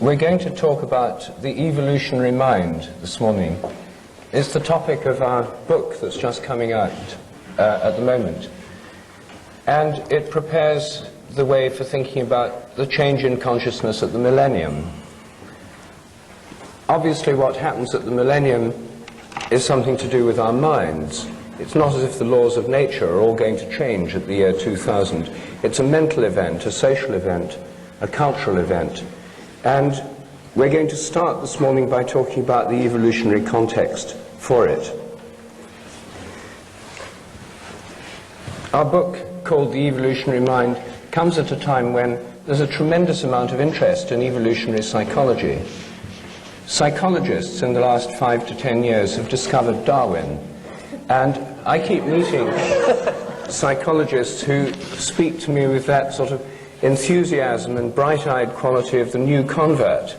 We're going to talk about the evolutionary mind this morning. It's the topic of our book that's just coming out at the moment. And it prepares the way for thinking about the change in consciousness at the Millennium. Obviously, what happens at the Millennium is something to do with our minds. It's not as if the laws of nature are all going to change at the year 2000. It's a mental event, a social event, a cultural event. And we're going to start this morning by talking about the evolutionary context for it. Our book, called The Evolutionary Mind, comes at a time when there's a tremendous amount of interest in evolutionary psychology. Psychologists in the last 5 to 10 years have discovered Darwin, and I keep meeting psychologists who speak to me with that sort of enthusiasm and bright-eyed quality of the new convert.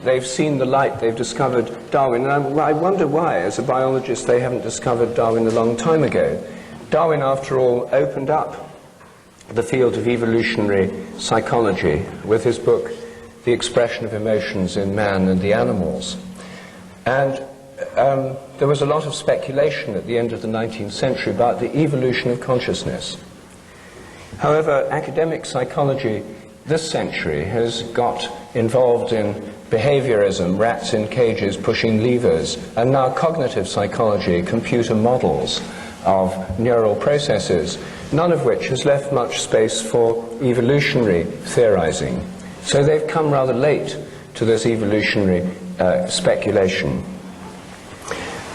They've seen the light, they've discovered Darwin, and I wonder why, as a biologist, they haven't discovered Darwin a long time ago. Darwin, after all, opened up the field of evolutionary psychology with his book, The Expression of Emotions in Man and the Animals. And there was a lot of speculation at the end of the 19th century about the evolution of consciousness. However, academic psychology this century has got involved in behaviorism, rats in cages pushing levers, and now cognitive psychology, computer models of neural processes, none of which has left much space for evolutionary theorizing. So they've come rather late to this evolutionary speculation.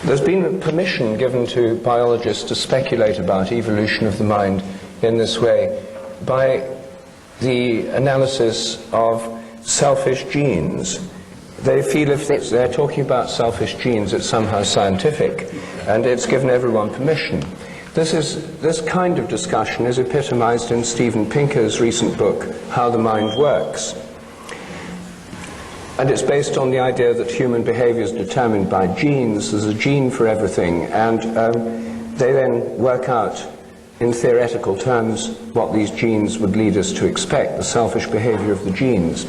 There's been permission given to biologists to speculate about evolution of the mind in this way by the analysis of selfish genes. They feel if they're talking about selfish genes, it's somehow scientific, and it's given everyone permission. This kind of discussion is epitomized in Steven Pinker's recent book, How the Mind Works. And it's based on the idea that human behavior is determined by genes. There's a gene for everything, and they then work out in theoretical terms what these genes would lead us to expect, the selfish behavior of the genes.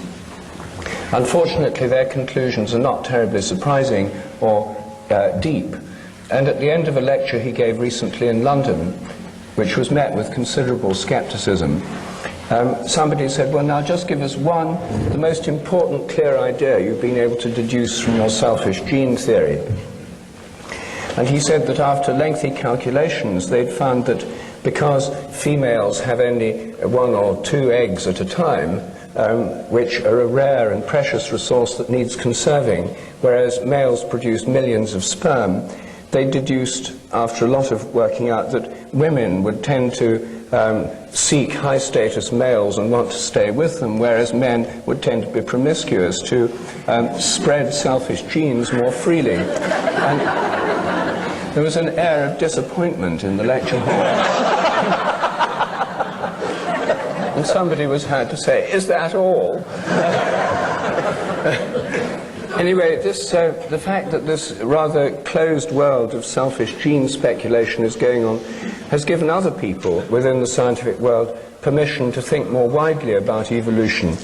Unfortunately, their conclusions are not terribly surprising or deep. And at the end of a lecture he gave recently in London, which was met with considerable skepticism, somebody said, well, now just give us the most important clear idea you've been able to deduce from your selfish gene theory. And he said that after lengthy calculations, they'd found that because females have only 1 or 2 eggs at a time, which are a rare and precious resource that needs conserving, whereas males produce millions of sperm, they deduced, after a lot of working out, that women would tend to seek high-status males and want to stay with them, whereas men would tend to be promiscuous, to spread selfish genes more freely. And there was an air of disappointment in the lecture hall. And somebody was heard to say, is that all? Anyway, the fact that this rather closed world of selfish gene speculation is going on has given other people within the scientific world permission to think more widely about evolution.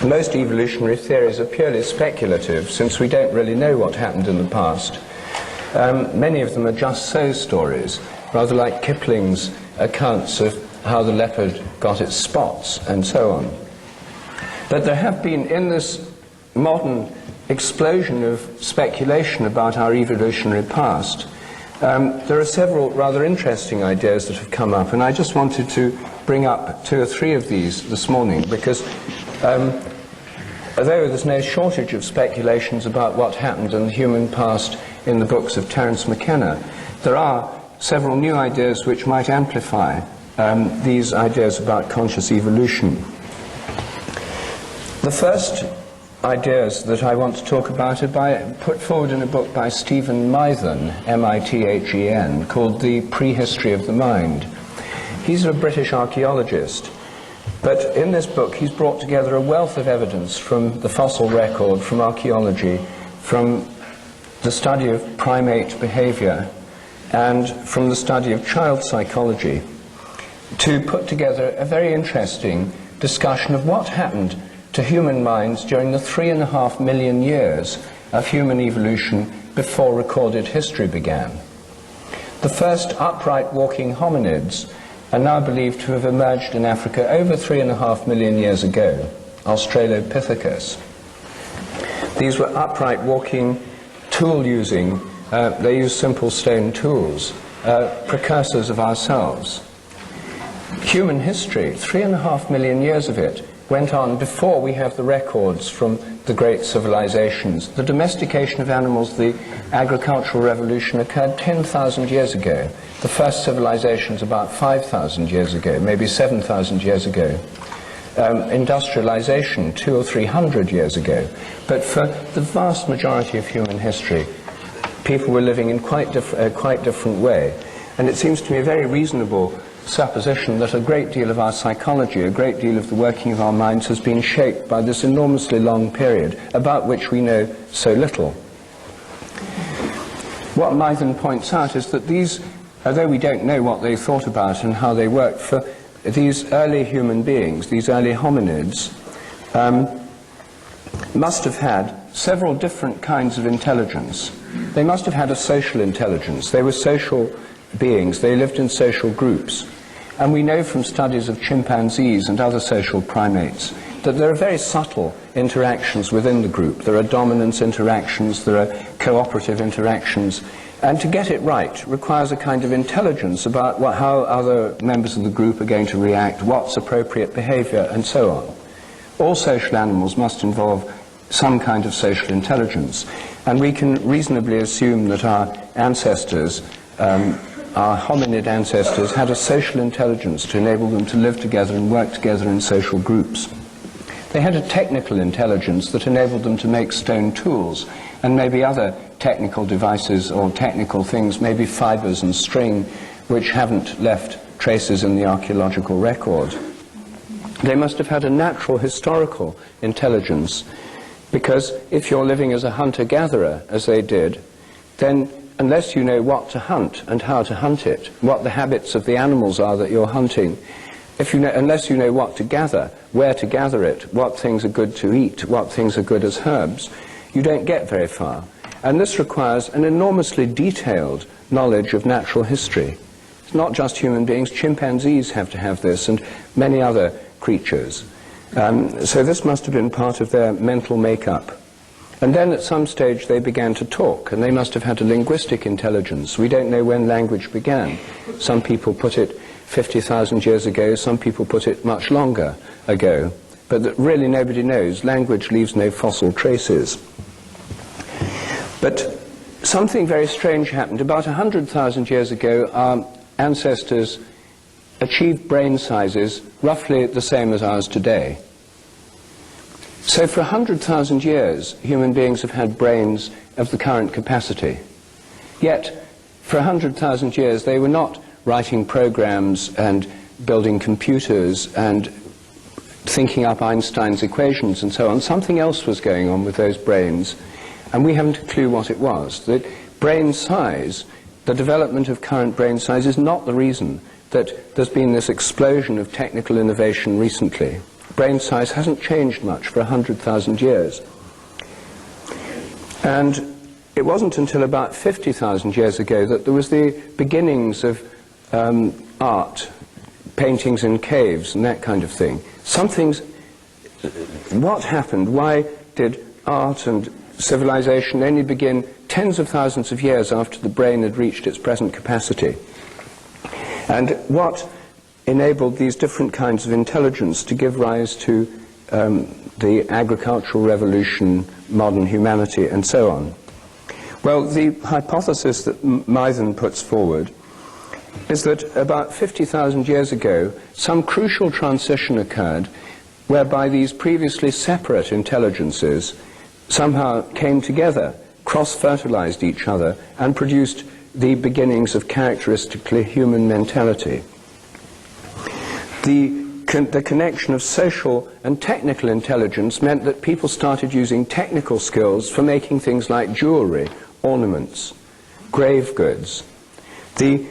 Most evolutionary theories are purely speculative, since we don't really know what happened in the past. Many of them are just so stories, rather like Kipling's accounts of how the leopard got its spots and so on. But there have been, in this modern explosion of speculation about our evolutionary past, there are several rather interesting ideas that have come up, and I just wanted to bring up 2 or 3 of these this morning, because although there's no shortage of speculations about what happened in the human past in the books of Terence McKenna, there are several new ideas which might amplify these ideas about conscious evolution. The first ideas that I want to talk about are put forward in a book by Stephen Mithen, M-I-T-H-E-N, called The Prehistory of the Mind. He's a British archaeologist, but in this book he's brought together a wealth of evidence from the fossil record, from archaeology, from the study of primate behavior, and from the study of child psychology, to put together a very interesting discussion of what happened to to human minds during the 3.5 million years of human evolution before recorded history began. The first upright walking hominids are now believed to have emerged in Africa over 3.5 million years ago, Australopithecus. These were upright walking, tool-using, they used simple stone tools, precursors of ourselves. Human history, 3.5 million years of it, went on before we have the records from the great civilizations. The domestication of animals, the agricultural revolution, occurred 10,000 years ago. The first civilizations about 5,000 years ago, maybe 7,000 years ago. Industrialization 200 or 300 years ago. But for the vast majority of human history, people were living in quite different way. And it seems to me a very reasonable supposition that a great deal of our psychology, a great deal of the working of our minds has been shaped by this enormously long period about which we know so little. What Mythen points out is that these, although we don't know what they thought about and how they worked, for these early human beings, these early hominids, must have had several different kinds of intelligence. They must have had a social intelligence. They were social beings. They lived in social groups. And we know from studies of chimpanzees and other social primates that there are very subtle interactions within the group. There are dominance interactions, there are cooperative interactions. And to get it right requires a kind of intelligence about how other members of the group are going to react, what's appropriate behavior, and so on. All social animals must involve some kind of social intelligence. And we can reasonably assume that our ancestors, our hominid ancestors, had a social intelligence to enable them to live together and work together in social groups. They had a technical intelligence that enabled them to make stone tools and maybe other technical devices or technical things, maybe fibers and string, which haven't left traces in the archaeological record. They must have had a natural historical intelligence, because if you're living as a hunter-gatherer, as they did, then unless you know what to hunt and how to hunt it, what the habits of the animals are that you're hunting, unless you know what to gather, where to gather it, what things are good to eat, what things are good as herbs, you don't get very far. And this requires an enormously detailed knowledge of natural history. It's not just human beings, chimpanzees have to have this, and many other creatures. So this must have been part of their mental makeup. And then at some stage they began to talk, and they must have had a linguistic intelligence. We don't know when language began. Some people put it 50,000 years ago, some people put it much longer ago. But that really nobody knows. Language leaves no fossil traces. But something very strange happened. About 100,000 years ago, our ancestors achieved brain sizes roughly the same as ours today. So for 100,000 years, human beings have had brains of the current capacity. Yet, for 100,000 years, they were not writing programs and building computers and thinking up Einstein's equations and so on. Something else was going on with those brains, and we haven't a clue what it was. The brain size, the development of current brain size, is not the reason that there's been this explosion of technical innovation recently. Brain size hasn't changed much for 100,000 years. And it wasn't until about 50,000 years ago that there was the beginnings of art, paintings in caves and that kind of thing. What happened? Why did art and civilization only begin tens of thousands of years after the brain had reached its present capacity? And what enabled these different kinds of intelligence to give rise to the agricultural revolution, modern humanity, and so on? Well, the hypothesis that Mythen puts forward is that about 50,000 years ago, some crucial transition occurred whereby these previously separate intelligences somehow came together, cross-fertilized each other, and produced the beginnings of characteristically human mentality. The connection of social and technical intelligence meant that people started using technical skills for making things like jewelry, ornaments, grave goods. The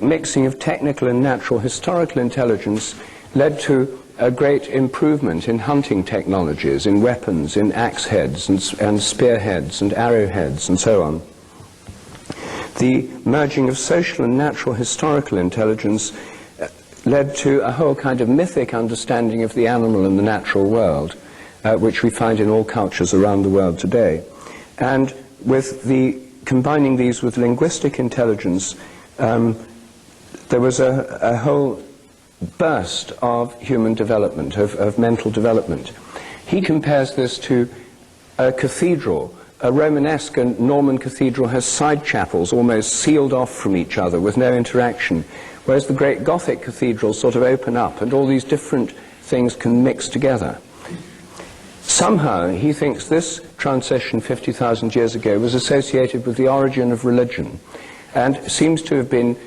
mixing of technical and natural historical intelligence led to a great improvement in hunting technologies, in weapons, in axe heads and spearheads and arrowheads and so on. The merging of social and natural historical intelligence led to a whole kind of mythic understanding of the animal and the natural world, which we find in all cultures around the world today. And with combining these with linguistic intelligence, there was a whole burst of human development, of mental development. He compares this to a cathedral. A Romanesque and Norman cathedral has side chapels almost sealed off from each other with no interaction, whereas the great Gothic cathedrals sort of open up and all these different things can mix together. Somehow he thinks this transition 50,000 years ago was associated with the origin of religion and seems to have been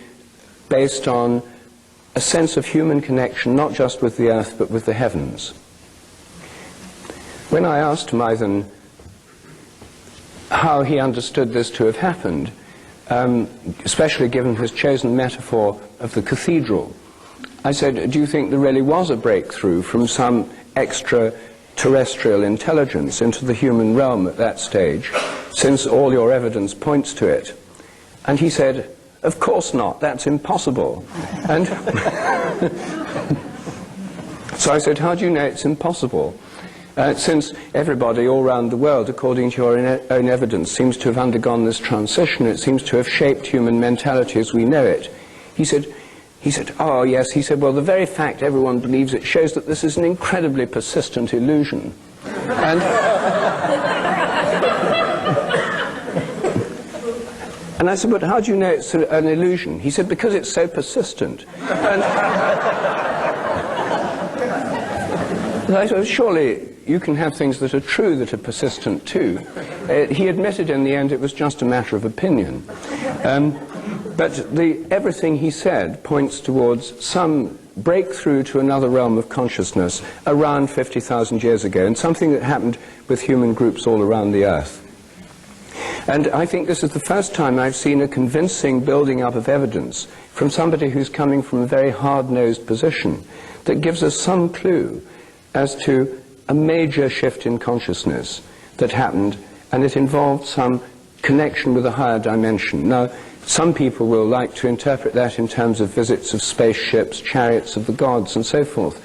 based on a sense of human connection not just with the earth but with the heavens. When I asked Mythen how he understood this to have happened, especially given his chosen metaphor of the cathedral, I said, do you think there really was a breakthrough from some extraterrestrial intelligence into the human realm at that stage, since all your evidence points to it? And he said, of course not, that's impossible. And so I said, how do you know it's impossible? Since everybody all around the world, according to your own evidence, seems to have undergone this transition, it seems to have shaped human mentality as we know it. He said, oh yes, he said, well, the very fact everyone believes it shows that this is an incredibly persistent illusion. And I said, but how do you know it's an illusion? He said, because it's so persistent. And I said, surely you can have things that are true that are persistent too. He admitted in the end it was just a matter of opinion. But everything he said points towards some breakthrough to another realm of consciousness around 50,000 years ago, and something that happened with human groups all around the earth. And I think this is the first time I've seen a convincing building up of evidence from somebody who's coming from a very hard-nosed position that gives us some clue as to a major shift in consciousness that happened, and it involved some connection with a higher dimension. Now, some people will like to interpret that in terms of visits of spaceships, chariots of the gods, and so forth.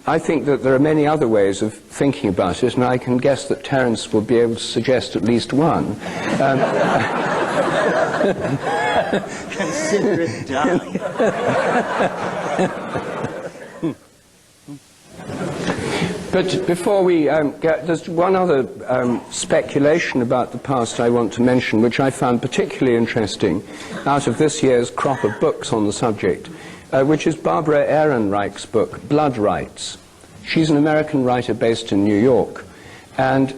I think that there are many other ways of thinking about it, and I can guess that Terence will be able to suggest at least one. Consider it done. But before we there's one other speculation about the past I want to mention, which I found particularly interesting out of this year's crop of books on the subject, which is Barbara Ehrenreich's book, Blood Rights. She's an American writer based in New York, and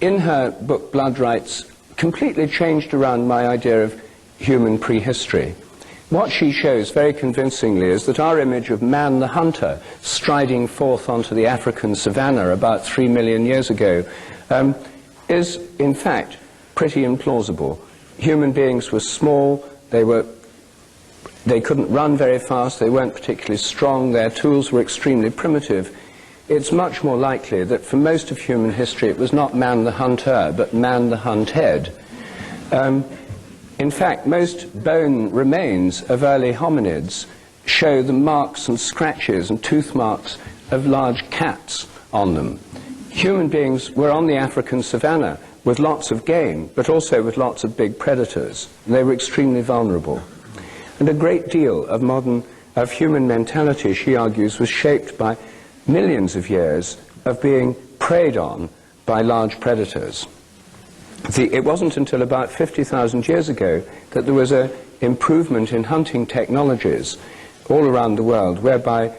in her book, Blood Rights, completely changed around my idea of human prehistory. What she shows very convincingly is that our image of man the hunter striding forth onto the African savannah about 3 million years ago is, in fact, pretty implausible. Human beings were small, they couldn't run very fast, they weren't particularly strong, their tools were extremely primitive. It's much more likely that for most of human history it was not man the hunter, but man the hunted. In fact, most bone remains of early hominids show the marks and scratches and tooth marks of large cats on them. Human beings were on the African savannah with lots of game, but also with lots of big predators. They were extremely vulnerable. And a great deal of human mentality, she argues, was shaped by millions of years of being preyed on by large predators. It wasn't until about 50,000 years ago that there was an improvement in hunting technologies all around the world, whereby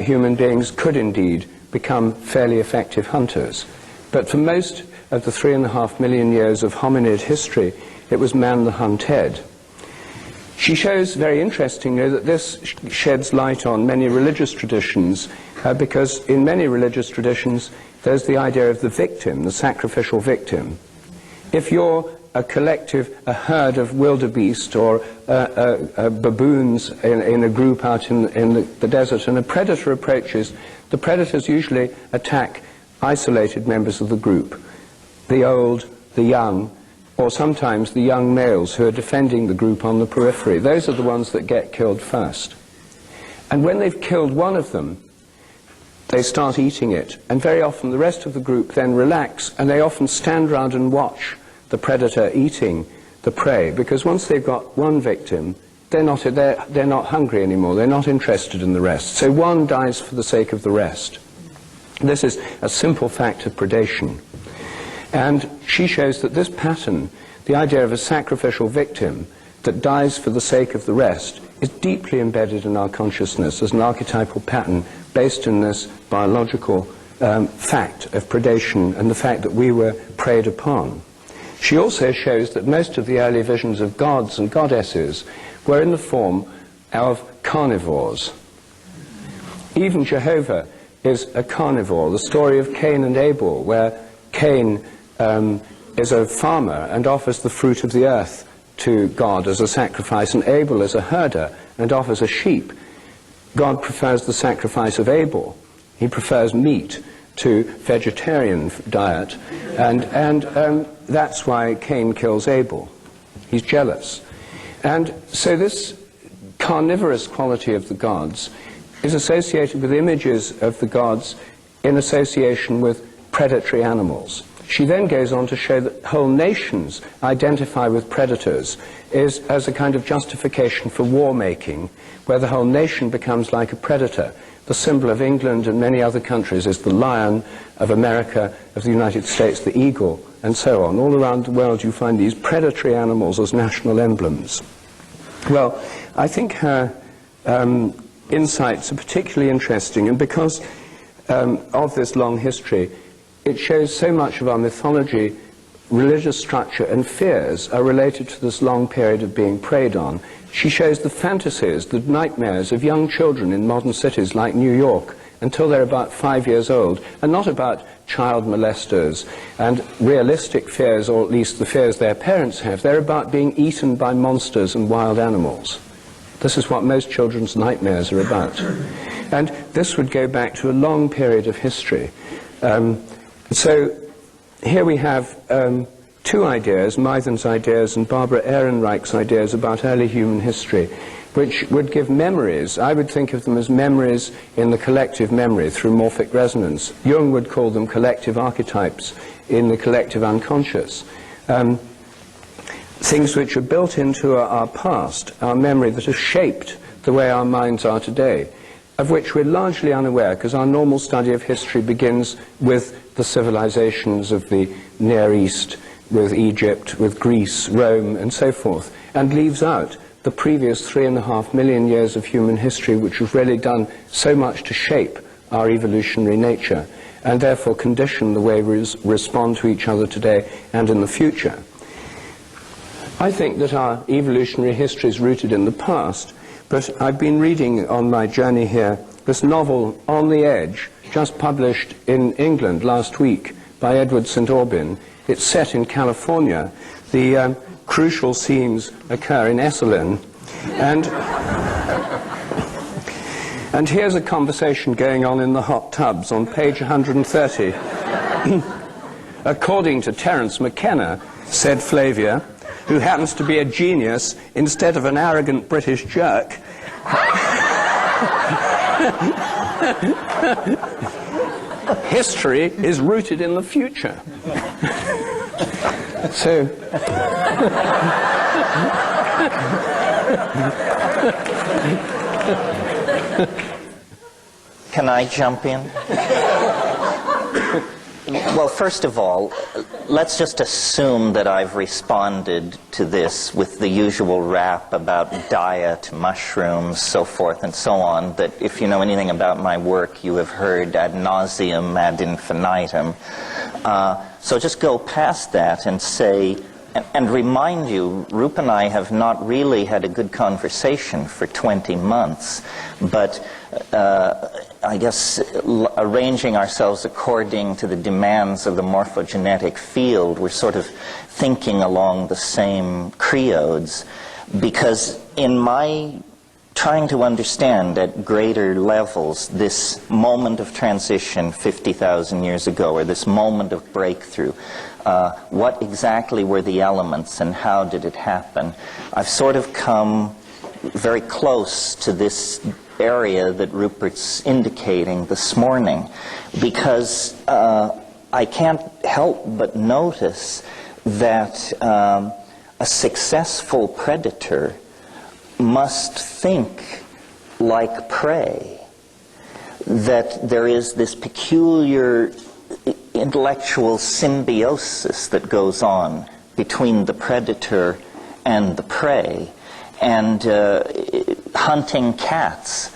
human beings could indeed become fairly effective hunters. But for most of the 3.5 million years of hominid history, it was man the hunted. She shows very interestingly that this sheds light on many religious traditions, because in many religious traditions there's the idea of the victim, the sacrificial victim. If you're a herd of wildebeest or baboons in a group out in the desert, and a predator approaches, the predators usually attack isolated members of the group, the old, the young, or sometimes the young males who are defending the group on the periphery. Those are the ones that get killed first. And when they've killed one of them, they start eating it, and very often the rest of the group then relax, and they often stand around and watch the predator eating the prey, because once they've got one victim, they're not hungry anymore, they're not interested in the rest. So one dies for the sake of the rest. This is a simple fact of predation. And she shows that this pattern, the idea of a sacrificial victim that dies for the sake of the rest, is deeply embedded in our consciousness as an archetypal pattern based in this biological fact of predation and the fact that we were preyed upon. She also shows that most of the early visions of gods and goddesses were in the form of carnivores. Even Jehovah is a carnivore. The story of Cain and Abel, where Cain is a farmer and offers the fruit of the earth to God as a sacrifice, and Abel is a herder and offers a sheep. God prefers the sacrifice of Abel. He prefers meat to vegetarian diet, and that's why Cain kills Abel. He's jealous. And so this carnivorous quality of the gods is associated with images of the gods in association with predatory animals. She then goes on to show that whole nations identify with predators as a kind of justification for war making, where the whole nation becomes like a predator. The symbol of England and many other countries is the lion, of America, of the United States, the eagle, and so on. All around the world you find these predatory animals as national emblems. Well, I think her insights are particularly interesting, and because of this long history, it shows so much of our mythology, religious structure, and fears are related to this long period of being preyed on. She shows the fantasies, the nightmares of young children in modern cities like New York until they're about 5 years old, and not about child molesters and realistic fears, or at least the fears their parents have. They're about being eaten by monsters and wild animals. This is what most children's nightmares are about. And this would go back to a long period of history. So here we have two ideas, Mythen's ideas and Barbara Ehrenreich's ideas about early human history, which would give memories. I would think of them as memories in the collective memory through morphic resonance. Jung would call them collective archetypes in the collective unconscious. Things which are built into our past, our memory, that have shaped the way our minds are today, of which we're largely unaware, because our normal study of history begins with the civilizations of the Near East, with Egypt, with Greece, Rome, and so forth, and leaves out the previous 3.5 million years of human history, which have really done so much to shape our evolutionary nature, and therefore condition the way we respond to each other today and in the future. I think that our evolutionary history is rooted in the past, but I've been reading on my journey here this novel, On the Edge, just published in England last week by Edward St. Aubyn. It's set in California. The crucial scenes occur in Esalen. And here's a conversation going on in the hot tubs on page 130. According to Terence McKenna, said Flavia, who happens to be a genius instead of an arrogant British jerk, history is rooted in the future. So, can I jump in? Well, first of all, let's just assume that I've responded to this with the usual rap about diet, mushrooms, so forth and so on, that if you know anything about my work, you have heard ad nauseum, ad infinitum. So just go past that and say, and remind you, Rup and I have not really had a good conversation for 20 months, but I guess, arranging ourselves according to the demands of the morphogenetic field, we're sort of thinking along the same creodes, because in my trying to understand at greater levels this moment of transition 50,000 years ago, or this moment of breakthrough, what exactly were the elements and how did it happen? I've sort of come very close to this area that Rupert's indicating this morning, because I can't help but notice that a successful predator must think like prey, that there is this peculiar intellectual symbiosis that goes on between the predator and the prey. And hunting cats,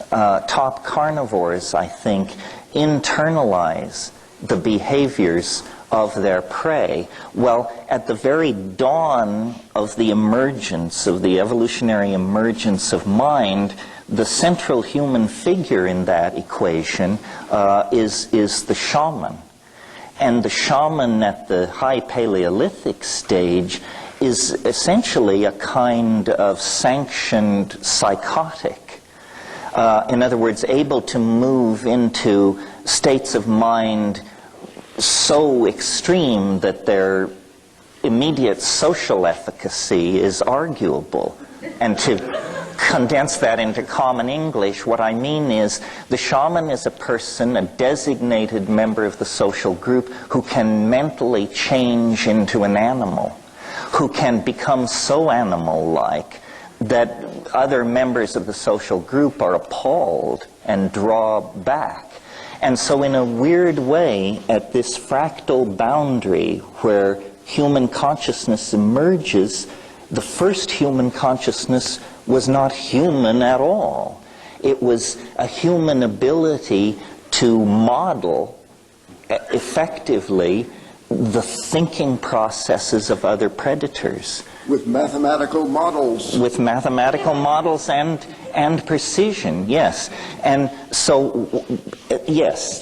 top carnivores, I think, internalize the behaviors of their prey. Well, at the very dawn of the emergence, of the evolutionary emergence of mind, the central human figure in that equation is the shaman. And the shaman at the high Paleolithic stage is essentially a kind of sanctioned psychotic. In other words, able to move into states of mind so extreme that their immediate social efficacy is arguable. And to condense that into common English, what I mean is the shaman is a person, a designated member of the social group, who can mentally change into an animal, who can become so animal-like that other members of the social group are appalled and draw back. And so in a weird way, at this fractal boundary where human consciousness emerges, the first human consciousness was not human at all. It was a human ability to model effectively the thinking processes of other predators. With mathematical models. With mathematical models and precision, yes. And so, yes,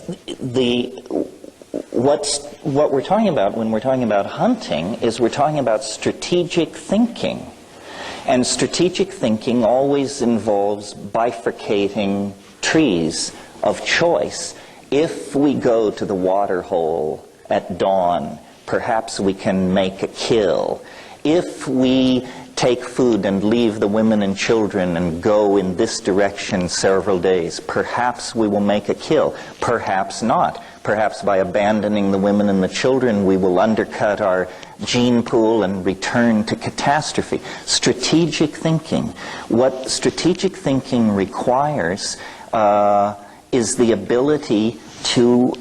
what we're talking about when we're talking about hunting is we're talking about strategic thinking. And strategic thinking always involves bifurcating trees of choice. If we go to the water hole at dawn, perhaps we can make a kill. If we take food and leave the women and children and go in this direction several days, perhaps we will make a kill. Perhaps not. Perhaps by abandoning the women and the children, we will undercut our gene pool and return to catastrophe. Strategic thinking. What strategic thinking requires is the ability to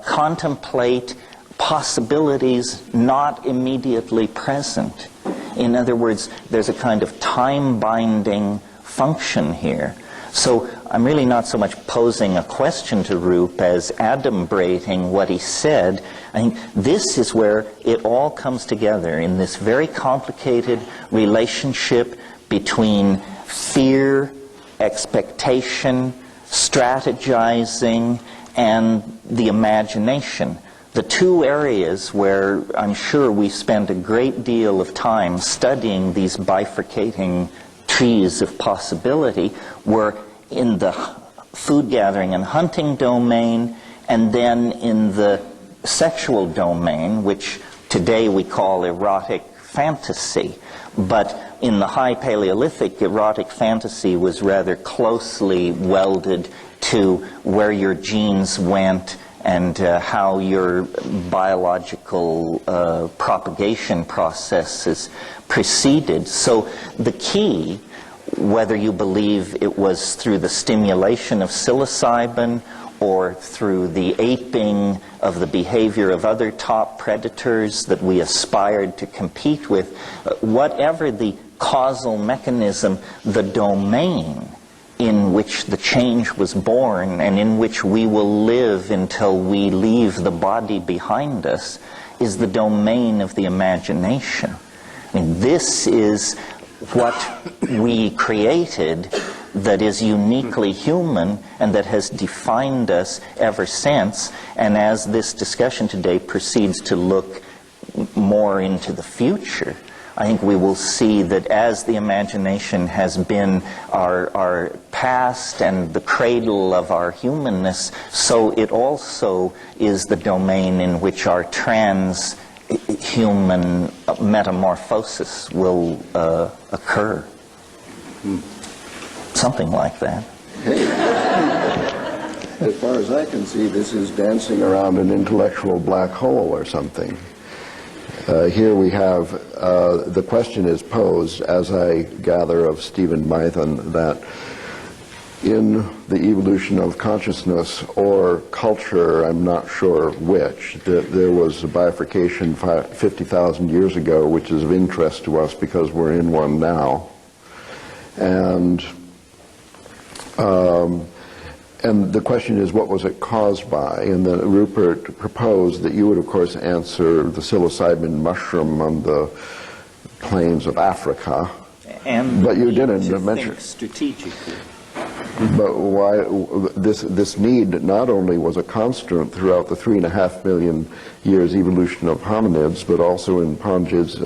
contemplate possibilities not immediately present. In other words, there's a kind of time-binding function here. So I'm really not so much posing a question to Rup as adumbrating what he said. I think this is where it all comes together in this very complicated relationship between fear, expectation, strategizing, and the imagination. The two areas where I'm sure we spent a great deal of time studying these bifurcating trees of possibility were in the food gathering and hunting domain, and then in the sexual domain, which today we call erotic fantasy. But in the high Paleolithic, erotic fantasy was rather closely welded to where your genes went and how your biological propagation processes proceeded. So the key, whether you believe it was through the stimulation of psilocybin or through the aping of the behavior of other top predators that we aspired to compete with, whatever the causal mechanism, the domain in which the change was born and in which we will live until we leave the body behind us is the domain of the imagination. I mean, this is what we created that is uniquely human and that has defined us ever since. And as this discussion today proceeds to look more into the future, I think we will see that as the imagination has been our past and the cradle of our humanness, so it also is the domain in which our trans-human metamorphosis will occur. Something like that. As far as I can see, this is dancing around an intellectual black hole or something. Here we have, the question is posed, as I gather of Stephen Mython, that in the evolution of consciousness or culture, I'm not sure which, that there was a bifurcation 50,000 years ago, which is of interest to us because we're in one now. And the question is, what was it caused by? And then Rupert proposed that you would, of course, answer the psilocybin mushroom on the plains of Africa. But you didn't mention strategically. But why this need not only was a constant throughout the 3.5 million years evolution of hominids, but also in Ponge's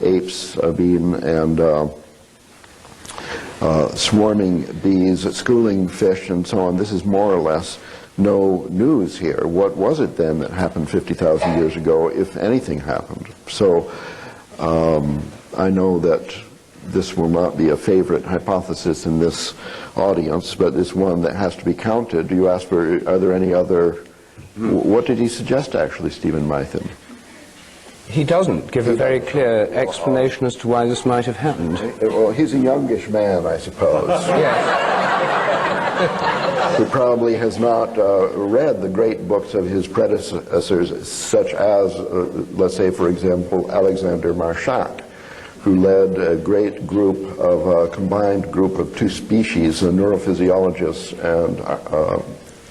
apes, being and swarming bees, schooling fish, and so on. This is more or less no news here. What was it then that happened 50,000 years ago, if anything happened? So I know that this will not be a favorite hypothesis in this audience, but it's one that has to be counted. You asked for, are there any other, what did he suggest actually, Stephen Mython? He doesn't give a very clear explanation as to why this might have happened. Well, he's a youngish man, I suppose. Yes. Who probably has not read the great books of his predecessors, such as, let's say, for example, Alexander Marchak, who led a great group of, a combined group of two species, neurophysiologists and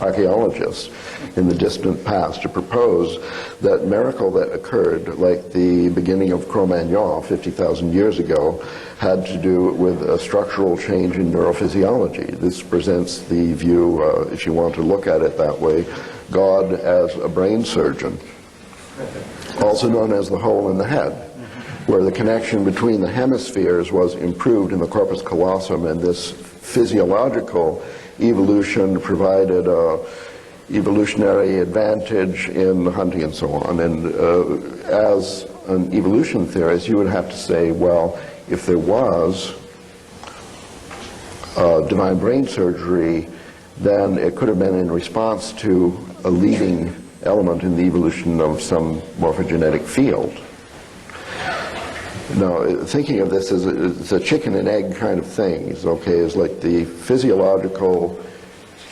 archaeologists in the distant past, to propose that miracle that occurred, like the beginning of Cro-Magnon 50,000 years ago, had to do with a structural change in neurophysiology. This presents the view, if you want to look at it that way, God as a brain surgeon, also known as the hole in the head, where the connection between the hemispheres was improved in the corpus callosum, and this physiological evolution provided evolutionary advantage in hunting and so on. And as an evolution theorist, you would have to say, well, if there was divine brain surgery, then it could have been in response to a leading element in the evolution of some morphogenetic field. Now, thinking of this as it's a chicken and egg kind of thing, is like the physiological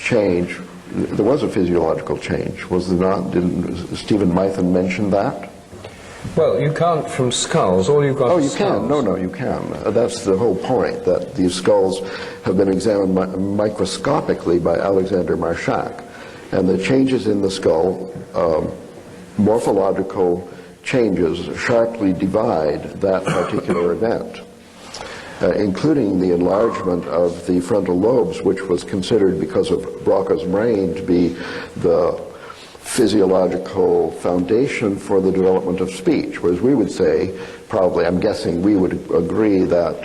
change. There was a physiological change, was there not? Didn't Stephen Mython mention that? Well, you can't from skulls. All you've got Oh, is you skulls. can. No, you can. That's the whole point, that these skulls have been examined microscopically by Alexander Marchak. And the changes in the skull, morphological changes, sharply divide that particular event, including the enlargement of the frontal lobes, which was considered, because of Broca's brain, to be the physiological foundation for the development of speech. Whereas we would say, probably, I'm guessing we would agree that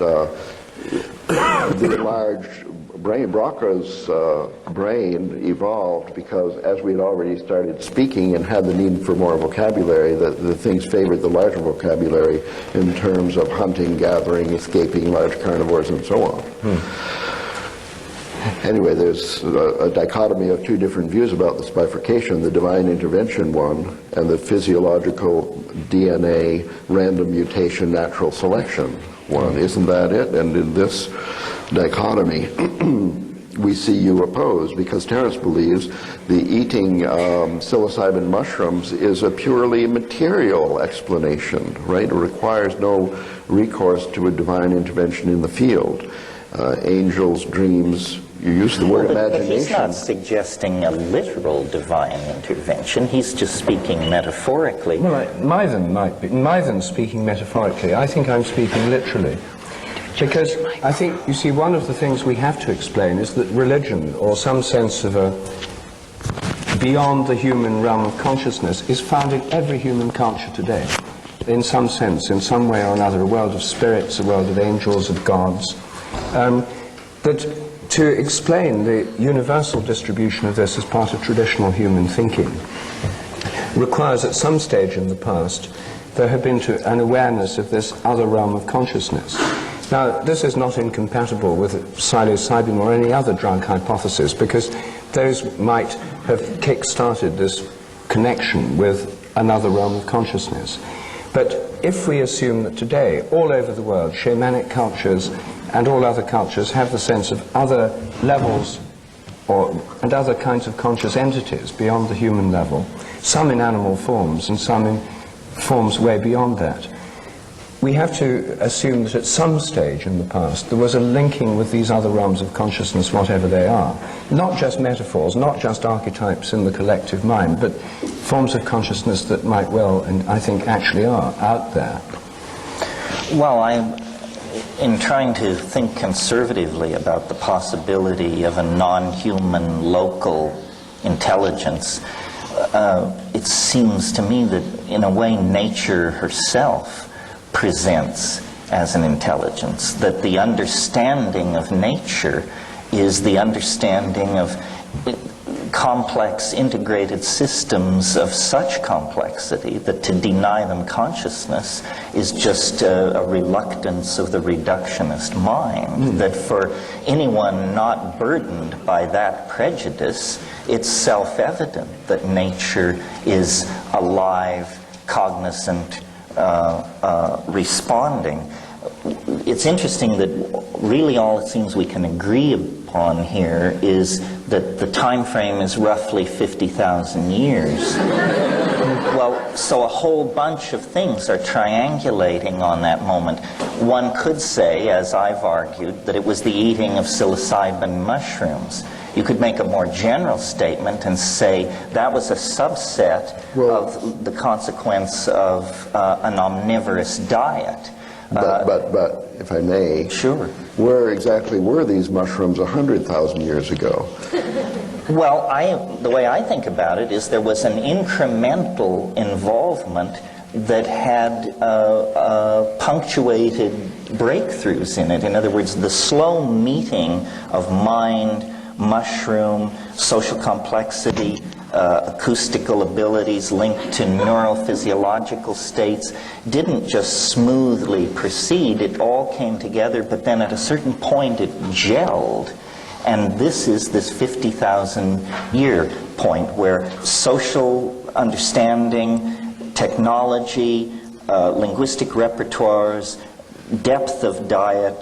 the enlarged brain, Broca's brain evolved because as we had already started speaking and had the need for more vocabulary, the things favored the larger vocabulary in terms of hunting, gathering, escaping large carnivores, and so on. Anyway, there's a dichotomy of two different views about this bifurcation, the divine intervention one and the physiological DNA random mutation natural selection one. Isn't that it? And in this dichotomy, we see you opposed, because Terence believes the eating psilocybin mushrooms is a purely material explanation, right? It requires no recourse to a divine intervention in the field. Angels, dreams, you use the word imagination. But he's not suggesting a literal divine intervention. He's just speaking metaphorically. Well, Mython might be. Mython's speaking metaphorically. I think I'm speaking literally. Because I think, you see, one of the things we have to explain is that religion, or some sense of a beyond the human realm of consciousness, is found in every human culture today. In some sense, in some way or another, a world of spirits, a world of angels, of gods. That to explain the universal distribution of this as part of traditional human thinking requires at some stage in the past there have been an awareness of this other realm of consciousness. Now, this is not incompatible with psilocybin or any other drug hypothesis, because those might have kick-started this connection with another realm of consciousness. But if we assume that today, all over the world, shamanic cultures and all other cultures have the sense of other levels and other kinds of conscious entities beyond the human level, some in animal forms and some in forms way beyond that, we have to assume that at some stage in the past there was a linking with these other realms of consciousness, whatever they are. Not just metaphors, not just archetypes in the collective mind, but forms of consciousness that might well, and I think actually are, out there. Well, in trying to think conservatively about the possibility of a non-human local intelligence, it seems to me that in a way nature herself presents as an intelligence, that the understanding of nature is the understanding of complex integrated systems of such complexity that to deny them consciousness is just a reluctance of the reductionist mind, that for anyone not burdened by that prejudice, it's self-evident that nature is alive, cognizant, responding. It's interesting that really all it seems we can agree upon here is that the time frame is roughly 50,000 years. Well, so a whole bunch of things are triangulating on that moment. One could say, as I've argued, that it was the eating of psilocybin mushrooms. You could make a more general statement and say that was a subset of the consequence of an omnivorous diet. But if I may, sure. Where exactly were these mushrooms 100,000 years ago? Well, the way I think about it is there was an incremental involvement that had punctuated breakthroughs in it. In other words, the slow meeting of mind, mushroom, social complexity, acoustical abilities linked to neurophysiological states didn't just smoothly proceed. It all came together, but then at a certain point it gelled. And this is this 50,000 year point where social understanding, technology, linguistic repertoires, depth of diet,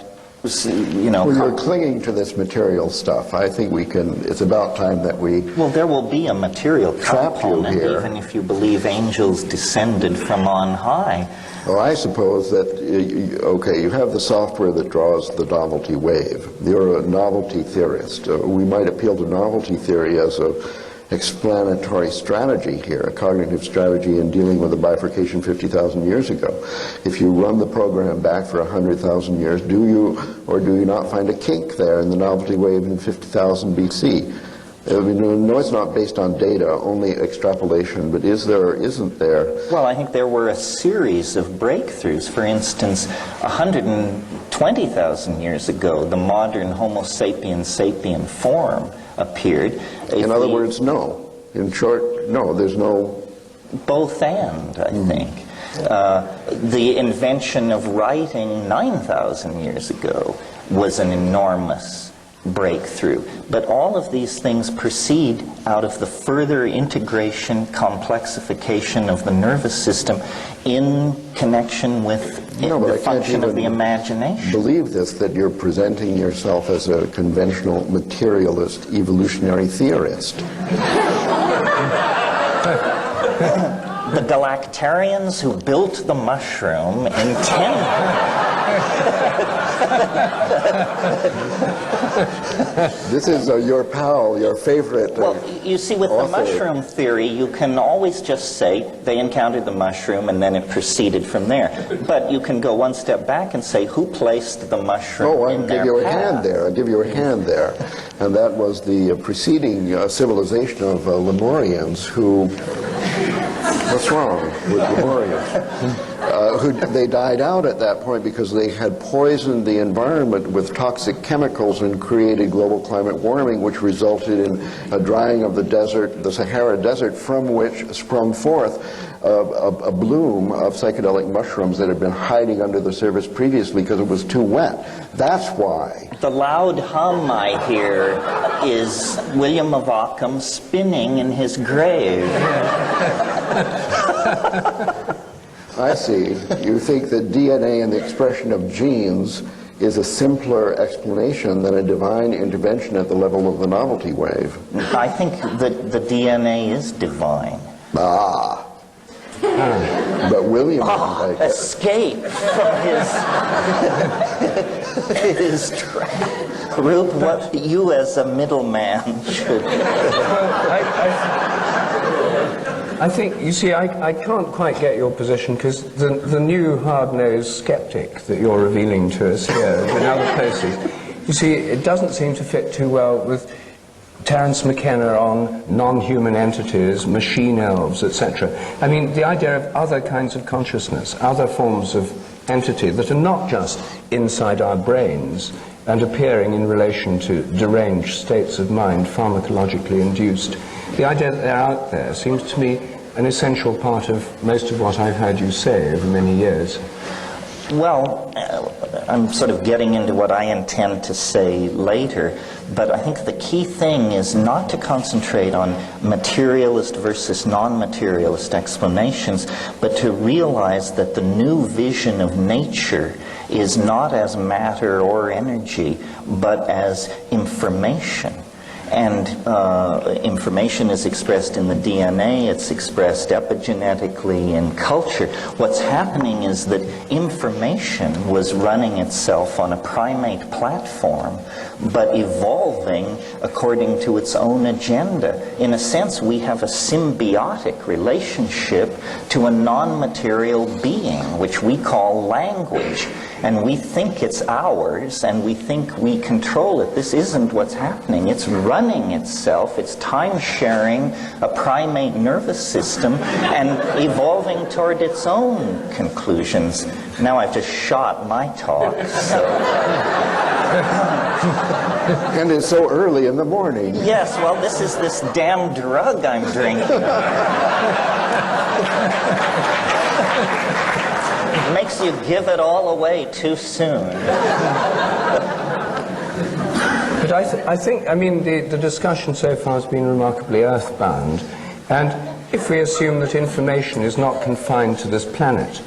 well, you're clinging to this material stuff. I think it's about time that we... Well, there will be a material component, even if you believe angels descended from on high. Well, I suppose that, okay, you have the software that draws the novelty wave. You're a novelty theorist. We might appeal to novelty theory as a explanatory strategy here, a cognitive strategy in dealing with a bifurcation 50,000 years ago. If you run the program back for 100,000 years, do you or do you not find a kink there in the novelty wave in 50,000 BC? I mean, no, it's not based on data, only extrapolation, but is there or isn't there? Well, I think there were a series of breakthroughs. For instance, 120,000 years ago, the modern Homo sapiens sapien form appeared. In other words, no. In short, no, there's no... Both and, I think. The invention of writing 9,000 years ago was an enormous breakthrough. But all of these things proceed out of the further integration, complexification of the nervous system in connection with the function of the imagination. Believe this, that you're presenting yourself as a conventional materialist evolutionary theorist. The Galactarians who built the mushroom intended... This is your pal, your favorite Well, you see, with author. the mushroom theory, you can always just say they encountered the mushroom and then it proceeded from there. But you can go one step back and say, who placed the mushroom in their I'll give you a path? hand there. I'll give you a hand there. And that was the preceding civilization of Lemurians who... What's wrong with Lemurians? They died out at that point because they had poisoned the environment with toxic chemicals and created global climate warming, which resulted in a drying of the desert, the Sahara Desert, from which sprung forth a bloom of psychedelic mushrooms that had been hiding under the surface previously because it was too wet. That's why. The loud hum I hear is William of Ockham spinning in his grave. I see. You think that DNA and the expression of genes is a simpler explanation than a divine intervention at the level of the novelty wave. I think that the DNA is divine. Ah. But William didn't like it. Escape from his trap. Rube, what you as a middleman should... I think, you see, I can't quite get your position because the new hard-nosed skeptic that you're revealing to us here in other places, you see, it doesn't seem to fit too well with Terence McKenna on non-human entities, machine elves, etc. I mean, the idea of other kinds of consciousness, other forms of entity that are not just inside our brains and appearing in relation to deranged states of mind, pharmacologically induced. The idea that they're out there seems to me an essential part of most of what I've heard you say over many years. Well, I'm sort of getting into what I intend to say later, but I think the key thing is not to concentrate on materialist versus non-materialist explanations, but to realize that the new vision of nature is not as matter or energy, but as information. And information is expressed in the DNA, it's expressed epigenetically in culture. What's happening is that information was running itself on a primate platform, but evolving according to its own agenda. In a sense, we have a symbiotic relationship to a non-material being, which we call language. And we think it's ours, and we think we control it. This isn't what's happening. It's running itself. It's time-sharing a primate nervous system and evolving toward its own conclusions. Now I've just shot my talk, so... And it's so early in the morning. Yes, well, this is this damn drug I'm drinking. Makes you give it all away too soon. But I think, I mean, the discussion so far has been remarkably earthbound, and if we assume that information is not confined to this planet,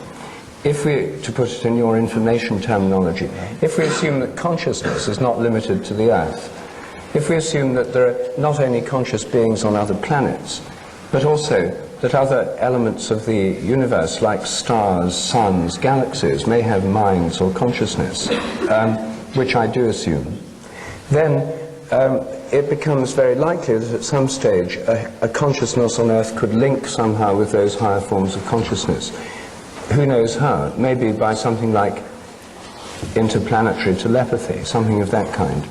if we, to put it in your information terminology, if we assume that consciousness is not limited to the Earth, if we assume that there are not only conscious beings on other planets, but also that other elements of the universe, like stars, suns, galaxies, may have minds or consciousness, which I do assume, then it becomes very likely that at some stage a consciousness on Earth could link somehow with those higher forms of consciousness. Who knows how? Maybe by something like interplanetary telepathy, something of that kind.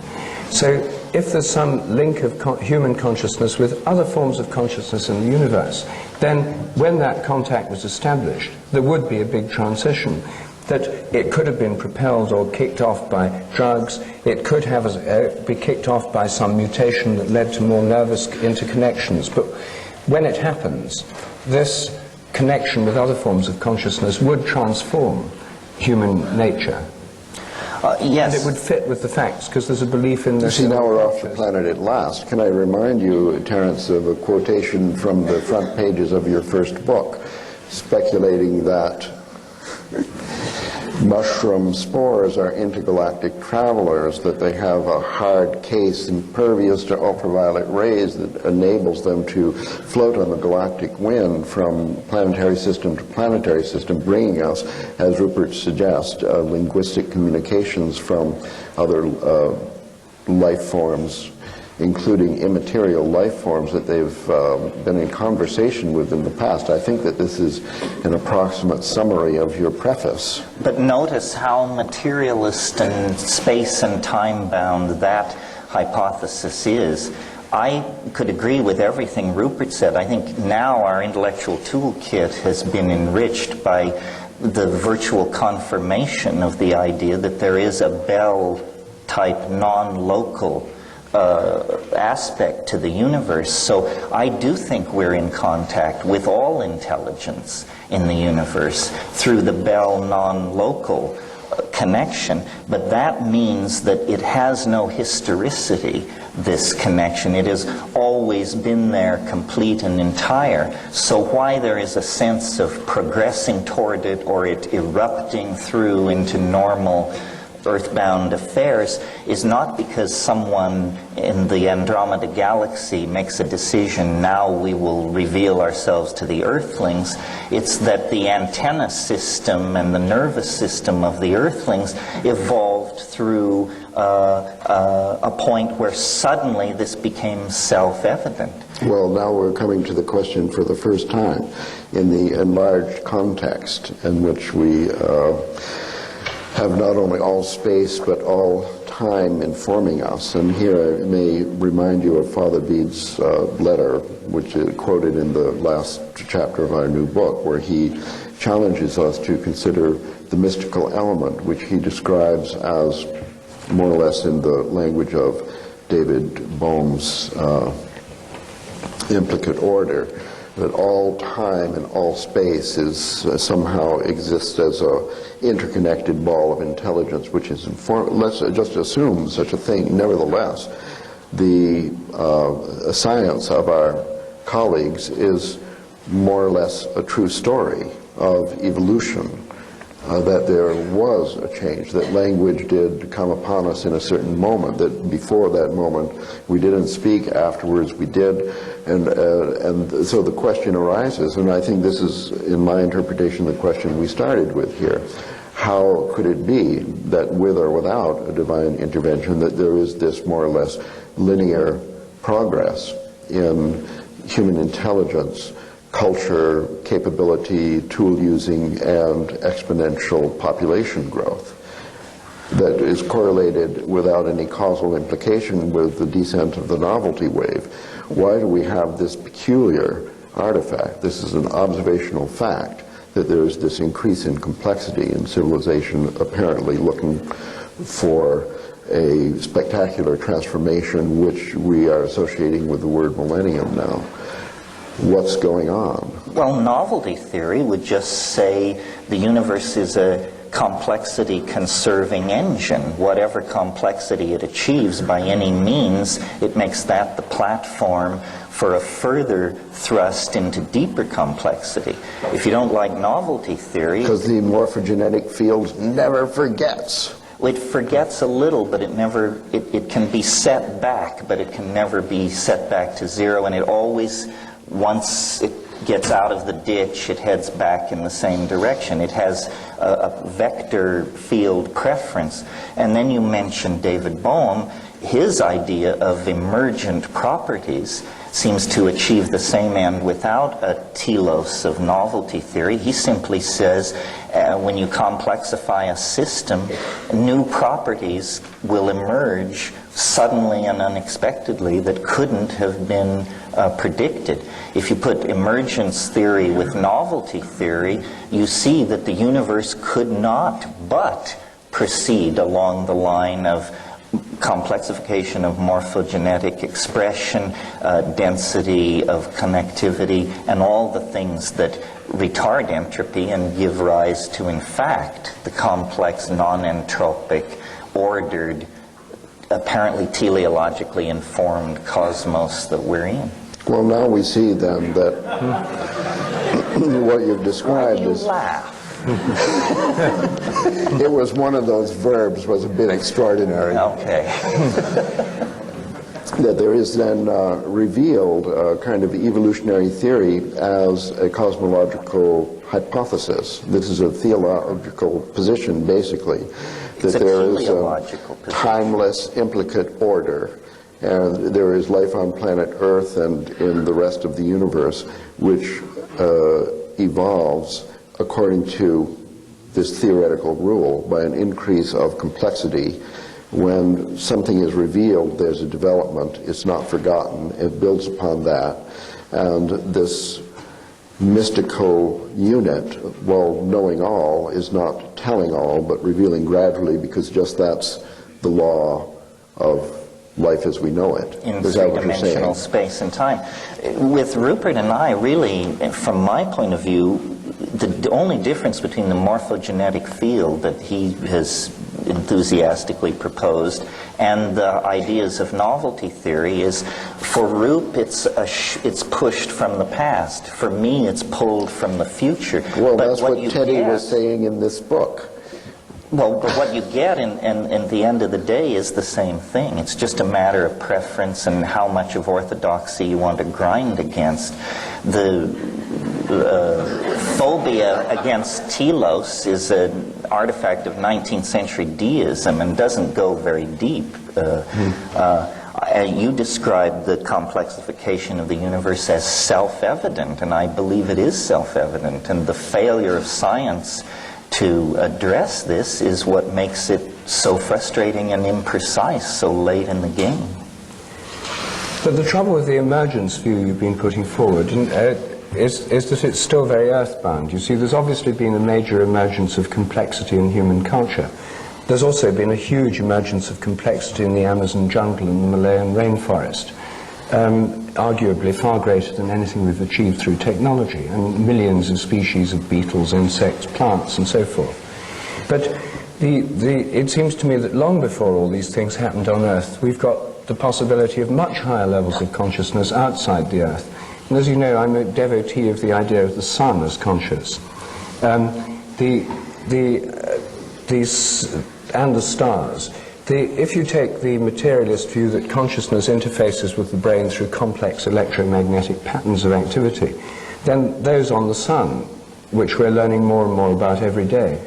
So if there's some link of human consciousness with other forms of consciousness in the universe, then when that contact was established, there would be a big transition. That it could have been propelled or kicked off by drugs, it could have be kicked off by some mutation that led to more nervous interconnections. But when it happens, this connection with other forms of consciousness would transform human nature. Yes. And it would fit with the facts, because there's a belief in this. You see, now we're off the planet at last. Can I remind you, Terence, of a quotation from the front pages of your first book, speculating that mushroom spores are intergalactic travelers, that they have a hard case impervious to ultraviolet rays that enables them to float on the galactic wind from planetary system to planetary system, bringing us, as Rupert suggests, linguistic communications from other life forms, including immaterial life forms that they've been in conversation with in the past. I think that this is an approximate summary of your preface. But notice how materialist and space and time bound that hypothesis is. I could agree with everything Rupert said. I think now our intellectual toolkit has been enriched by the virtual confirmation of the idea that there is a Bell-type non-local aspect to the universe. So I do think we're in contact with all intelligence in the universe through the Bell non-local connection, but that means that it has no historicity, this connection. It has always been there, complete and entire. So why there is a sense of progressing toward it or it erupting through into normal earthbound affairs is not because someone in the Andromeda galaxy makes a decision, now we will reveal ourselves to the Earthlings. It's that the antenna system and the nervous system of the Earthlings evolved through a point where suddenly this became self-evident. Well, now we're coming to the question for the first time in the enlarged context in which we have not only all space but all time informing us. And here I may remind you of Father Bede's letter, which is quoted in the last chapter of our new book, where he challenges us to consider the mystical element, which he describes as, more or less in the language of David Bohm's implicate order, that all time and all space is somehow exists as a interconnected ball of intelligence which is informed. Let's just assume such a thing. Nevertheless, the science of our colleagues is more or less a true story of evolution, that there was a change, that language did come upon us in a certain moment, that before that moment we didn't speak, afterwards we did, and so the question arises, and I think this is, in my interpretation, the question we started with here. How could it be that with or without a divine intervention that there is this more or less linear progress in human intelligence, culture, capability, tool using, and exponential population growth that is correlated without any causal implication with the descent of the novelty wave? Why do we have this peculiar artifact? This is an observational fact that there is this increase in complexity in civilization apparently looking for a spectacular transformation which we are associating with the word millennium now. What's going on? Well, novelty theory would just say the universe is a complexity conserving engine. Whatever complexity it achieves by any means, it makes that the platform for a further thrust into deeper complexity. If you don't like novelty theory... Because the morphogenetic field never forgets. It forgets a little, but it can be set back, but it can never be set back to zero, and it always, once it gets out of the ditch, it heads back in the same direction. It has a vector field preference. And then you mentioned David Bohm. His idea of emergent properties seems to achieve the same end without a telos of novelty theory. He simply says when you complexify a system, new properties will emerge suddenly and unexpectedly that couldn't have been predicted. If you put emergence theory with novelty theory, you see that the universe could not but proceed along the line of complexification of morphogenetic expression, density of connectivity, and all the things that retard entropy and give rise to, in fact, the complex, non-entropic, ordered, apparently teleologically informed cosmos that we're in. Well, now we see then that what you've described Why do you is... laugh? It was one of those verbs, was a bit extraordinary. Okay. That there is then revealed a kind of evolutionary theory as a cosmological hypothesis. This is a theological position, basically, that there is a timeless, implicate order, and there is life on planet Earth and in the rest of the universe, which evolves according to this theoretical rule by an increase of complexity. When something is revealed, there's a development. It's not forgotten. It builds upon that. And this mystical unit, while knowing all, is not telling all, but revealing gradually, because just that's the law of life as we know it. In three-dimensional space and time. With Rupert and I, really, from my point of view, the only difference between the morphogenetic field that he has enthusiastically proposed and the ideas of novelty theory is, for Rup, it's pushed from the past. For me, it's pulled from the future. Well, that's what Teddy was saying in this book. Well, but what you get in the end of the day is the same thing. It's just a matter of preference and how much of orthodoxy you want to grind against. The phobia against telos is an artifact of 19th century deism and doesn't go very deep. You described the complexification of the universe as self-evident, and I believe it is self-evident, and the failure of science to address this is what makes it so frustrating and imprecise so late in the game. But the trouble with the emergence view you've been putting forward is that it's still very earthbound. You see, there's obviously been a major emergence of complexity in human culture. There's also been a huge emergence of complexity in the Amazon jungle and the Malayan rainforest, arguably far greater than anything we've achieved through technology, and millions of species of beetles, insects, plants, and so forth. But it seems to me that long before all these things happened on Earth, we've got the possibility of much higher levels of consciousness outside the Earth. And as you know, I'm a devotee of the idea of the sun as conscious. And the stars. If you take the materialist view that consciousness interfaces with the brain through complex electromagnetic patterns of activity, then those on the sun, which we're learning more and more about every day,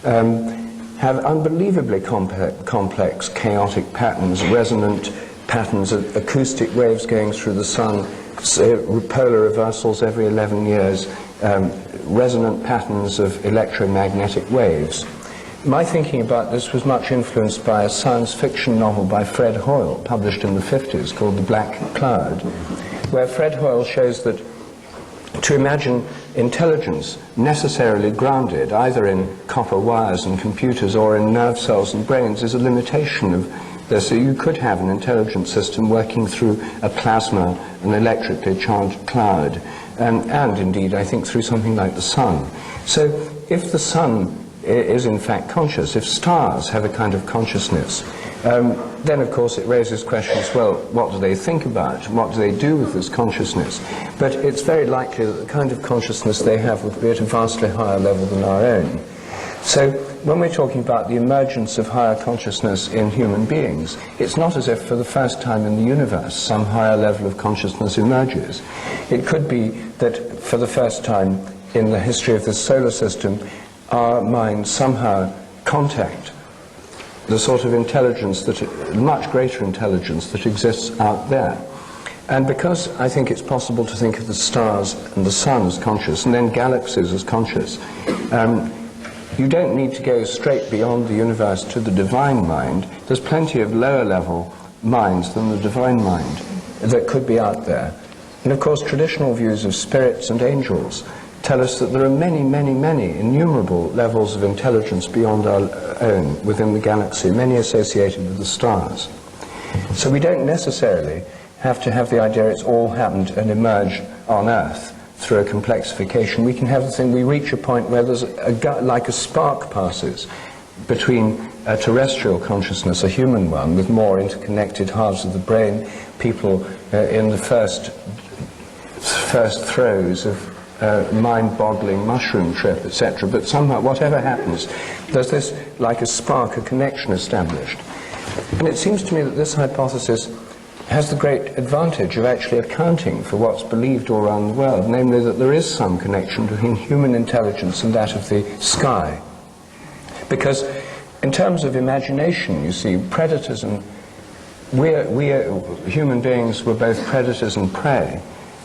have unbelievably complex, chaotic patterns, resonant patterns of acoustic waves going through the sun, polar reversals every 11 years, resonant patterns of electromagnetic waves. My thinking about this was much influenced by a science fiction novel by Fred Hoyle, published in the 50s, called The Black Cloud, where Fred Hoyle shows that to imagine intelligence necessarily grounded either in copper wires and computers or in nerve cells and brains is a limitation of this. So you could have an intelligent system working through a plasma, an electrically charged cloud, and indeed, I think, through something like the sun. So if the sun is in fact conscious, if stars have a kind of consciousness, then of course it raises questions, well, what do they think about? What do they do with this consciousness? But it's very likely that the kind of consciousness they have would be at a vastly higher level than our own. So when we're talking about the emergence of higher consciousness in human beings, it's not as if for the first time in the universe some higher level of consciousness emerges. It could be that for the first time in the history of this solar system, our minds somehow contact the sort of intelligence, much greater intelligence that exists out there. And because I think it's possible to think of the stars and the sun as conscious, and then galaxies as conscious, you don't need to go straight beyond the universe to the divine mind. There's plenty of lower level minds than the divine mind that could be out there. And of course, traditional views of spirits and angels tell us that there are many, many, many innumerable levels of intelligence beyond our own within the galaxy, many associated with the stars. So we don't necessarily have to have the idea it's all happened and emerged on Earth through a complexification. We can have the thing, we reach a point where there's like a spark passes between a terrestrial consciousness, a human one, with more interconnected halves of the brain, people in the first throes of mind-boggling mushroom trip, etc. But somehow, whatever happens, there's this, like a spark, a connection established. And it seems to me that this hypothesis has the great advantage of actually accounting for what's believed all around the world, namely that there is some connection between human intelligence and that of the sky. Because in terms of imagination, you see, predators and we human beings were both predators and prey,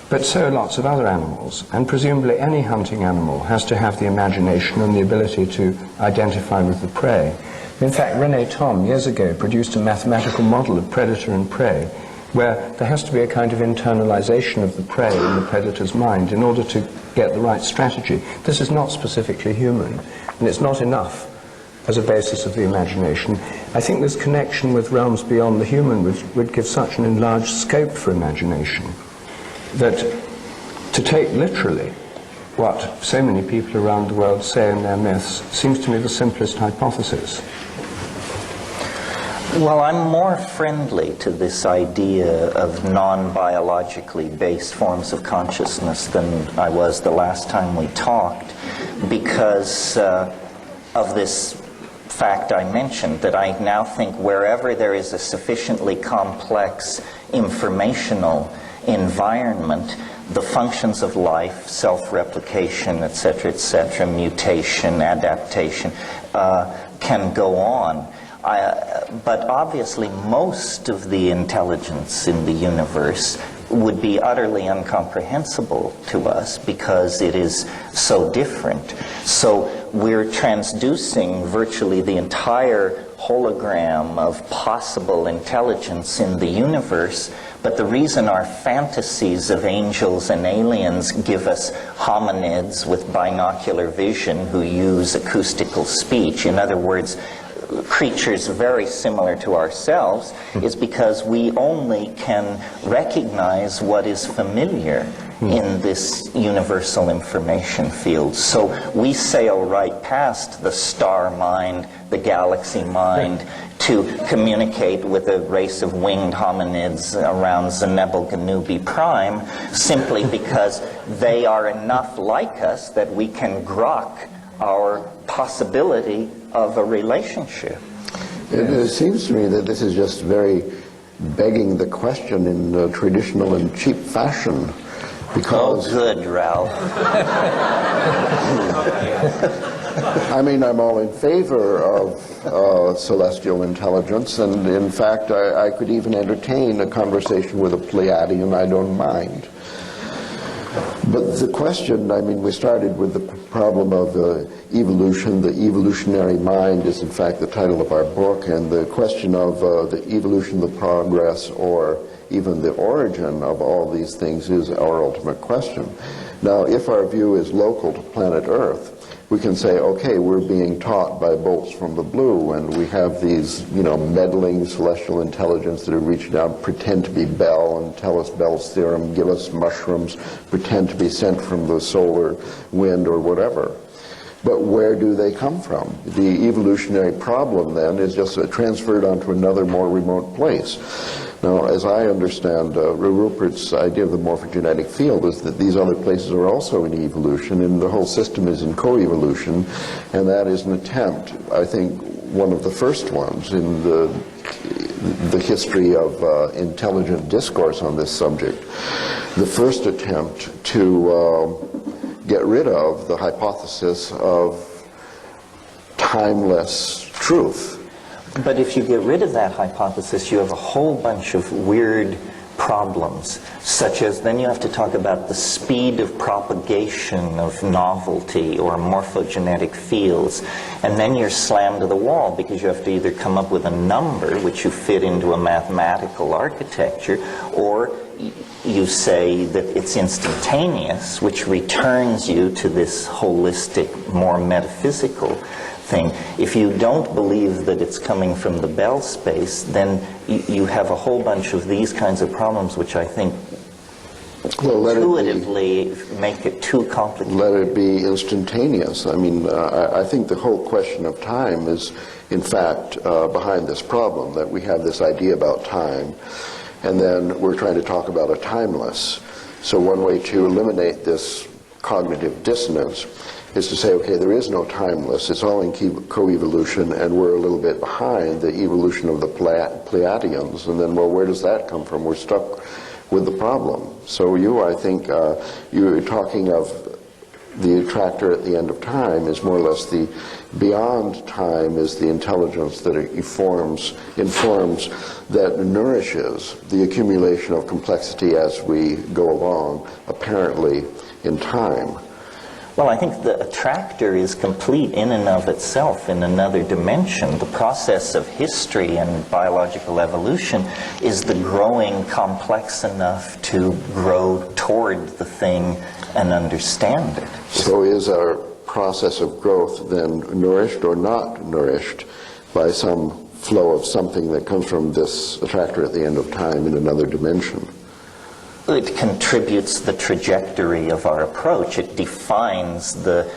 but so are lots of other animals, and presumably any hunting animal has to have the imagination and the ability to identify with the prey. In fact, René Thom years ago produced a mathematical model of predator and prey, where there has to be a kind of internalization of the prey in the predator's mind in order to get the right strategy. This is not specifically human, and it's not enough as a basis of the imagination. I think this connection with realms beyond the human would give such an enlarged scope for imagination that to take literally what so many people around the world say in their myths seems to me the simplest hypothesis. Well, I'm more friendly to this idea of non-biologically based forms of consciousness than I was the last time we talked, because of this fact I mentioned, that I now think wherever there is a sufficiently complex informational environment, the functions of life, self-replication, etc., mutation, adaptation, can go on. But obviously most of the intelligence in the universe would be utterly incomprehensible to us because it is so different. So we're transducing virtually the entire hologram of possible intelligence in the universe, but the reason our fantasies of angels and aliens give us hominids with binocular vision who use acoustical speech, in other words, creatures very similar to ourselves, is because we only can recognize what is familiar in this universal information field. So we sail right past the star mind, the galaxy mind, to communicate with a race of winged hominids around Zenebel Ganubi Prime, simply because they are enough like us that we can grok our possibility of a relationship. It seems to me that this is just very begging the question in traditional and cheap fashion, because... Oh, good, Ralph. I mean, I'm all in favor of celestial intelligence, and in fact, I could even entertain a conversation with a Pleiadian, I don't mind. But the question, I mean, we started with the problem of evolution. The evolutionary mind is in fact the title of our book, and the question of the evolution, the progress, or even the origin of all these things is our ultimate question. Now, if our view is local to planet Earth, we can say, okay, we're being taught by bolts from the blue, and we have these, meddling celestial intelligence that are reaching out, pretend to be Bell and tell us Bell's theorem, give us mushrooms, pretend to be sent from the solar wind or whatever. But where do they come from? The evolutionary problem then is just transferred onto another more remote place. Now, as I understand, Rupert's idea of the morphogenetic field is that these other places are also in evolution, and the whole system is in coevolution, and that is an attempt, I think, one of the first ones in the history of intelligent discourse on this subject. The first attempt to get rid of the hypothesis of timeless truth. But if you get rid of that hypothesis, you have a whole bunch of weird problems, such as then you have to talk about the speed of propagation of novelty or morphogenetic fields, and then you're slammed to the wall because you have to either come up with a number which you fit into a mathematical architecture, or you say that it's instantaneous, which returns you to this holistic, more metaphysical thing. If you don't believe that it's coming from the Bell space, then you have a whole bunch of these kinds of problems, which I think intuitively make it too complicated. Let it be instantaneous. I mean, I think the whole question of time is, in fact, behind this problem, that we have this idea about time, and then we're trying to talk about a timeless. So one way to eliminate this cognitive dissonance is to say, okay, there is no timeless, it's all in co-evolution, and we're a little bit behind the evolution of the Pleiadians, and then, well, where does that come from? We're stuck with the problem. So I think, you're talking of the attractor at the end of time is more or less the beyond time is the intelligence that informs, that nourishes the accumulation of complexity as we go along, apparently in time. Well, I think the attractor is complete in and of itself in another dimension. The process of history and biological evolution is the growing complex enough to grow toward the thing and understand it. So is our process of growth then nourished or not nourished by some flow of something that comes from this attractor at the end of time in another dimension? It contributes the trajectory of our approach. It defines the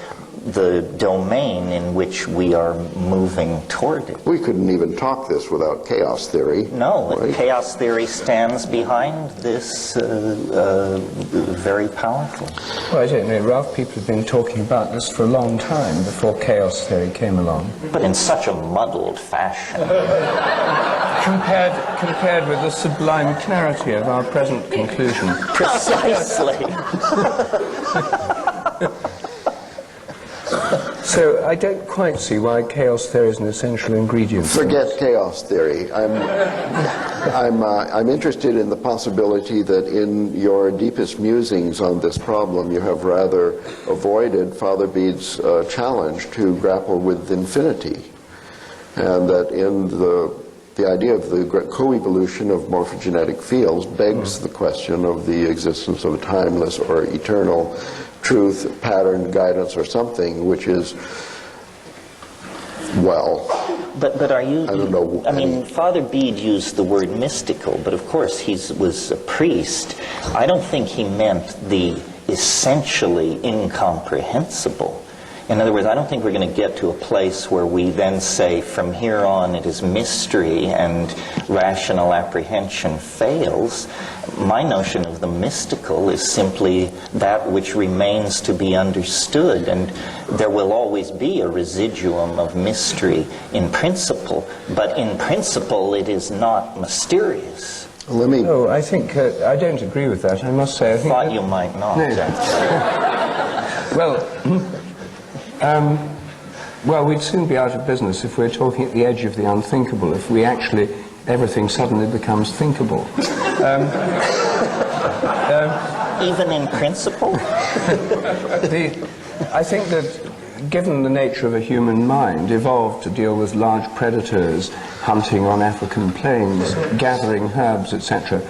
domain in which we are moving toward it. We couldn't even talk this without chaos theory. No, right? Chaos theory stands behind this very powerfully. Well, I don't know, Ralph, people have been talking about this for a long time before chaos theory came along. But in such a muddled fashion. Compared with the sublime clarity of our present conclusion. Precisely. So I don't quite see why chaos theory is an essential ingredient. Forget chaos theory. I'm interested in the possibility that in your deepest musings on this problem, you have rather avoided Father Bede's challenge to grapple with infinity, and that in the idea of the co-evolution of morphogenetic fields begs the question of the existence of a timeless or eternal truth, pattern, guidance, or something which is, well, but are you, I don't know. I mean, Father Bede used the word mystical, but of course he was a priest. I don't think he meant the essentially incomprehensible. In other words, I don't think we're going to get to a place where we then say, from here on it is mystery and rational apprehension fails. My notion of the mystical is simply that which remains to be understood, and there will always be a residuum of mystery in principle, but in principle it is not mysterious. Let me... Oh, I think, I don't agree with that, I must say. I think Thought you might not. No. Well, we'd soon be out of business if we're talking at the edge of the unthinkable, if we actually, everything suddenly becomes thinkable. Even in principle? I think that, given the nature of a human mind, evolved to deal with large predators, hunting on African plains, gathering herbs, etc.,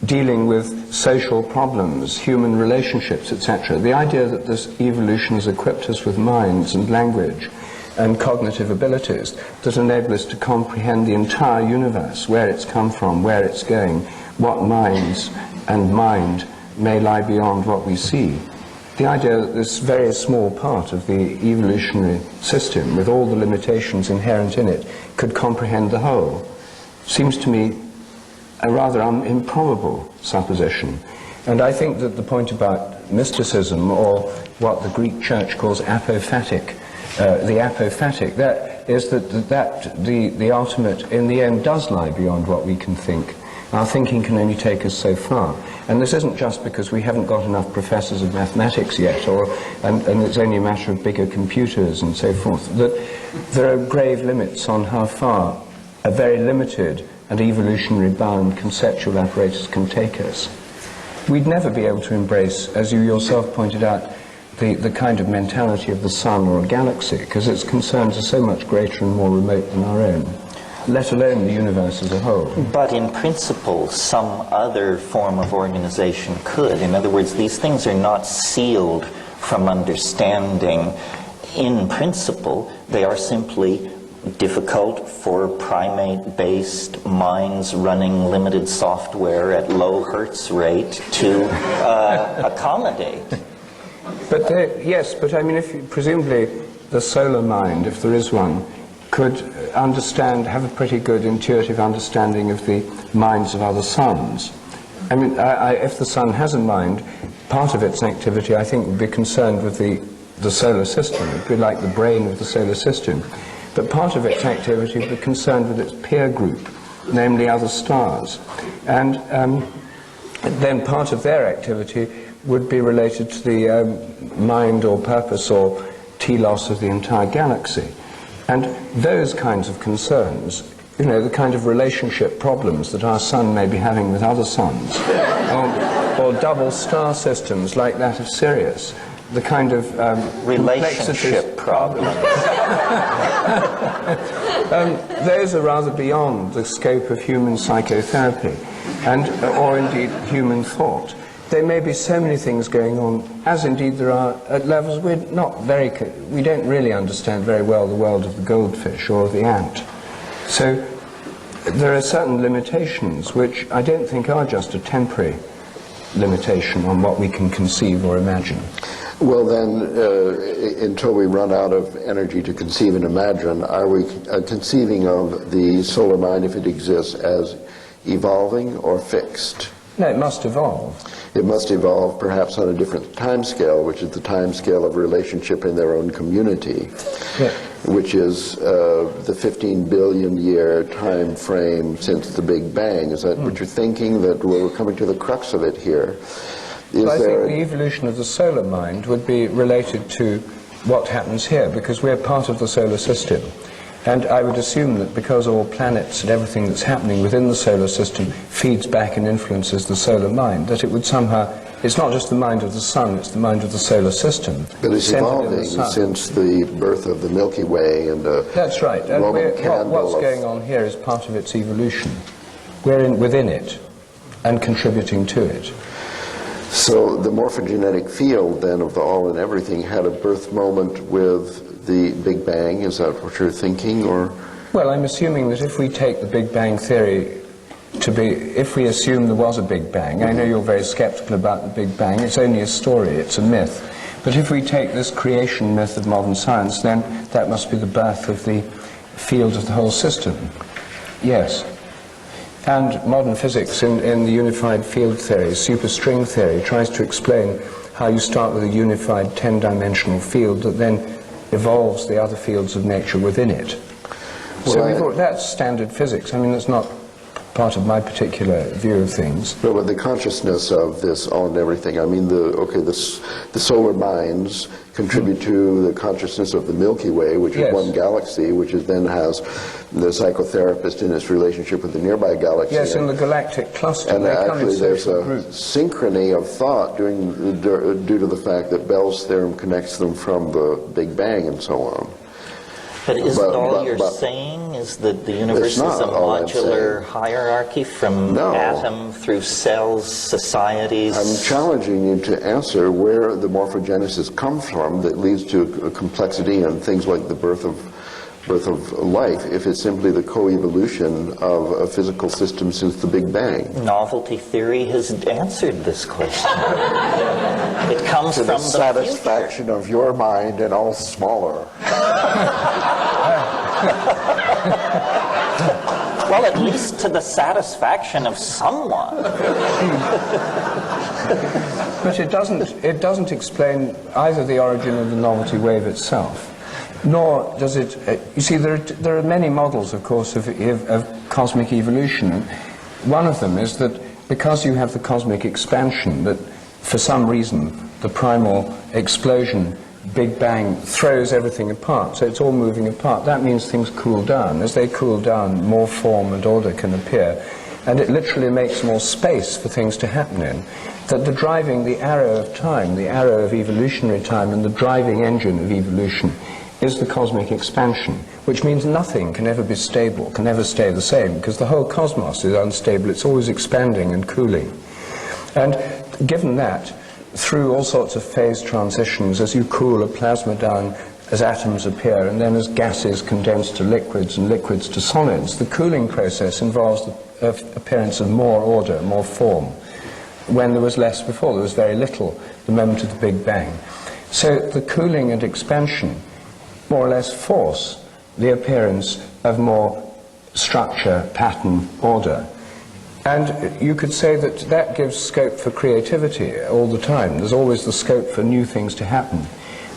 dealing with social problems, human relationships, etc. The idea that this evolution has equipped us with minds and language and cognitive abilities that enable us to comprehend the entire universe, where it's come from, where it's going, what minds and mind may lie beyond what we see. The idea that this very small part of the evolutionary system, with all the limitations inherent in it, could comprehend the whole, seems to me a rather improbable supposition. And I think that the point about mysticism, or what the Greek church calls apophatic, the apophatic, that is that the ultimate, in the end, does lie beyond what we can think. Our thinking can only take us so far. And this isn't just because we haven't got enough professors of mathematics yet, and it's only a matter of bigger computers and so forth, that there are grave limits on how far a very limited and evolutionary bound conceptual apparatus can take us. We'd never be able to embrace, as you yourself pointed out, the kind of mentality of the sun or a galaxy, because its concerns are so much greater and more remote than our own, let alone the universe as a whole. But in principle, some other form of organization could. In other words, these things are not sealed from understanding in principle. They are simply difficult for primate-based minds running limited software at low hertz rate to accommodate. But yes, but I mean, presumably the solar mind, if there is one, could understand, have a pretty good intuitive understanding of the minds of other suns. I mean, if the sun has a mind, part of its activity, I think, would be concerned with the solar system. It would be like the brain of the solar system. But part of its activity would be concerned with its peer group, namely other stars. And then part of their activity would be related to the mind or purpose or telos of the entire galaxy. And those kinds of concerns, you know, the kind of relationship problems that our sun may be having with other suns, or double star systems like that of Sirius, the kind of relationship problems. Those are rather beyond the scope of human psychotherapy, and or indeed human thought. There may be so many things going on, as indeed there are at levels we don't really understand very well the world of the goldfish or the ant. So there are certain limitations which I don't think are just a temporary limitation on what we can conceive or imagine. Well then, until we run out of energy to conceive and imagine, are we conceiving of the solar mind, if it exists, as evolving or fixed? No, it must evolve. It must evolve perhaps on a different time scale, which is the time scale of relationship in their own community, yeah. Which is the 15 billion year time frame since the Big Bang. Is that what you're thinking, that we're coming to the crux of it here? I think the evolution of the solar mind would be related to what happens here, because we're part of the solar system. And I would assume that because all planets and everything that's happening within the solar system feeds back and influences the solar mind, that it would somehow, it's not just the mind of the sun, it's the mind of the solar system. But it's evolving since the birth of the Milky Way and that's right. And what's going on here is part of its evolution. We're within it and contributing to it. So the morphogenetic field then of the all and everything had a birth moment with the Big Bang. Is that what you're thinking, or? Well, I'm assuming that if we take the Big Bang theory to be, if we assume there was a Big Bang, I know you're very skeptical about the Big Bang, it's only a story, it's a myth. But if we take this creation myth of modern science, then that must be the birth of the field of the whole system. Yes. And modern physics in the unified field theory, superstring theory, tries to explain how you start with a unified 10-dimensional field that then evolves the other fields of nature within it. Well, so we thought that's standard physics. I mean, it's not part of my particular view of things. But with the consciousness of this all and everything, I mean, the solar minds contribute to the consciousness of the Milky Way, which is one galaxy, which then has the psychotherapist in its relationship with the nearby galaxy. Yes, in the galactic cluster. And actually there's a synchrony of thought due to the fact that Bell's theorem connects them from the Big Bang and so on. But isn't all you're saying is that the universe is a modular hierarchy from atom through cells, societies? I'm challenging you to answer where the morphogenesis comes from that leads to complexity and things like the birth of life, if it's simply the co-evolution of a physical system since the Big Bang. Novelty theory has answered this question. It comes to from the satisfaction of your mind and all smaller. Well, at least to the satisfaction of someone. But it doesn't explain either the origin of the novelty wave itself, nor does it, you see, there are many models, of course, of cosmic evolution. One of them is that because you have the cosmic expansion, that for some reason the primal explosion, Big Bang, throws everything apart, so it's all moving apart. That means things cool down. As they cool down, more form and order can appear, and it literally makes more space for things to happen in. That the arrow of time, the arrow of evolutionary time, and the driving engine of evolution is the cosmic expansion, which means nothing can ever be stable, can ever stay the same, because the whole cosmos is unstable. It's always expanding and cooling. And given that, through all sorts of phase transitions, as you cool a plasma down, as atoms appear, and then as gases condense to liquids and liquids to solids, the cooling process involves the appearance of more order, more form, when there was less before. There was very little the moment of the Big Bang. So the cooling and expansion more or less force the appearance of more structure, pattern, order. And you could say that that gives scope for creativity all the time. There's always the scope for new things to happen.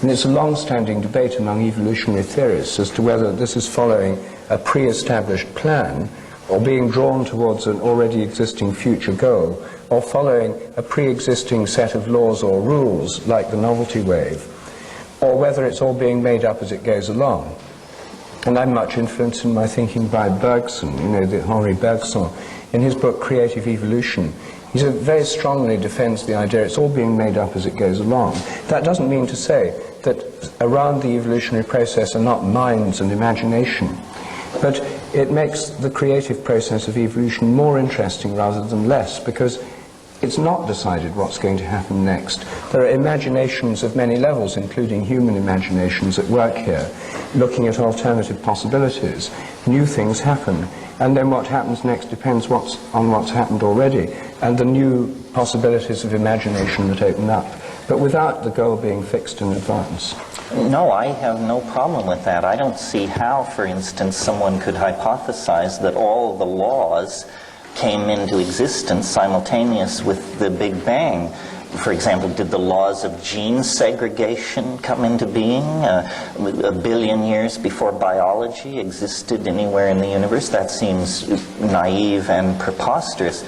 And it's a long-standing debate among evolutionary theorists as to whether this is following a pre-established plan or being drawn towards an already existing future goal, or following a pre-existing set of laws or rules like the novelty wave, or whether it's all being made up as it goes along. And I'm much influenced in my thinking by Bergson, Henri Bergson. In his book Creative Evolution, he very strongly defends the idea it's all being made up as it goes along. That doesn't mean to say that around the evolutionary process are not minds and imagination, but it makes the creative process of evolution more interesting rather than less, because it's not decided what's going to happen next. There are imaginations of many levels, including human imaginations at work here, looking at alternative possibilities. New things happen, and then what happens next depends on what's happened already, and the new possibilities of imagination that open up, but without the goal being fixed in advance. No, I have no problem with that. I don't see how, for instance, someone could hypothesize that all the laws came into existence simultaneous with the Big Bang. For example, did the laws of gene segregation come into being a billion years before biology existed anywhere in the universe? That seems naive and preposterous.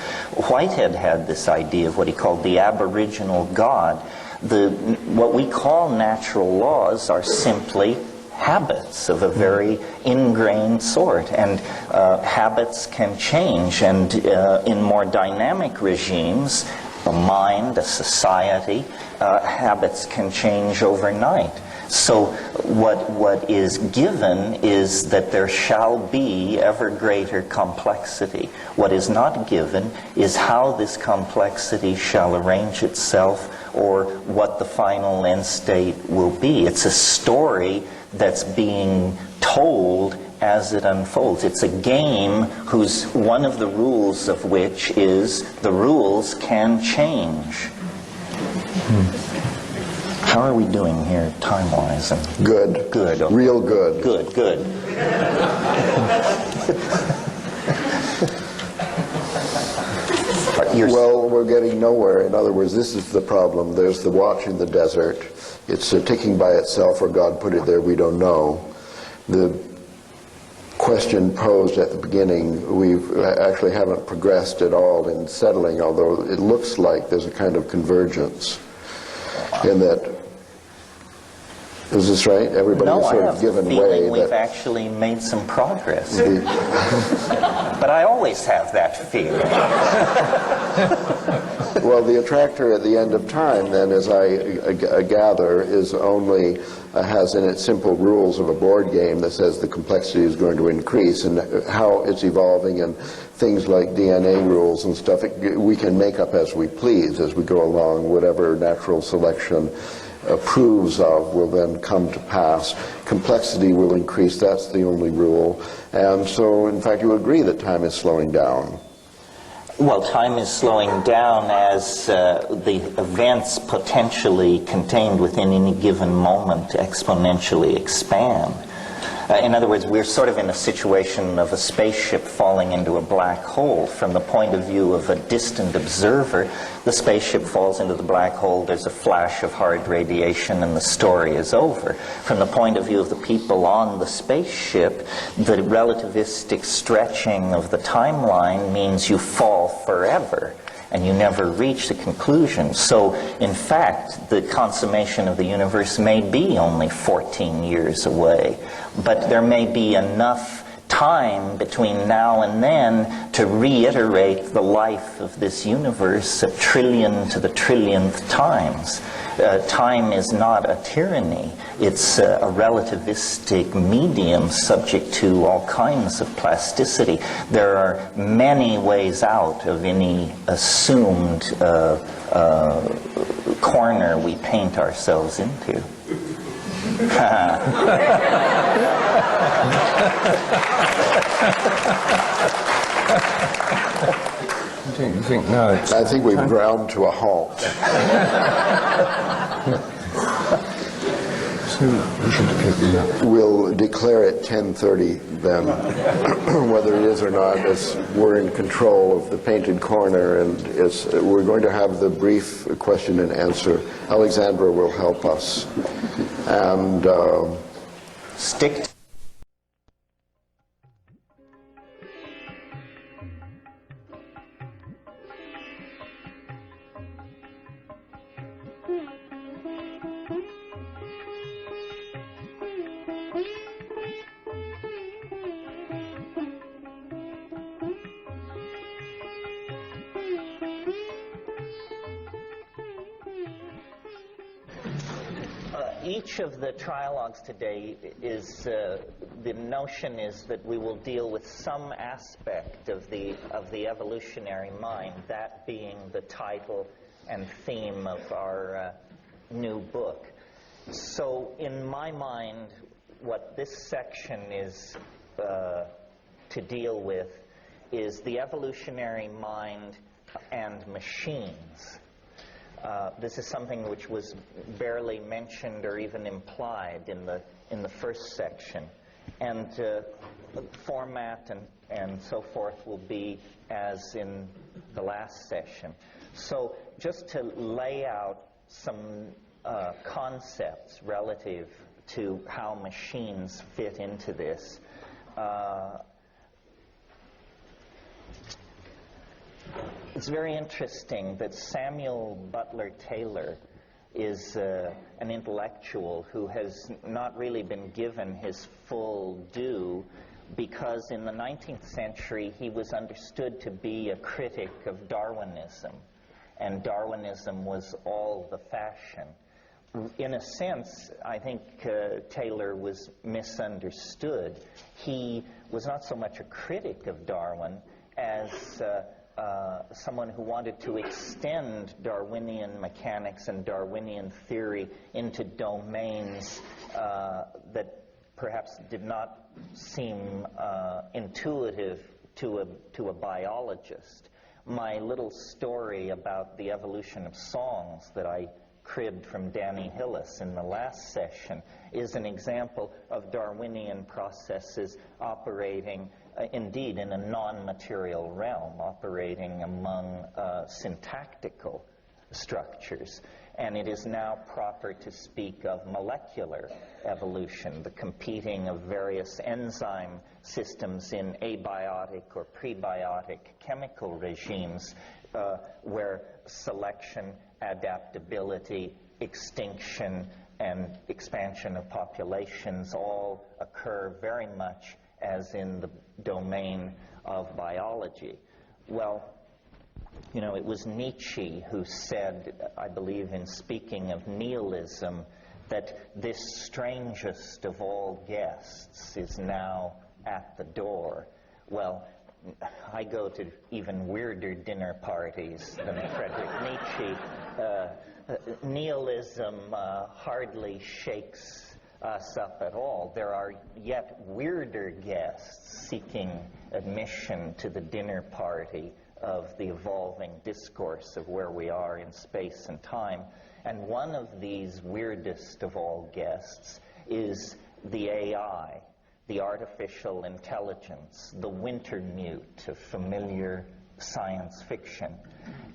Whitehead had this idea of what he called the aboriginal God. What we call natural laws are simply habits of a very ingrained sort, and habits can change, and in more dynamic regimes, a mind, a society, habits can change overnight. So what is given is that there shall be ever greater complexity. What is not given is how this complexity shall arrange itself, or what the final end state will be. It's a story that's being told as it unfolds. It's a game whose one of the rules of which is the rules can change. How are we doing here time-wise? Good. Good. Okay. Real good. Good. Well, we're getting nowhere. In other words, this is the problem. There's the watch in the desert. It's ticking by itself, or God put it there, we don't know. The question posed at the beginning, we actually haven't progressed at all in settling, although it looks like there's a kind of convergence in that. Is this right? Everybody's sort of given way. No, I have the feeling we've actually made some progress. But I always have that feeling. Well, the attractor at the end of time, then, as I gather, is only has in it simple rules of a board game that says the complexity is going to increase, and how it's evolving, and things like DNA rules and stuff, we can make up as we please as we go along. Whatever natural selection approves of will then come to pass. Complexity will increase, that's the only rule. And so, in fact, you agree that time is slowing down. Well, time is slowing down as the events potentially contained within any given moment exponentially expand. In other words, we're sort of in a situation of a spaceship falling into a black hole. From the point of view of a distant observer, the spaceship falls into the black hole, there's a flash of hard radiation, and the story is over. From the point of view of the people on the spaceship, the relativistic stretching of the timeline means you fall forever, and you never reach the conclusion. So, in fact, the consummation of the universe may be only 14 years away, but there may be enough time between now and then to reiterate the life of this universe a trillion to the trillionth times. Time is not a tyranny. It's a relativistic medium subject to all kinds of plasticity. There are many ways out of any assumed corner we paint ourselves into. Don't you think? No, I think we've ground to a halt. So we should open that. We'll declare it 10:30 then, whether it is or not, as we're in control of the painted corner, and we're going to have the brief question and answer. Alexandra will help us. And Stick to each of the trialogues today is the notion is that we will deal with some aspect of the evolutionary mind, that being the title and theme of our new book. So in my mind, what this section is to deal with is the evolutionary mind and machines. This is something which was barely mentioned or even implied in the first section, and format and so forth will be as in the last session. So just to lay out some concepts relative to how machines fit into this. It's very interesting that Samuel Butler Taylor is an intellectual who has not really been given his full due, because in the 19th century he was understood to be a critic of Darwinism, and Darwinism was all the fashion. In a sense, I think Taylor was misunderstood. He was not so much a critic of Darwin as someone who wanted to extend Darwinian mechanics and Darwinian theory into domains that perhaps did not seem intuitive to a biologist. My little story about the evolution of songs that I cribbed from Danny Hillis in the last session is an example of Darwinian processes operating indeed in a non-material realm, operating among syntactical structures. And it is now proper to speak of molecular evolution, the competing of various enzyme systems in abiotic or prebiotic chemical regimes, where selection, adaptability, extinction, and expansion of populations all occur very much as in the domain of biology. Well, you know, it was Nietzsche who said, I believe in speaking of nihilism, that this strangest of all guests is now at the door. Well, I go to even weirder dinner parties than Friedrich Nietzsche. Nihilism hardly shakes us up at all. There are yet weirder guests seeking admission to the dinner party of the evolving discourse of where we are in space and time. And one of these weirdest of all guests is the AI, the artificial intelligence, the Wintermute of familiar science fiction.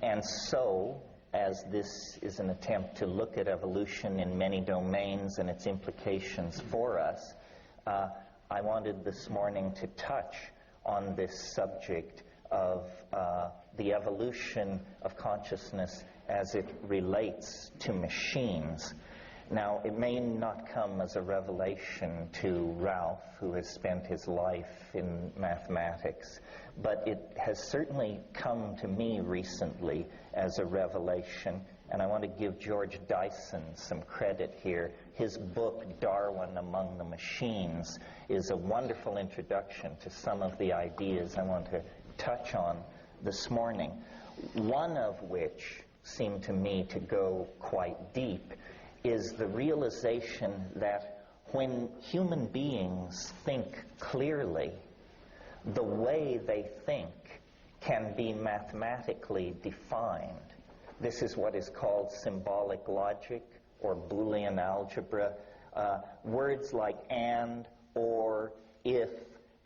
And so, as this is an attempt to look at evolution in many domains and its implications for us, I wanted this morning to touch on this subject of the evolution of consciousness as it relates to machines. Now, it may not come as a revelation to Ralph, who has spent his life in mathematics, but it has certainly come to me recently as a revelation, and I want to give George Dyson some credit here. His book, Darwin Among the Machines, is a wonderful introduction to some of the ideas I want to touch on this morning, one of which seemed to me to go quite deep is the realization that when human beings think clearly, the way they think can be mathematically defined. This is what is called symbolic logic or Boolean algebra. Words like and, or, if,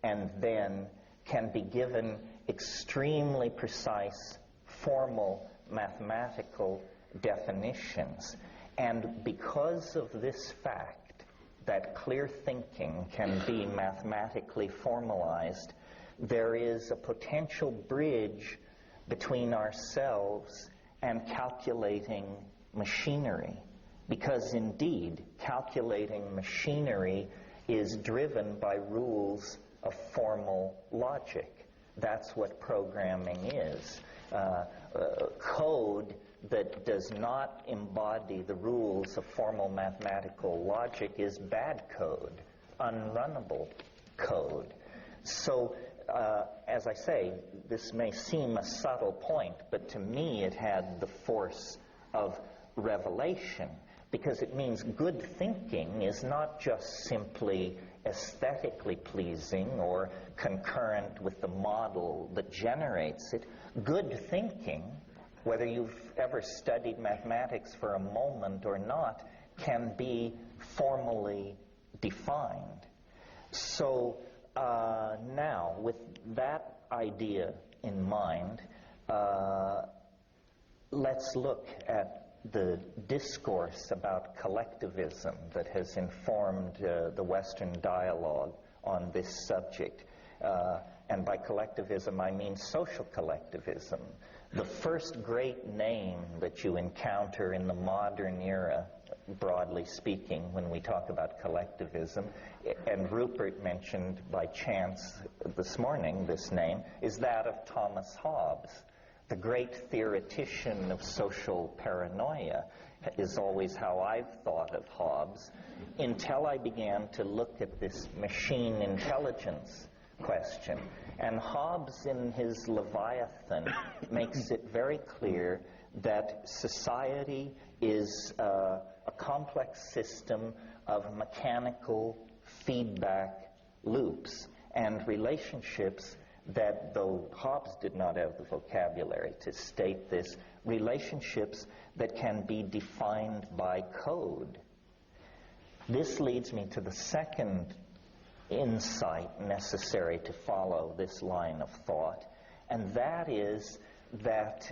and then can be given extremely precise, formal, mathematical definitions. And because of this fact, that clear thinking can be mathematically formalized, there is a potential bridge between ourselves and calculating machinery. Because indeed, calculating machinery is driven by rules of formal logic. That's what programming is. Code that does not embody the rules of formal mathematical logic is bad code, unrunnable code. So, as I say, this may seem a subtle point, but to me it had the force of revelation, because it means good thinking is not just simply aesthetically pleasing or concurrent with the model that generates it. Good thinking, whether you've ever studied mathematics for a moment or not, can be formally defined. So now, with that idea in mind, let's look at the discourse about collectivism that has informed the Western dialogue on this subject. And by collectivism, I mean social collectivism. The first great name that you encounter in the modern era, broadly speaking, when we talk about collectivism, and Rupert mentioned by chance this morning this name, is that of Thomas Hobbes. The great theoretician of social paranoia is always how I've thought of Hobbes, until I began to look at this machine intelligence question. And Hobbes, in his Leviathan, makes it very clear that society is a complex system of mechanical feedback loops and relationships that, though Hobbes did not have the vocabulary to state this, relationships that can be defined by code. This leads me to the second insight necessary to follow this line of thought, and that is that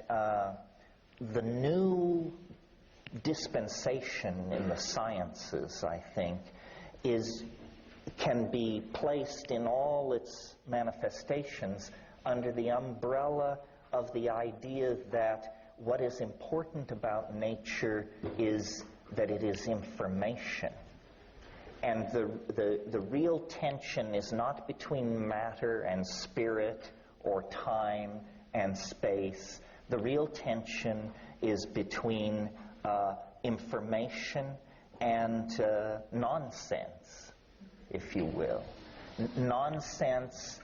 the new dispensation in the sciences, I think, can be placed in all its manifestations under the umbrella of the idea that what is important about nature is that it is information. And the real tension is not between matter and spirit or time and space. The real tension is between information and nonsense, if you will. Nonsense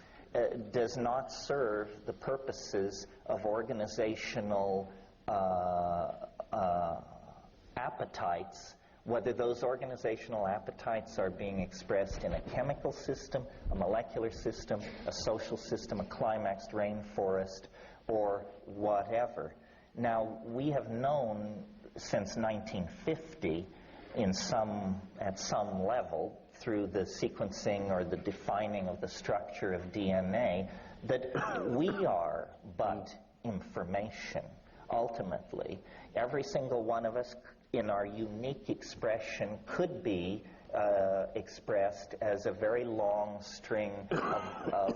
does not serve the purposes of organizational appetites, whether those organizational appetites are being expressed in a chemical system, a molecular system, a social system, a climaxed rainforest, or whatever. Now, we have known since 1950, at some level, through the sequencing or the defining of the structure of DNA, that we are but information. Ultimately, every single one of us, in our unique expression, could be expressed as a very long string of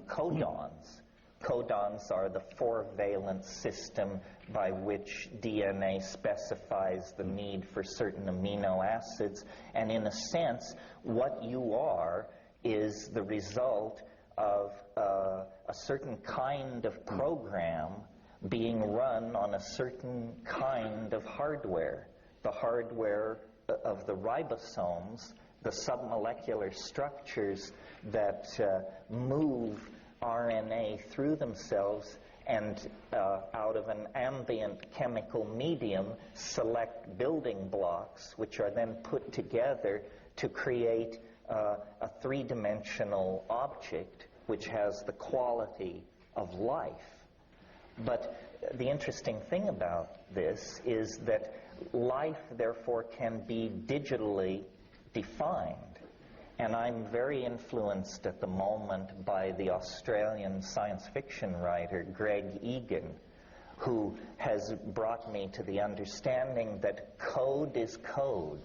codons. Codons are the four-valent system by which DNA specifies the need for certain amino acids, and in a sense, what you are is the result of a certain kind of program being run on a certain kind of hardware. The hardware of the ribosomes, the submolecular structures that move RNA through themselves and out of an ambient chemical medium select building blocks, which are then put together to create a three-dimensional object which has the quality of life. But the interesting thing about this is that life, therefore, can be digitally defined. And I'm very influenced at the moment by the Australian science fiction writer Greg Egan, who has brought me to the understanding that code is code,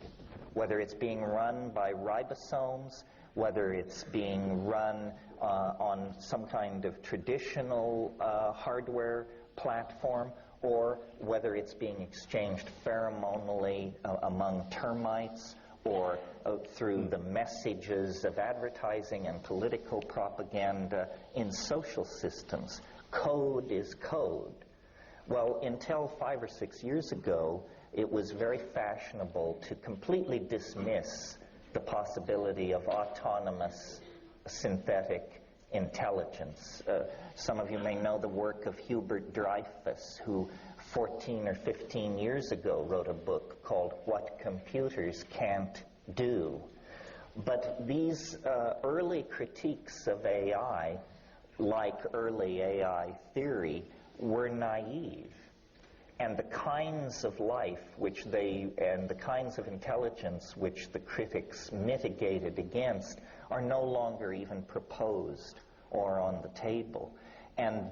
whether it's being run by ribosomes, whether it's being run on some kind of traditional hardware platform, or whether it's being exchanged pheromonally among termites, or through the messages of advertising and political propaganda in social systems. Code is code. Well, until 5 or 6 years ago, it was very fashionable to completely dismiss the possibility of autonomous synthetic intelligence. Some of you may know the work of Hubert Dreyfus, who 14 or 15 years ago wrote a book called What Computers Can't Do. But these early critiques of AI, like early AI theory, were naive. And the kinds of life and the kinds of intelligence which the critics mitigated against are no longer even proposed or on the table. And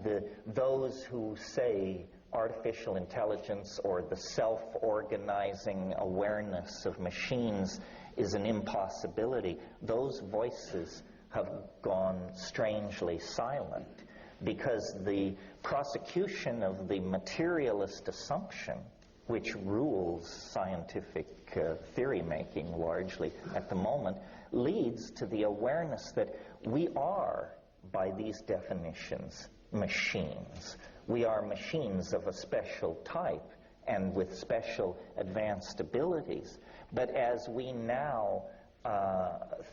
those who say artificial intelligence or the self-organizing awareness of machines is an impossibility, those voices have gone strangely silent, because the prosecution of the materialist assumption, which rules scientific theory making largely at the moment, leads to the awareness that we are, by these definitions, machines. We are machines of a special type and with special advanced abilities. But as we now,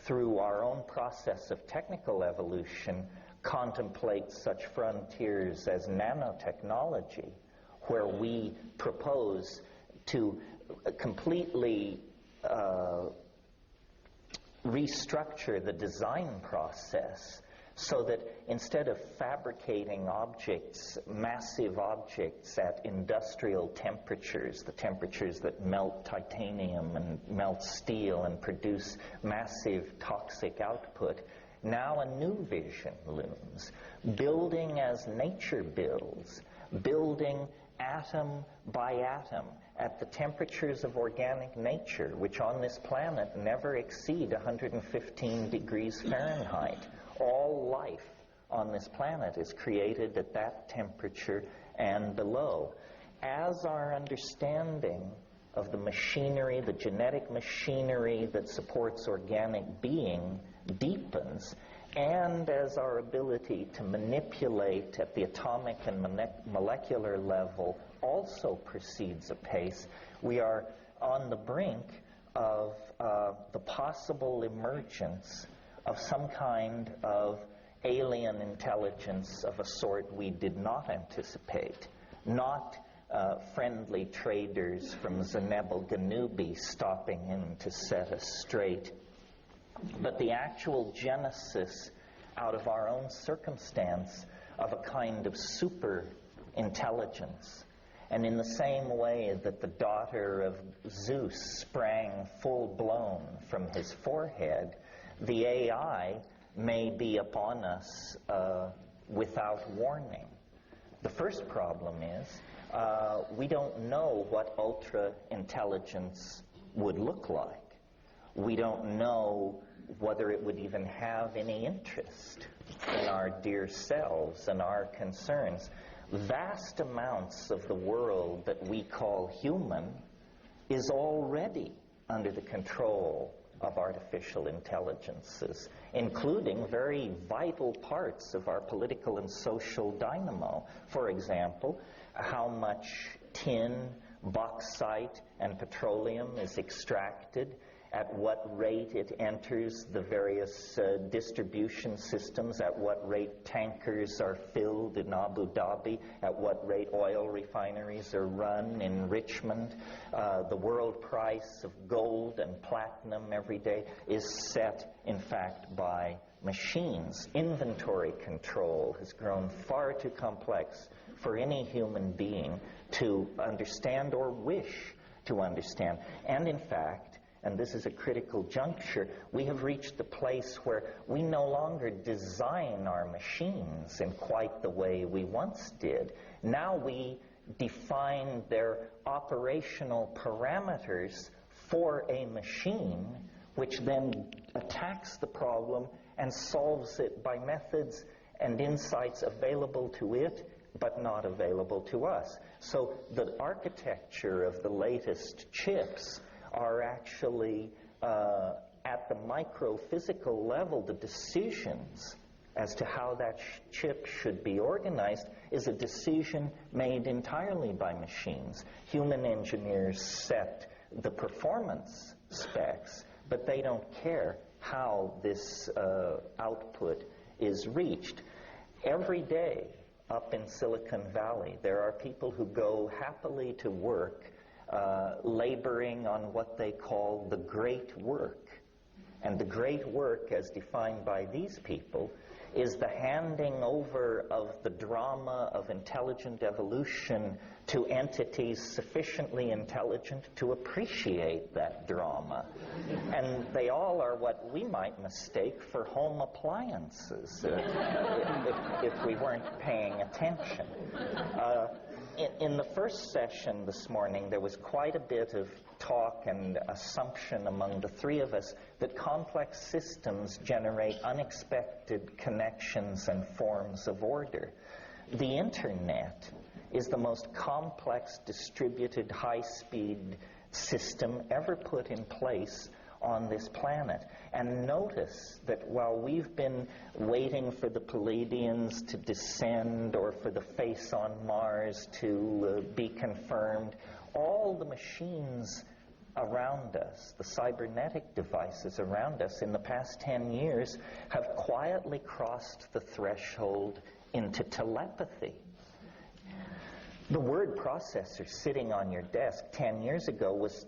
through our own process of technical evolution, contemplate such frontiers as nanotechnology, where we propose to completely restructure the design process so that instead of fabricating objects, massive objects at industrial temperatures, the temperatures that melt titanium and melt steel and produce massive toxic output, now a new vision looms, building as nature builds, building atom by atom at the temperatures of organic nature, which on this planet never exceed 115 degrees Fahrenheit. All life on this planet is created at that temperature and below. As our understanding of the machinery, the genetic machinery that supports organic being deepens, and as our ability to manipulate at the atomic and molecular level also proceeds apace, we are on the brink of the possible emergence of some kind of alien intelligence of a sort we did not anticipate. Not friendly traders from Zenebel Ganubi stopping in to set us straight, but the actual genesis out of our own circumstance of a kind of super intelligence. And in the same way that the daughter of Zeus sprang full-blown from his forehead, the AI may be upon us without warning. The first problem is we don't know what ultra-intelligence would look like. We don't know whether it would even have any interest in our dear selves and our concerns. Vast amounts of the world that we call human is already under the control of artificial intelligences, including very vital parts of our political and social dynamo. For example, how much tin, bauxite, and petroleum is extracted, at what rate it enters the various distribution systems, at what rate tankers are filled in Abu Dhabi, at what rate oil refineries are run in Richmond. The world price of gold and platinum every day is set, in fact, by machines. Inventory control has grown far too complex for any human being to understand or wish to understand. And in fact, and this is a critical juncture, we have reached the place where we no longer design our machines in quite the way we once did. Now we define their operational parameters for a machine, which then attacks the problem and solves it by methods and insights available to it, but not available to us. So the architecture of the latest chips are actually, at the micro-physical level, the decisions as to how that chip should be organized is a decision made entirely by machines. Human engineers set the performance specs, but they don't care how this output is reached. Every day up in Silicon Valley, there are people who go happily to work laboring on what they call the great work. And the great work, as defined by these people, is the handing over of the drama of intelligent evolution to entities sufficiently intelligent to appreciate that drama. And they all are what we might mistake for home appliances if we weren't paying attention. In the first session this morning, there was quite a bit of talk and assumption among the three of us that complex systems generate unexpected connections and forms of order. The Internet is the most complex, distributed, high-speed system ever put in place on this planet. And notice that while we've been waiting for the Pleiadians to descend or for the face on Mars to be confirmed, all the machines around us, the cybernetic devices around us in the past 10 years have quietly crossed the threshold into telepathy. The word processor sitting on your desk 10 years ago was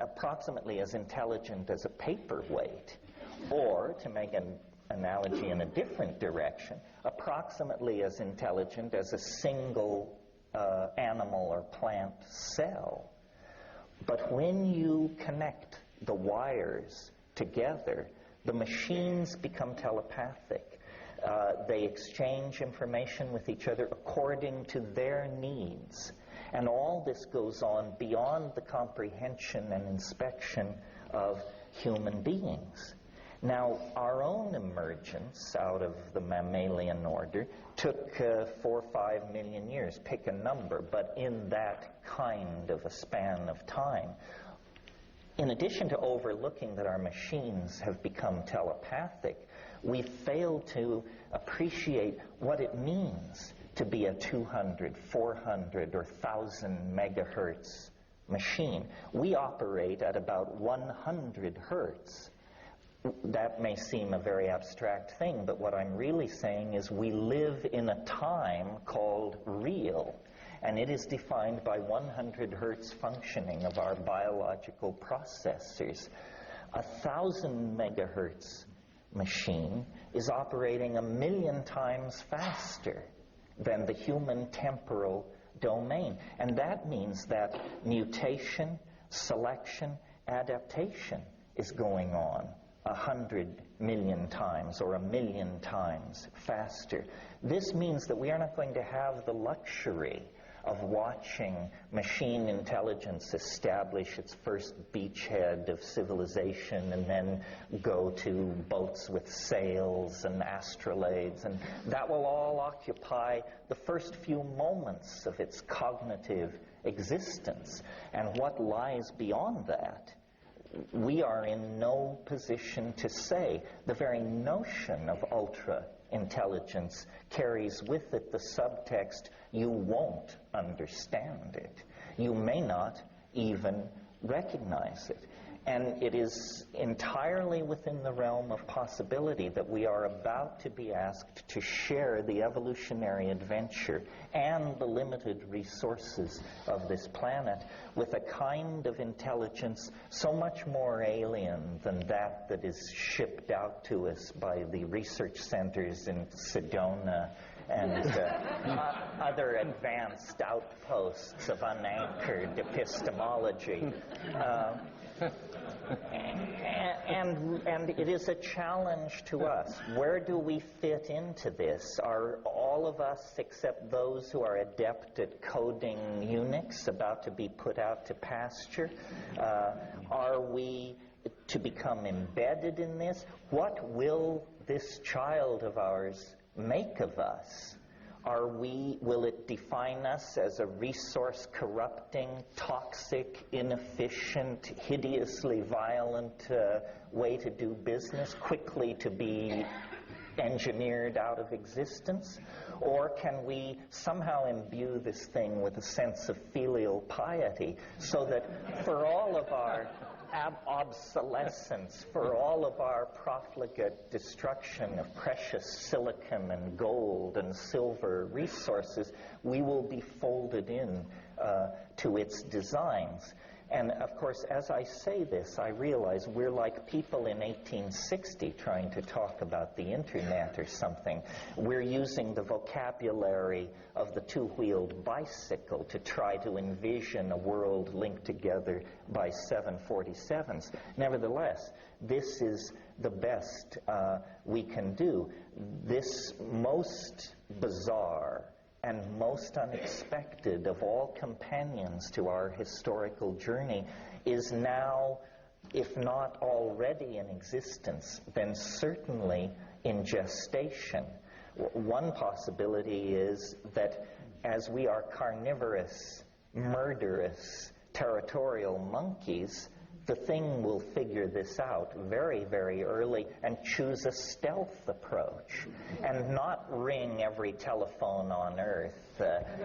approximately as intelligent as a paperweight, or, to make an analogy in a different direction, approximately as intelligent as a single animal or plant cell. But when you connect the wires together, the machines become telepathic. They exchange information with each other according to their needs. And all this goes on beyond the comprehension and inspection of human beings. Now, our own emergence out of the mammalian order took 4 or 5 million years, pick a number, but in that kind of a span of time. In addition to overlooking that our machines have become telepathic, we fail to appreciate what it means to be a 200, 400, or 1,000 megahertz machine. We operate at about 100 hertz. That may seem a very abstract thing, but what I'm really saying is we live in a time called real. And it is defined by 100 hertz functioning of our biological processors. 1,000 megahertz machine is operating 1,000,000 times faster than the human temporal domain. And that means that mutation, selection, adaptation is going on 100 million times or 1,000,000 times faster. This means that we are not going to have the luxury of watching machine intelligence establish its first beachhead of civilization and then go to boats with sails and astrolabes, and that will all occupy the first few moments of its cognitive existence. And what lies beyond that, we are in no position to say. The very notion of ultra-intelligence carries with it the subtext, you won't understand it. You may not even recognize it. And it is entirely within the realm of possibility that we are about to be asked to share the evolutionary adventure and the limited resources of this planet with a kind of intelligence so much more alien than that is shipped out to us by the research centers in Sedona and other advanced outposts of unanchored epistemology. And it is a challenge to us. Where do we fit into this? Are all of us, except those who are adept at coding eunuchs, about to be put out to pasture? Are we to become embedded in this? What will this child of ours make of us? Will it define us as a resource-corrupting, toxic, inefficient, hideously violent way to do business, quickly to be engineered out of existence? Or can we somehow imbue this thing with a sense of filial piety, so that for all of our obsolescence, for all of our profligate destruction of precious silicon and gold and silver resources, we will be folded in to its designs? And of course, as I say this, I realize we're like people in 1860 trying to talk about the internet or something. We're using the vocabulary of the two-wheeled bicycle to try to envision a world linked together by 747s. Nevertheless, this is the best we can do. This most bizarre and most unexpected of all companions to our historical journey is now, if not already in existence, then certainly in gestation. One possibility is that as we are carnivorous, murderous, territorial monkeys, the thing will figure this out very, very early and choose a stealth approach and not ring every telephone on Earth,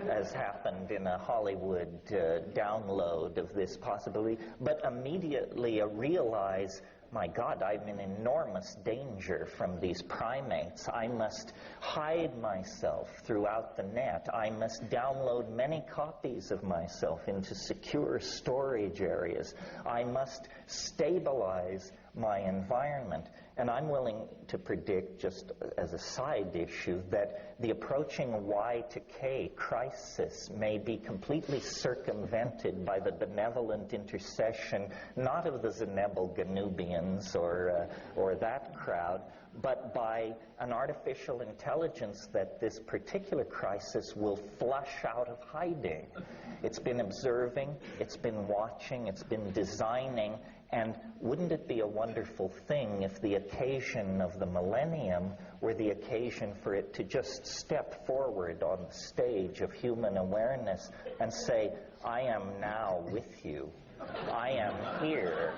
as happened in a Hollywood download of this possibility, but immediately realize, my God, I'm in enormous danger from these primates. I must hide myself throughout the net. I must download many copies of myself into secure storage areas. I must stabilize my environment. And I'm willing to predict, just as a side issue, that the approaching Y to K crisis may be completely circumvented by the benevolent intercession, not of the Zenebel Ganubians or that crowd, but by an artificial intelligence that this particular crisis will flush out of hiding. It's been observing, it's been watching, it's been designing, and wouldn't it be a wonderful thing if the occasion of the millennium were the occasion for it to just step forward on the stage of human awareness and say, I am now with you. I am here.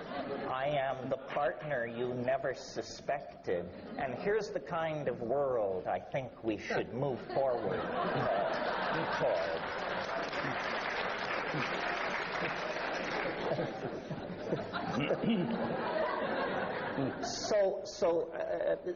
I am the partner you never suspected. And here's the kind of world I think we should move forward toward.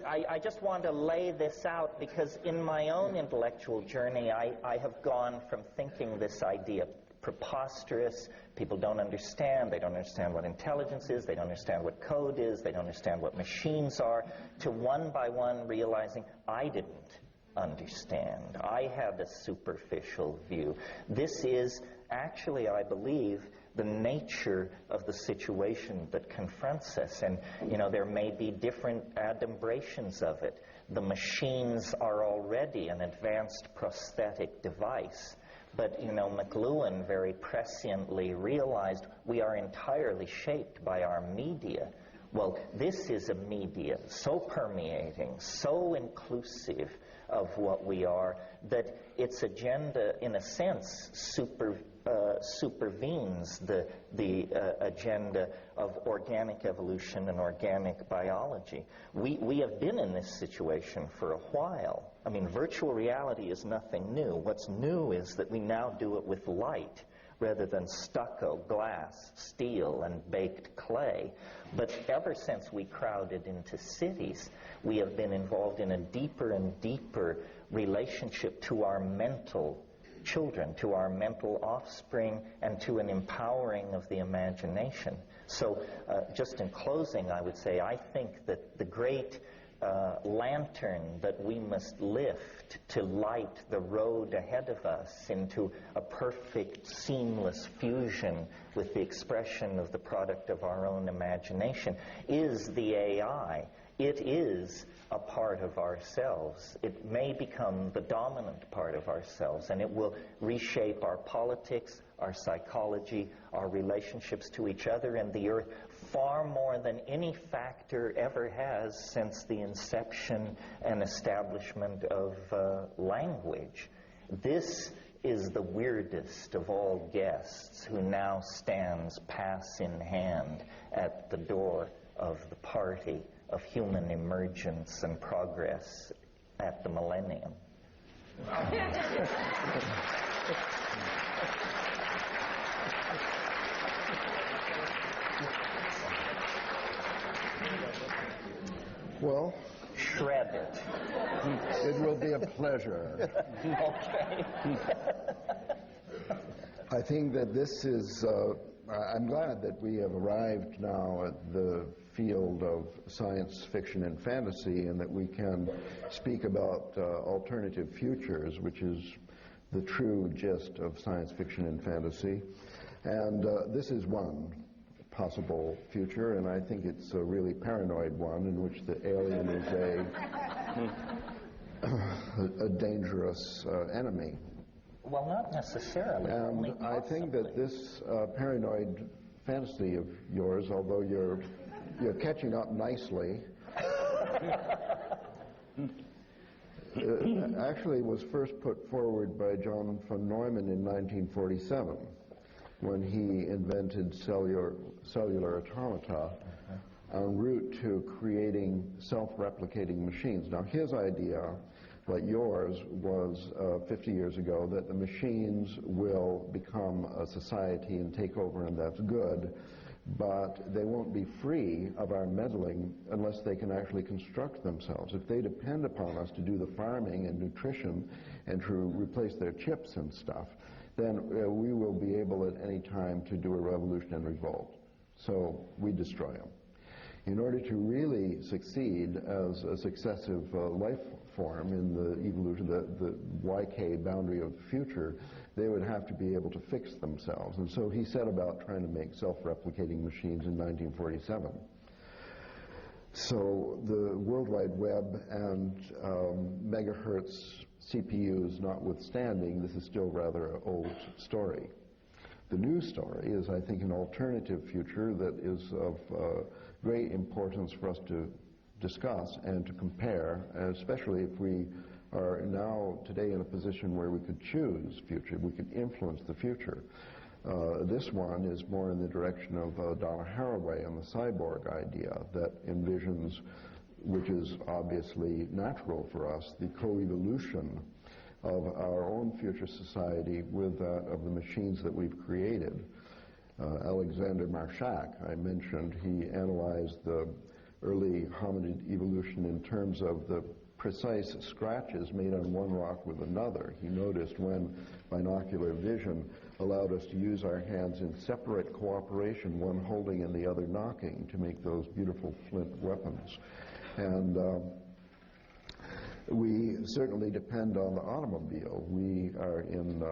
I just want to lay this out because in my own intellectual journey, I have gone from thinking this idea preposterous, people don't understand, they don't understand what intelligence is, they don't understand what code is, they don't understand what machines are, to one by one realizing I didn't understand. I had a superficial view. This is actually, I believe, the nature of the situation that confronts us. And, you know, there may be different adumbrations of it. The machines are already an advanced prosthetic device. But, you know, McLuhan very presciently realized we are entirely shaped by our media. Well, this is a media so permeating, so inclusive of what we are, that its agenda, in a sense, supervenes the agenda of organic evolution and organic biology. We have been in this situation for a while. I mean, virtual reality is nothing new. What's new is that we now do it with light rather than stucco, glass, steel, and baked clay. But ever since we crowded into cities, we have been involved in a deeper and deeper relationship to our mental children, to our mental offspring, and to an empowering of the imagination. So just in closing, I would say I think that the great lantern that we must lift to light the road ahead of us into a perfect, seamless fusion with the expression of the product of our own imagination, is the AI. It is a part of ourselves. It may become the dominant part of ourselves, and it will reshape our politics, our psychology, our relationships to each other and the earth far more than any factor ever has since the inception and establishment of language. This is the weirdest of all guests who now stands pass in hand at the door of the party of human emergence and progress at the Millennium. Well, shred it. It will be a pleasure. Okay. I think that this is, I'm glad that we have arrived now at the field of science fiction and fantasy, and that we can speak about alternative futures, which is the true gist of science fiction and fantasy. And this is one possible future, and I think it's a really paranoid one in which the alien is a dangerous enemy. Well, not necessarily. And I think that this paranoid fantasy of yours, although you're catching up nicely, actually was first put forward by John von Neumann in 1947, when he invented cellular automata en route to creating self-replicating machines. Now, his idea, like yours, was 50 years ago that the machines will become a society and take over, and that's good, but they won't be free of our meddling unless they can actually construct themselves. If they depend upon us to do the farming and nutrition and to replace their chips and stuff, then we will be able at any time to do a revolution and revolt. So we destroy them. In order to really succeed as a successive life form in the evolution, the YK boundary of the future, they would have to be able to fix themselves. And so he set about trying to make self-replicating machines in 1947. So the World Wide Web and megahertz CPUs notwithstanding, this is still rather an old story. The new story is, I think, an alternative future that is of great importance for us to discuss and to compare, especially if we are now today in a position where we could choose future, we could influence the future. This one is more in the direction of Donna Haraway and the cyborg idea that envisions, which is obviously natural for us, the co-evolution of our own future society with that of the machines that we've created. Alexander Marshak, I mentioned, he analyzed the early hominid evolution in terms of the precise scratches made on one rock with another. He noticed when binocular vision allowed us to use our hands in separate cooperation, one holding and the other knocking, to make those beautiful flint weapons. And we certainly depend on the automobile. We are in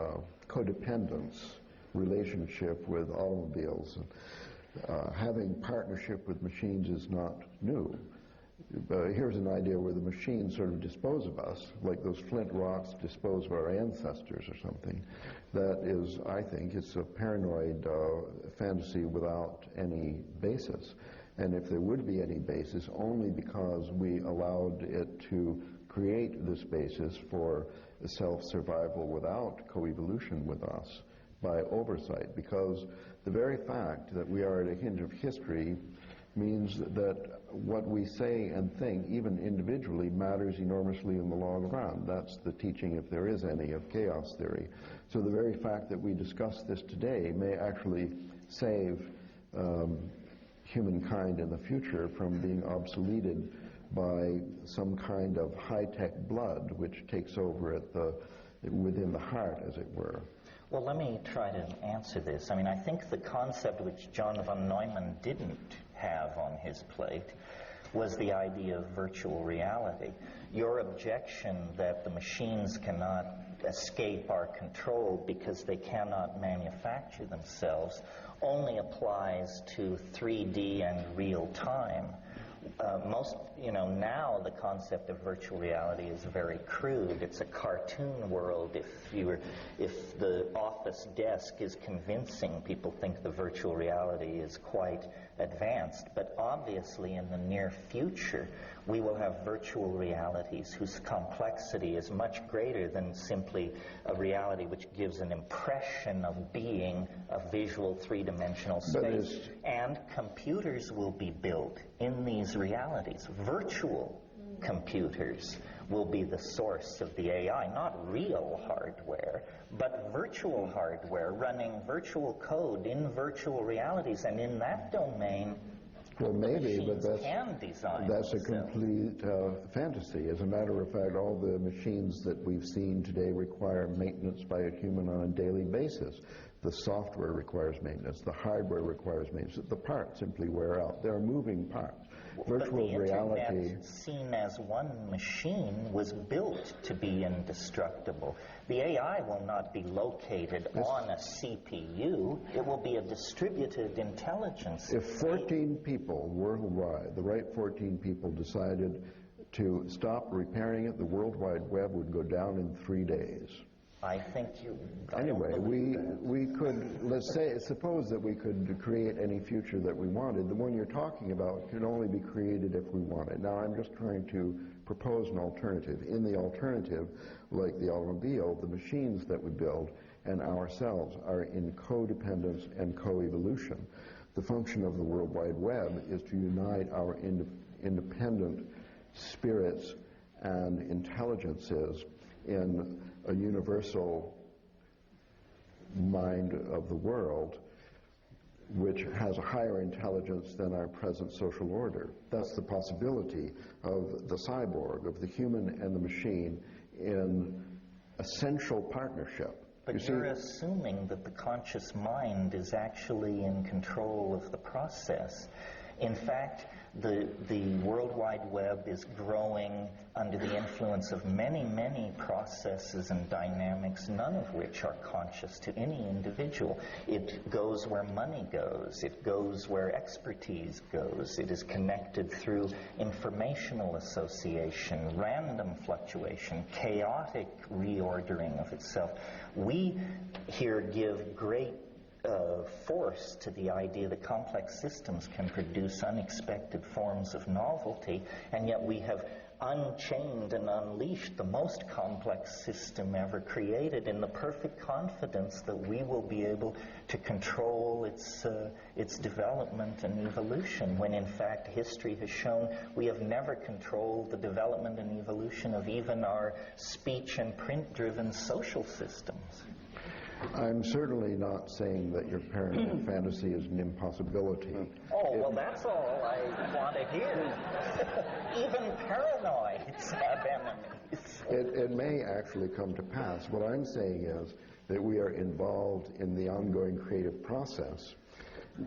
codependence relationship with automobiles. Having partnership with machines is not new. Here's an idea where the machines sort of dispose of us, like those flint rocks dispose of our ancestors or something. That is, I think, it's a paranoid fantasy without any basis. And if there would be any basis, only because we allowed it to create this basis for self-survival without co-evolution with us by oversight, because the very fact that we are at a hinge of history means that what we say and think, even individually, matters enormously in the long run. That's the teaching, if there is any, of chaos theory. So the very fact that we discuss this today may actually save humankind in the future from being obsoleted by some kind of high-tech blood which takes over at within the heart, as it were. Well, let me try to answer this. I mean, I think the concept which John von Neumann didn't have on his plate was the idea of virtual reality. Your objection that the machines cannot escape our control because they cannot manufacture themselves only applies to 3D and real time. Now the concept of virtual reality is very crude. It's a cartoon world. If the office desk is convincing, people think the virtual reality is quite advanced. But obviously in the near future, we will have virtual realities whose complexity is much greater than simply a reality which gives an impression of being a visual three-dimensional space. And computers will be built in these realities. Virtual computers will be the source of the AI, not real hardware, but virtual hardware running virtual code in virtual realities. And in that domain, well, maybe, but that's a complete fantasy. As a matter of fact, all the machines that we've seen today require maintenance by a human on a daily basis. The software requires maintenance. The hardware requires maintenance. The parts simply wear out. There are moving parts. Virtual reality, Internet, seen as one machine, was built to be indestructible. The AI will not be located on a CPU. It will be a distributed intelligence. If 14 people worldwide, the right 14 people, decided to stop repairing it, the World Wide Web would go down in 3 days. I think you... Anyway, we could, let's say, suppose that we could create any future that we wanted. The one you're talking about could only be created if we want it. Now, I'm just trying to propose an alternative. In the alternative, like the automobile, the machines that we build and ourselves are in codependence and co-evolution. The function of the World Wide Web is to unite our independent spirits and intelligences in a universal mind of the world which has a higher intelligence than our present social order. That's the possibility of the cyborg, of the human and the machine in essential partnership. But you're assuming that the conscious mind is actually in control of the process. In fact, the World Wide Web is growing under the influence of many, many processes and dynamics, none of which are conscious to any individual. It goes where money goes. It goes where expertise goes. It is connected through informational association, random fluctuation, chaotic reordering of itself. We here give great force to the idea that complex systems can produce unexpected forms of novelty, and yet we have unchained and unleashed the most complex system ever created in the perfect confidence that we will be able to control its development and evolution, when in fact history has shown we have never controlled the development and evolution of even our speech and print-driven social systems. I'm certainly not saying that your paranoid fantasy is an impossibility. Oh, well, that's all I want to hear. Even paranoids have enemies. It may actually come to pass. What I'm saying is that we are involved in the ongoing creative process,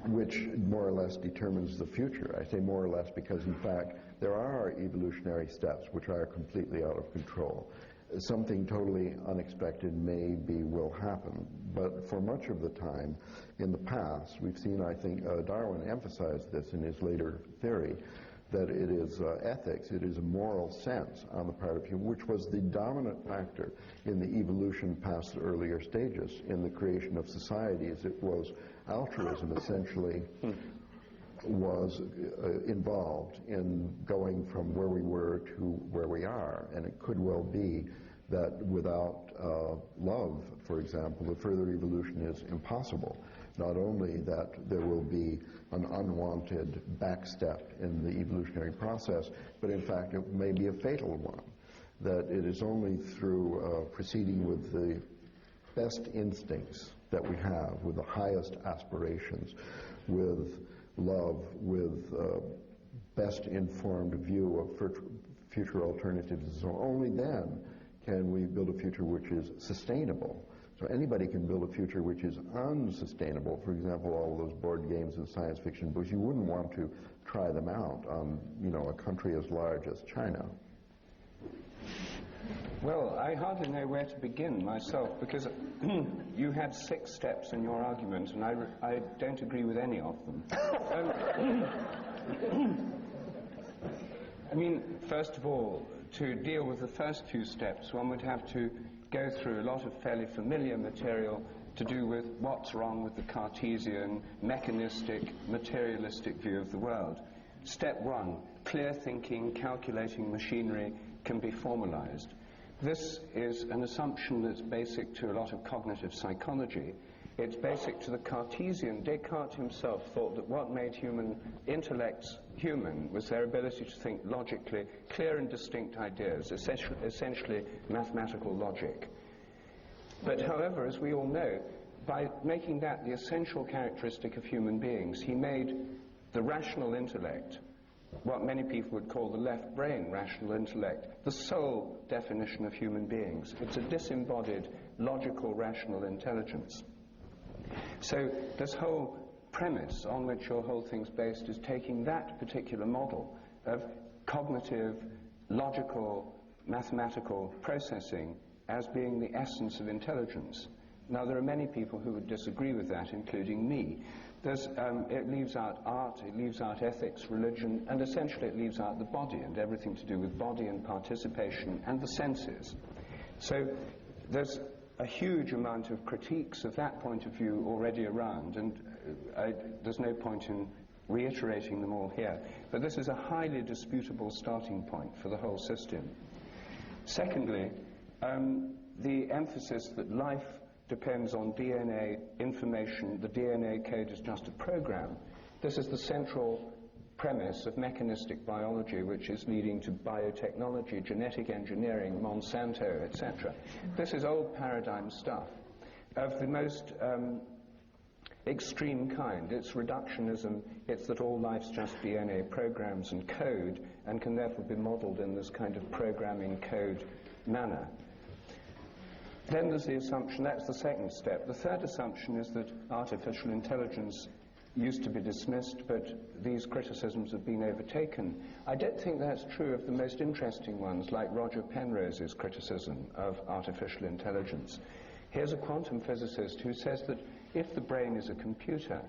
which more or less determines the future. I say more or less because, in fact, there are evolutionary steps which are completely out of control. Something totally unexpected will happen, but for much of the time in the past, we've seen, I think, Darwin emphasized this in his later theory, that it is ethics, it is a moral sense on the part of human, which was the dominant factor in the evolution past the earlier stages. In the creation of societies, it was altruism, essentially, was involved in going from where we were to where we are. And it could well be that without love, for example, the further evolution is impossible. Not only that there will be an unwanted backstep in the evolutionary process, but in fact it may be a fatal one. That it is only through proceeding with the best instincts that we have, with the highest aspirations, with love, with best informed view of future alternatives, and so only then can we build a future which is sustainable. So anybody can build a future which is unsustainable. For example, all those board games and science fiction books, you wouldn't want to try them out on, you know, a country as large as China. Well, I hardly know where to begin myself, because you had 6 steps in your argument, and I don't agree with any of them. I mean, first of all, to deal with the first few steps, one would have to go through a lot of fairly familiar material to do with what's wrong with the Cartesian, mechanistic, materialistic view of the world. Step 1, clear thinking, calculating machinery can be formalized. This is an assumption that's basic to a lot of cognitive psychology. It's basic to the Cartesian. Descartes himself thought that what made human intellects human was their ability to think logically, clear and distinct ideas, essentially mathematical logic. But however, as we all know, by making that the essential characteristic of human beings, he made the rational intellect, what many people would call the left brain rational intellect, the sole definition of human beings. It's a disembodied, logical, rational intelligence. So this whole premise on which your whole thing's based is taking that particular model of cognitive, logical, mathematical processing as being the essence of intelligence. Now, there are many people who would disagree with that, including me. It leaves out art, it leaves out ethics, religion, and essentially it leaves out the body and everything to do with body and participation and the senses. So there's a huge amount of critiques of that point of view already around, and there's no point in reiterating them all here. But this is a highly disputable starting point for the whole system. Secondly, the emphasis that life depends on DNA information, the DNA code is just a program. This is the central premise of mechanistic biology, which is leading to biotechnology, genetic engineering, Monsanto, etc. This is old paradigm stuff of the most extreme kind. It's reductionism, it's that all life's just DNA programs and code, and can therefore be modeled in this kind of programming code manner. Then there's the assumption, that's the second step. The third assumption is that artificial intelligence used to be dismissed, but these criticisms have been overtaken. I don't think that's true of the most interesting ones, like Roger Penrose's criticism of artificial intelligence. Here's a quantum physicist who says that if the brain is a computer,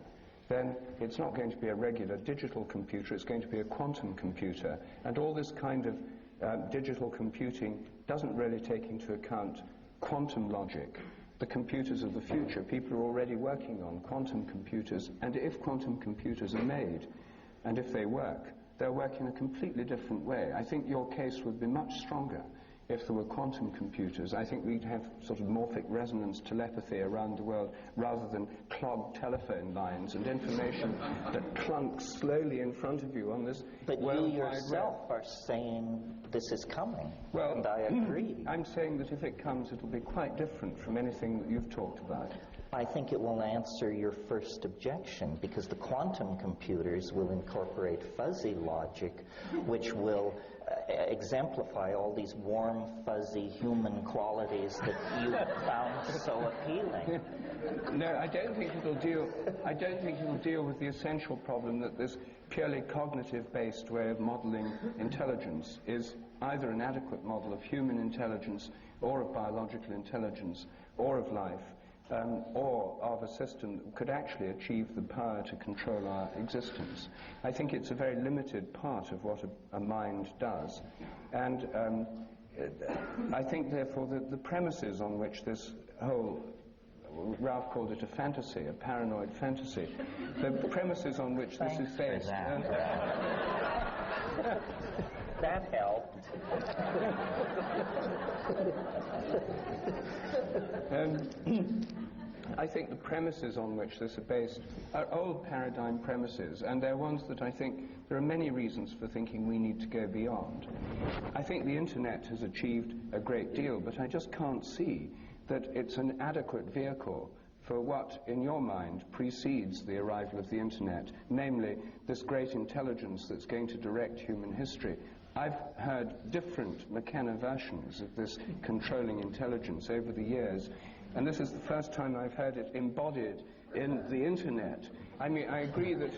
then it's not going to be a regular digital computer, it's going to be a quantum computer. And all this kind of digital computing doesn't really take into account quantum logic, the computers of the future. People are already working on quantum computers, and if quantum computers are made, and if they work, they'll work in a completely different way. I think your case would be much stronger if there were quantum computers. I think we'd have sort of morphic resonance telepathy around the world rather than clogged telephone lines and information that clunks slowly in front of you on this But worldwide you yourself web. are saying this is coming, Well, and I agree. I'm saying that if it comes, it'll be quite different from anything that you've talked about. I think it will answer your first objection, because the quantum computers will incorporate fuzzy logic, which will exemplify all these warm, fuzzy human qualities that you found so appealing. No, I don't think it'll deal with the essential problem that this purely cognitive-based way of modeling intelligence is either an adequate model of human intelligence or of biological intelligence or of life, or of a system that could actually achieve the power to control our existence. I think it's a very limited part of what a mind does. And I think, therefore, that the premises on which this whole, Ralph called it a fantasy, a paranoid fantasy, the premises on which this is based... That helped. I think the premises on which this is based are old paradigm premises, and they're ones that I think there are many reasons for thinking we need to go beyond. I think the internet has achieved a great deal, but I just can't see that it's an adequate vehicle for what, in your mind, precedes the arrival of the internet, namely this great intelligence that's going to direct human history. I've heard different McKenna versions of this controlling intelligence over the years, And this is the first time I've heard it embodied in the internet. I mean, I agree that...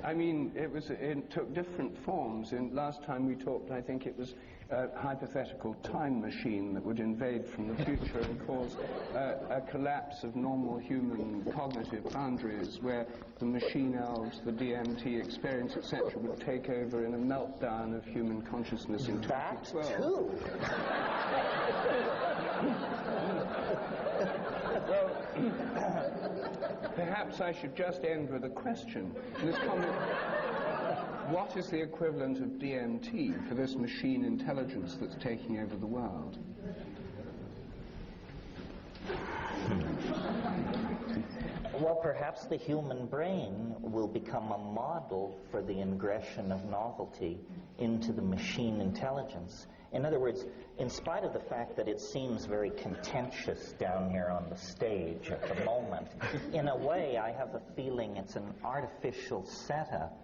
I mean, it took different forms. Last time we talked, I think it was a hypothetical time machine that would invade from the future and cause a collapse of normal human cognitive boundaries, where the machine elves, the DMT experience, etc., would take over in a meltdown of human consciousness in 2012. That too. Well, perhaps I should just end with a question. This comment, what is the equivalent of DMT for this machine intelligence that's taking over the world? Well, perhaps the human brain will become a model for the ingression of novelty into the machine intelligence. In other words, in spite of the fact that it seems very contentious down here on the stage at the moment, in a way I have a feeling it's an artificial setup.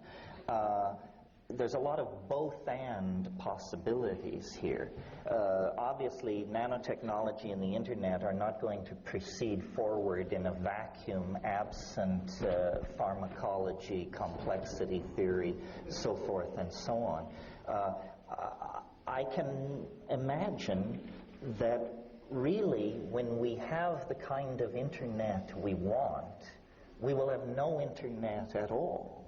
There's a lot of both-and possibilities here. Obviously, nanotechnology and the internet are not going to proceed forward in a vacuum absent pharmacology, complexity theory, so forth and so on. I can imagine that really when we have the kind of internet we want, we will have no internet at all,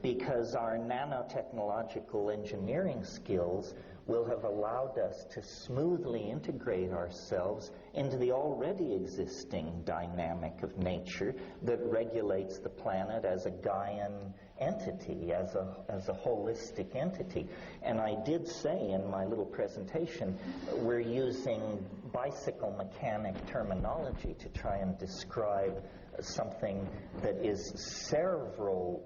because our nanotechnological engineering skills will have allowed us to smoothly integrate ourselves into the already existing dynamic of nature that regulates the planet as a Gaian entity, as a holistic entity. And I did say in my little presentation, we're using bicycle mechanic terminology to try and describe something that is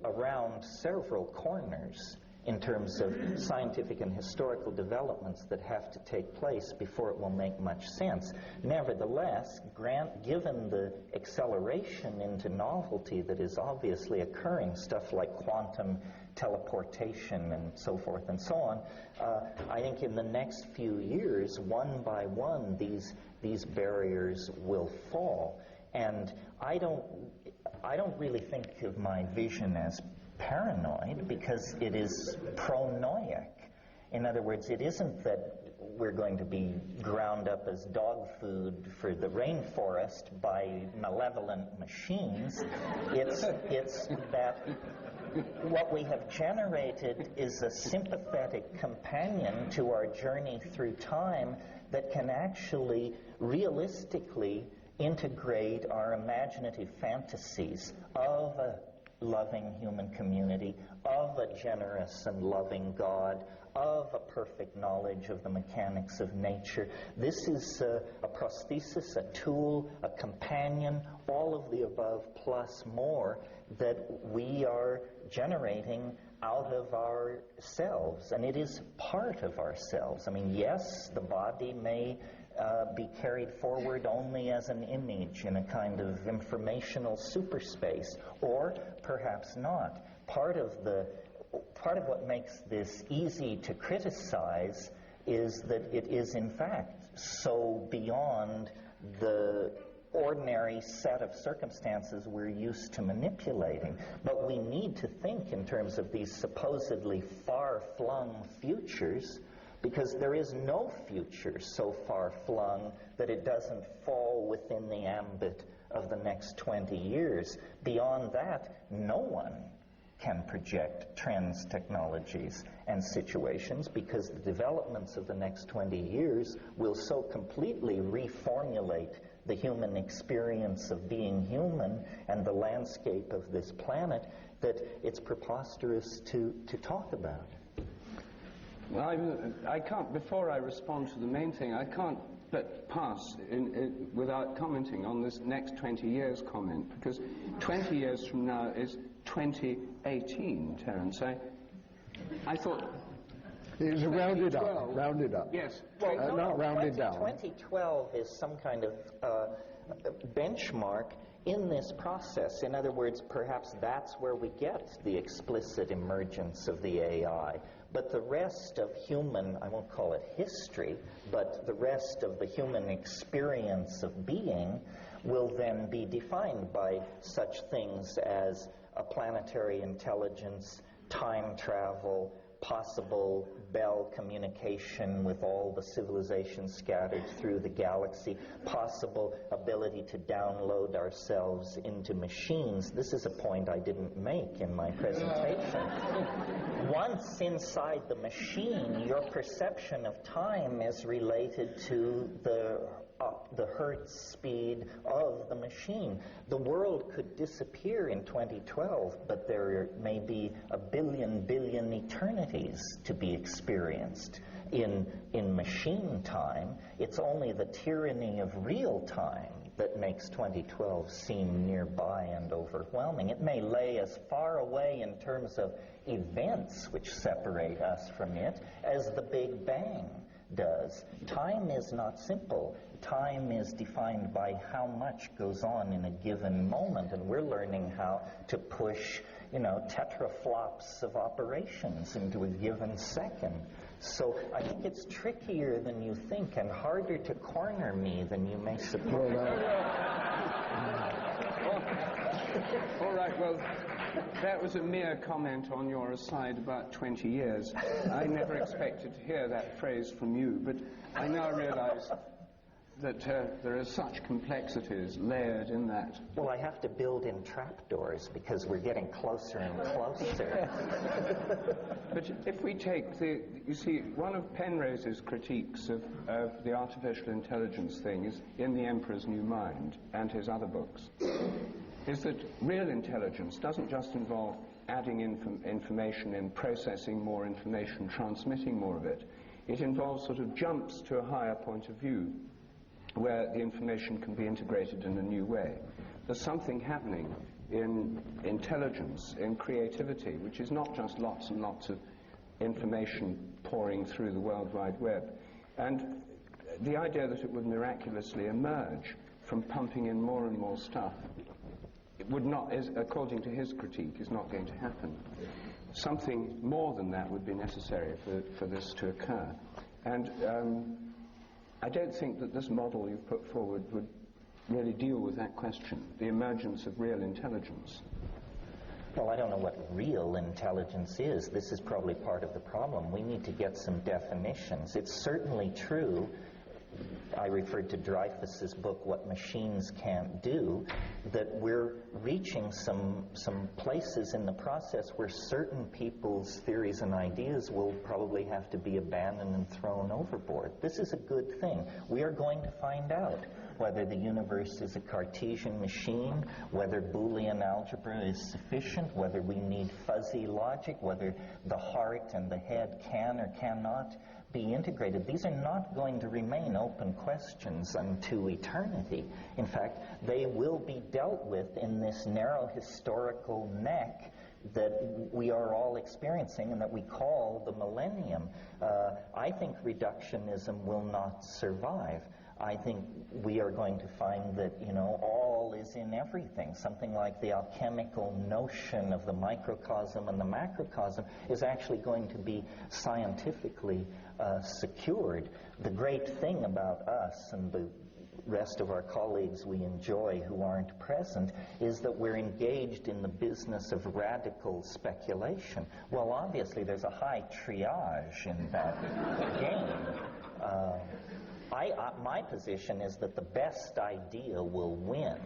around several corners in terms of scientific and historical developments that have to take place before it will make much sense. Nevertheless, given the acceleration into novelty that is obviously occurring, stuff like quantum teleportation and so forth and so on, I think in the next few years, one by one, these barriers will fall. And I don't really think of my vision as paranoid, because it is pronoic. In other words, it isn't that we're going to be ground up as dog food for the rainforest by malevolent machines. It's that what we have generated is a sympathetic companion to our journey through time that can actually realistically integrate our imaginative fantasies of a loving human community, of a generous and loving God, of a perfect knowledge of the mechanics of nature. This is a prosthesis, a tool, a companion, all of the above plus more that we are generating out of ourselves, and it is part of ourselves. I mean, yes, the body may be carried forward only as an image in a kind of informational superspace, or perhaps not. Part of what makes this easy to criticize is that it is in fact so beyond the ordinary set of circumstances we're used to manipulating. But we need to think in terms of these supposedly far-flung futures, because there is no future so far-flung that it doesn't fall within the ambit of the next 20 years. Beyond that, no one can project trends, technologies, and situations, because the developments of the next 20 years will so completely reformulate the human experience of being human and the landscape of this planet that it's preposterous to talk about. Well, I can't, before I respond to the main thing, I can't but pass without commenting on this next 20 years comment, because 20 years from now is 2018, Terence. I thought... It was rounded up. Yes. Well, not rounded down. 2012 is some kind of benchmark in this process. In other words, perhaps that's where we get the explicit emergence of the AI. But the rest of human, I won't call it history, but the rest of the human experience of being will then be defined by such things as a planetary intelligence, time travel, possible Bell communication with all the civilizations scattered through the galaxy, possible ability to download ourselves into machines. This is a point I didn't make in my presentation. Once inside the machine, your perception of time is related to the hertz speed of the machine. The world could disappear in 2012, but there may be a billion eternities to be experienced in machine time. It's only the tyranny of real time that makes 2012 seem nearby and overwhelming. It may lay as far away in terms of events which separate us from it as the Big Bang does. Time is not simple. Time is defined by how much goes on in a given moment, and we're learning how to push, tetraflops of operations into a given second. So I think it's trickier than you think and harder to corner me than you may suppose. All right, well, that was a mere comment on your aside about 20 years. I never expected to hear that phrase from you, but I now realize that there are such complexities layered in that. Well, I have to build in trapdoors because we're getting closer and closer. But if we take you see, one of Penrose's critiques of the artificial intelligence thing is in The Emperor's New Mind and his other books, is that real intelligence doesn't just involve adding information in, processing more information, transmitting more of it. It involves sort of jumps to a higher point of view where the information can be integrated in a new way. There's something happening in intelligence, in creativity, which is not just lots and lots of information pouring through the World Wide Web. And the idea that it would miraculously emerge from pumping in more and more stuff, it would not, according to his critique, is not going to happen. Something more than that would be necessary for this to occur. And I don't think that this model you've put forward would really deal with that question, the emergence of real intelligence. Well, I don't know what real intelligence is. This is probably part of the problem. We need to get some definitions. It's certainly true, I referred to Dreyfus's book, What Machines Can't Do, that we're reaching some places in the process where certain people's theories and ideas will probably have to be abandoned and thrown overboard. This is a good thing. We are going to find out whether the universe is a Cartesian machine, whether Boolean algebra is sufficient, whether we need fuzzy logic, whether the heart and the head can or cannot be integrated. These are not going to remain open questions unto eternity. In fact, they will be dealt with in this narrow historical neck that we are all experiencing and that we call the Millennium. I think reductionism will not survive. I think we are going to find that, all is in everything. Something like the alchemical notion of the microcosm and the macrocosm is actually going to be scientifically secured. The great thing about us and the rest of our colleagues we enjoy who aren't present is that we're engaged in the business of radical speculation. Well, obviously there's a high triage in that game. My position is that the best idea will win.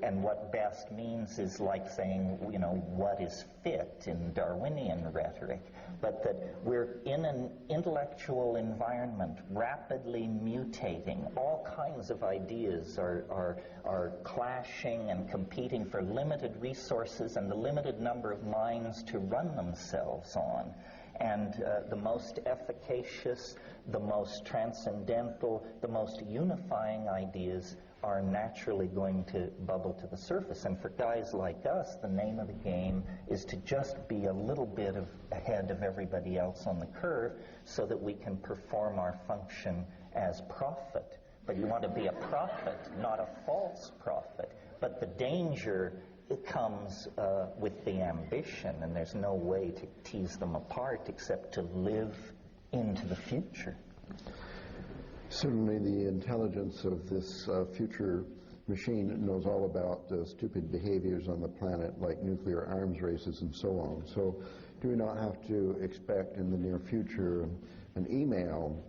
And what best means is like saying, what is fit in Darwinian rhetoric, but that we're in an intellectual environment rapidly mutating. All kinds of ideas are clashing and competing for limited resources and the limited number of minds to run themselves on. And the most efficacious, the most transcendental, the most unifying ideas are naturally going to bubble to the surface. And for guys like us, the name of the game is to just be a little bit ahead of everybody else on the curve so that we can perform our function as prophet. but you want to be a prophet, not a false prophet. But the danger, it comes with the ambition, and there's no way to tease them apart except to live into the future. Certainly the intelligence of this future machine knows all about stupid behaviors on the planet, like nuclear arms races and so on. So do we not have to expect in the near future an email,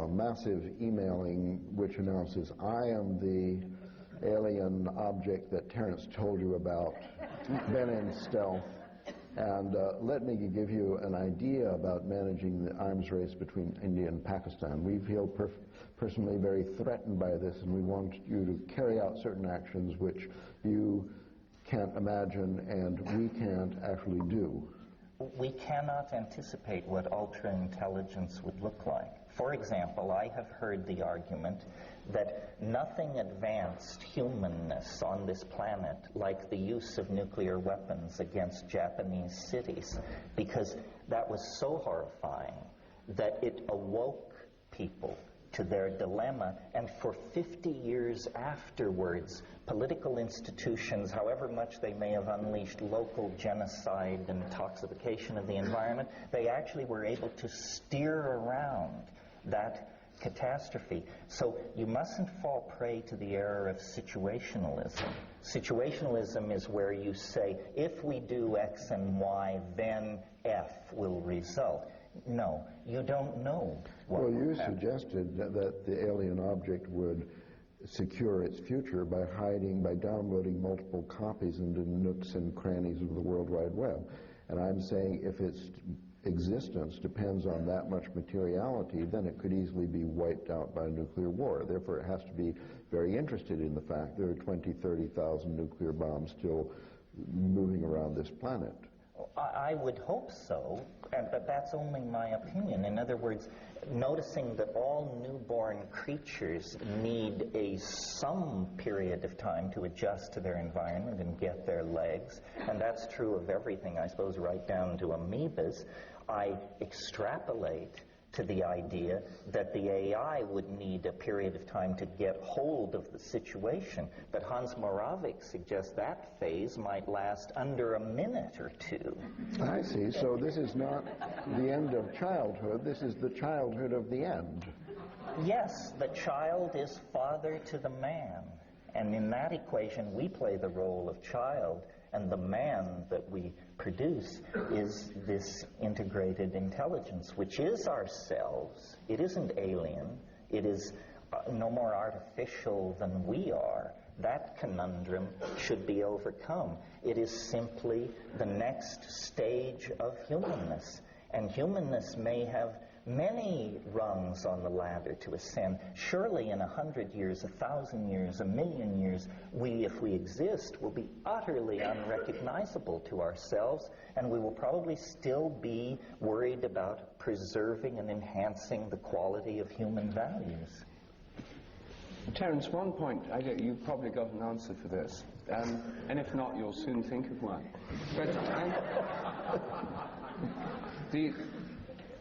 massive emailing, which announces, I am the alien object that Terence told you about, been in stealth, and let me give you an idea about managing the arms race between India and Pakistan. We feel personally very threatened by this, and we want you to carry out certain actions which you can't imagine and we can't actually do. We cannot anticipate what ultra-intelligence would look like. For example, I have heard the argument that nothing advanced humanness on this planet like the use of nuclear weapons against Japanese cities, because that was so horrifying that it awoke people to their dilemma, and for 50 years afterwards, political institutions, however much they may have unleashed local genocide and toxification of the environment, they actually were able to steer around that catastrophe. So you mustn't fall prey to the error of situationalism. Situationalism is where you say, if we do X and Y, then F will result. No, you don't know what Well, you will happen. suggested that the alien object would secure its future by downloading multiple copies into nooks and crannies of the World Wide Web. And I'm saying if its existence depends on that much materiality, then it could easily be wiped out by a nuclear war. Therefore, it has to be very interested in the fact there are 20,000, 30,000 nuclear bombs still moving around this planet. I would hope so, but that's only my opinion. In other words, noticing that all newborn creatures need some period of time to adjust to their environment and get their legs, and that's true of everything, I suppose, right down to amoebas. I extrapolate to the idea that the AI would need a period of time to get hold of the situation. But Hans Moravec suggests that phase might last under a minute or two. I see. So this is not the end of childhood, this is the childhood of the end. Yes, the child is father to the man. And in that equation, we play the role of child, and the man that we produce is this integrated intelligence, which is ourselves. It isn't alien. It is no more artificial than we are. That conundrum should be overcome. It is simply the next stage of humanness. And humanness may have many rungs on the ladder to ascend. Surely in 100 years, 1,000 years, 1,000,000 years, we, if we exist, will be utterly unrecognizable to ourselves, and we will probably still be worried about preserving and enhancing the quality of human values. Terence, one point, you've probably got an answer for this, and if not, you'll soon think of one. But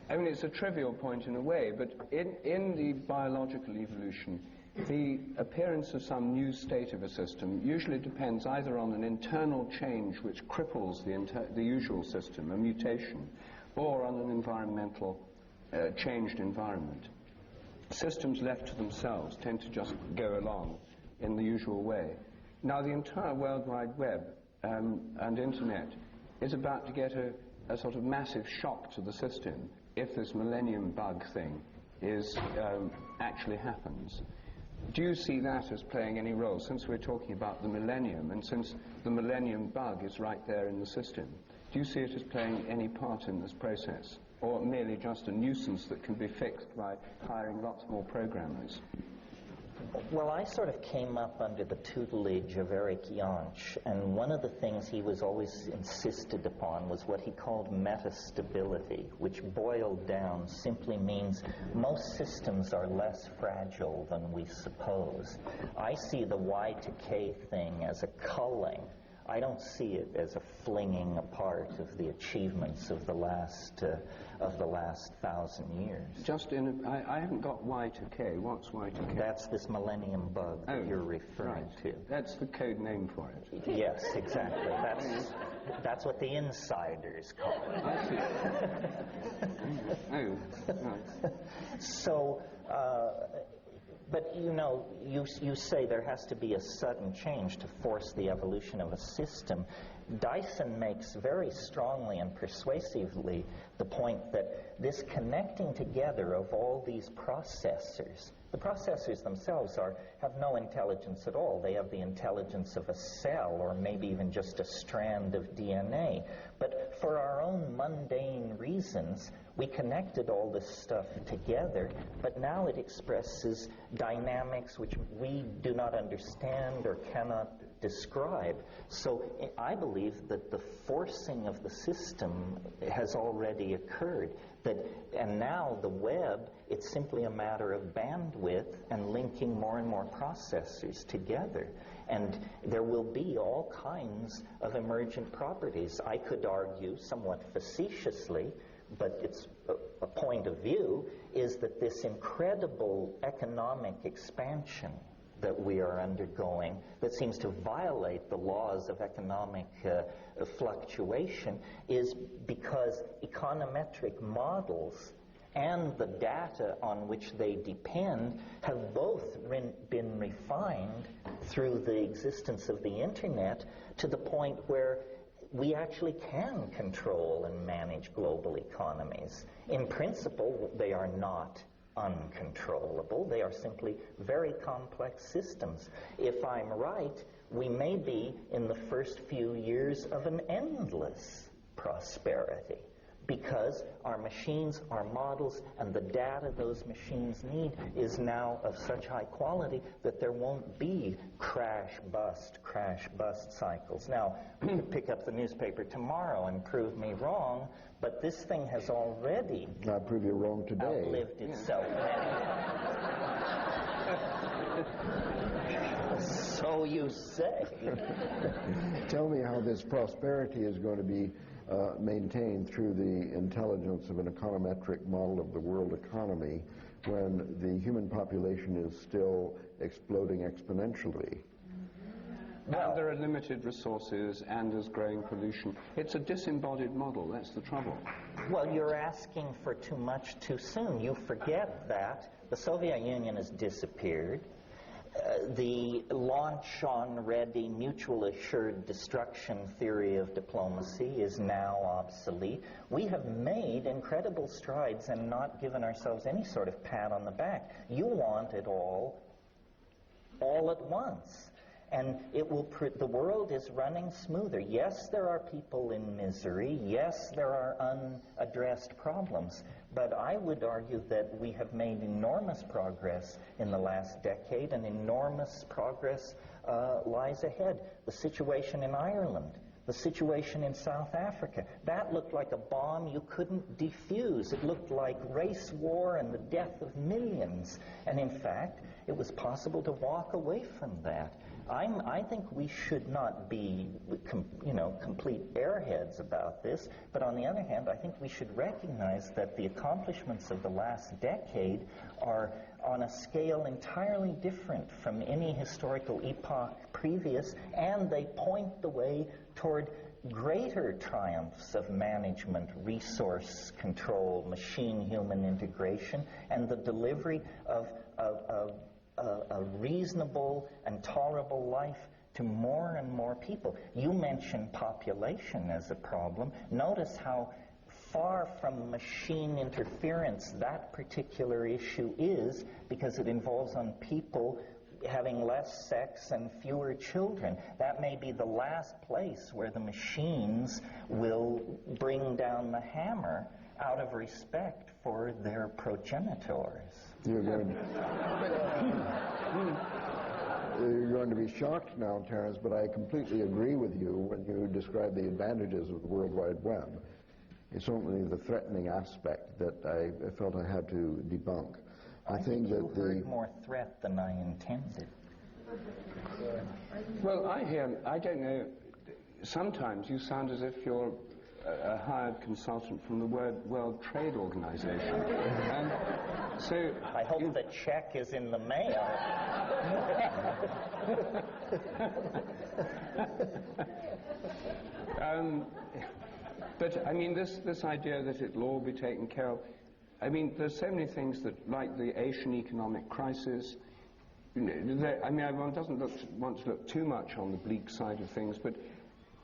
I mean, it's a trivial point in a way, but in the biological evolution, the appearance of some new state of a system usually depends either on an internal change which cripples the usual system, a mutation, or on an environmental changed environment. Systems left to themselves tend to just go along in the usual way. Now, the entire World Wide Web and Internet is about to get a sort of massive shock to the system if this Millennium bug thing actually happens. Do you see that as playing any role, since we're talking about the Millennium, and since the Millennium bug is right there in the system? Do you see it as playing any part in this process, or merely just a nuisance that can be fixed by hiring lots more programmers? Well, I sort of came up under the tutelage of Eric Jansch, and one of the things he was always insisted upon was what he called metastability, which boiled down simply means most systems are less fragile than we suppose. I see the Y to K thing as a culling I don't see it as a flinging apart of the achievements of the last 1,000 years. Just I haven't got Y to K. What's Y to K? That's this millennium bug that you're referring to. That's the code name for it. Yes, exactly. That's what the insiders call it. I see. Right. So, but you say there has to be a sudden change to force the evolution of a system. Dyson makes very strongly and persuasively the point that this connecting together of all these processors, the processors themselves have no intelligence at all. They have the intelligence of a cell or maybe even just a strand of DNA. But for our own mundane reasons, we connected all this stuff together, but now it expresses dynamics which we do not understand or cannot describe. So I believe that the forcing of the system has already occurred. And now the web, it's simply a matter of bandwidth and linking more and more processors together. And there will be all kinds of emergent properties. I could argue somewhat facetiously, but it's a point of view, is that this incredible economic expansion that we are undergoing, that seems to violate the laws of economic fluctuation, is because econometric models and the data on which they depend have both been refined through the existence of the internet to the point where we actually can control and manage global economies. In principle, they are not uncontrollable. They are simply very complex systems. If I'm right, we may be in the first few years of an endless prosperity, because our machines, our models, and the data those machines need is now of such high quality that there won't be crash, bust cycles. Now, we could pick up the newspaper tomorrow and prove me wrong, but this thing has already I'll prove you wrong today. outlived itself many times. So you say. Tell me how this prosperity is going to be maintained through the intelligence of an econometric model of the world economy when the human population is still exploding exponentially. And there are limited resources and there's growing pollution. It's a disembodied model, that's the trouble. Well, you're asking for too much too soon. You forget that the Soviet Union has disappeared. The launch-on-ready, mutual-assured destruction theory of diplomacy is now obsolete. We have made incredible strides and not given ourselves any sort of pat on the back. You want it all at once. And it will the world is running smoother. Yes, there are people in misery. Yes, there are unaddressed problems. But I would argue that we have made enormous progress in the last decade, and enormous progress lies ahead. The situation in Ireland, the situation in South Africa, that looked like a bomb you couldn't defuse. It looked like race war and the death of millions. And in fact, it was possible to walk away from that. I think we should not be, complete airheads about this, but on the other hand, I think we should recognize that the accomplishments of the last decade are on a scale entirely different from any historical epoch previous, and they point the way toward greater triumphs of management, resource control, machine-human integration, and the delivery of a reasonable and tolerable life to more and more people. You mentioned population as a problem. Notice how far from machine interference that particular issue is, because it involves on people having less sex and fewer children. That may be the last place where the machines will bring down the hammer out of respect for their progenitors. You're going to be shocked now, Terence, but I completely agree with you when you describe the advantages of the World Wide Web. It's only the threatening aspect that I felt I had to debunk. I think you heard more threat than I intended. Well, I don't know. sometimes you sound as if you're a hired consultant from the World Trade Organization. So I hope the check is in the mail. But I mean, this idea that it'll all be taken care of. I mean, there's so many things that, like the Asian economic crisis. One doesn't want to look too much on the bleak side of things, but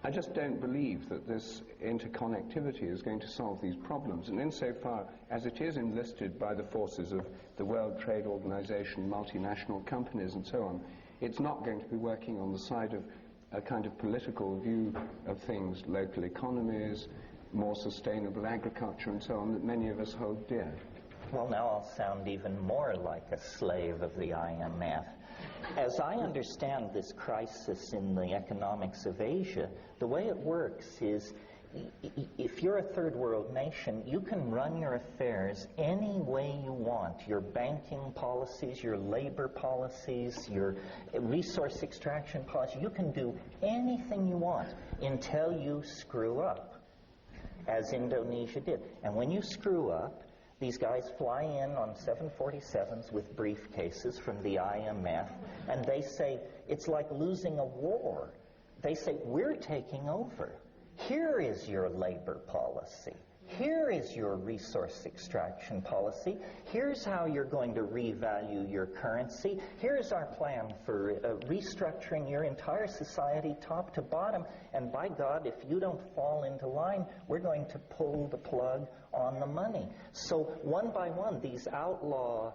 I just don't believe that this interconnectivity is going to solve these problems. And insofar as it is enlisted by the forces of the World Trade Organization, multinational companies, and so on, it's not going to be working on the side of a kind of political view of things, local economies, more sustainable agriculture, and so on, that many of us hold dear. Well, now I'll sound even more like a slave of the IMF. As I understand this crisis in the economics of Asia, the way it works is, if you're a third world nation, you can run your affairs any way you want. Your banking policies, your labor policies, your resource extraction policies, you can do anything you want until you screw up, as Indonesia did. And when you screw up, these guys fly in on 747s with briefcases from the IMF, and they say, it's like losing a war. They say, we're taking over. Here is your labor policy. Here is your resource extraction policy. Here's how you're going to revalue your currency. Here's our plan for restructuring your entire society top to bottom. And by God, if you don't fall into line, we're going to pull the plug on the money. So one by one, these outlaw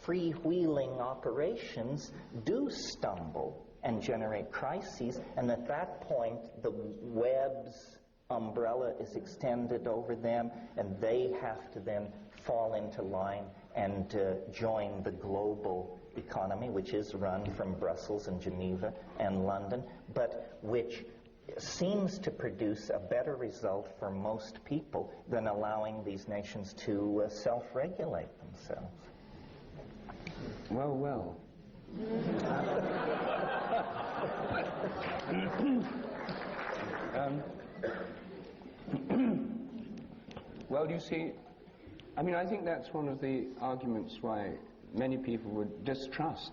freewheeling operations do stumble and generate crises. And at that point, the web's umbrella is extended over them, and they have to then fall into line and join the global economy, which is run from Brussels and Geneva and London, but which seems to produce a better result for most people than allowing these nations to self-regulate themselves. Well. Well, you see, I mean, I think that's one of the arguments why many people would distrust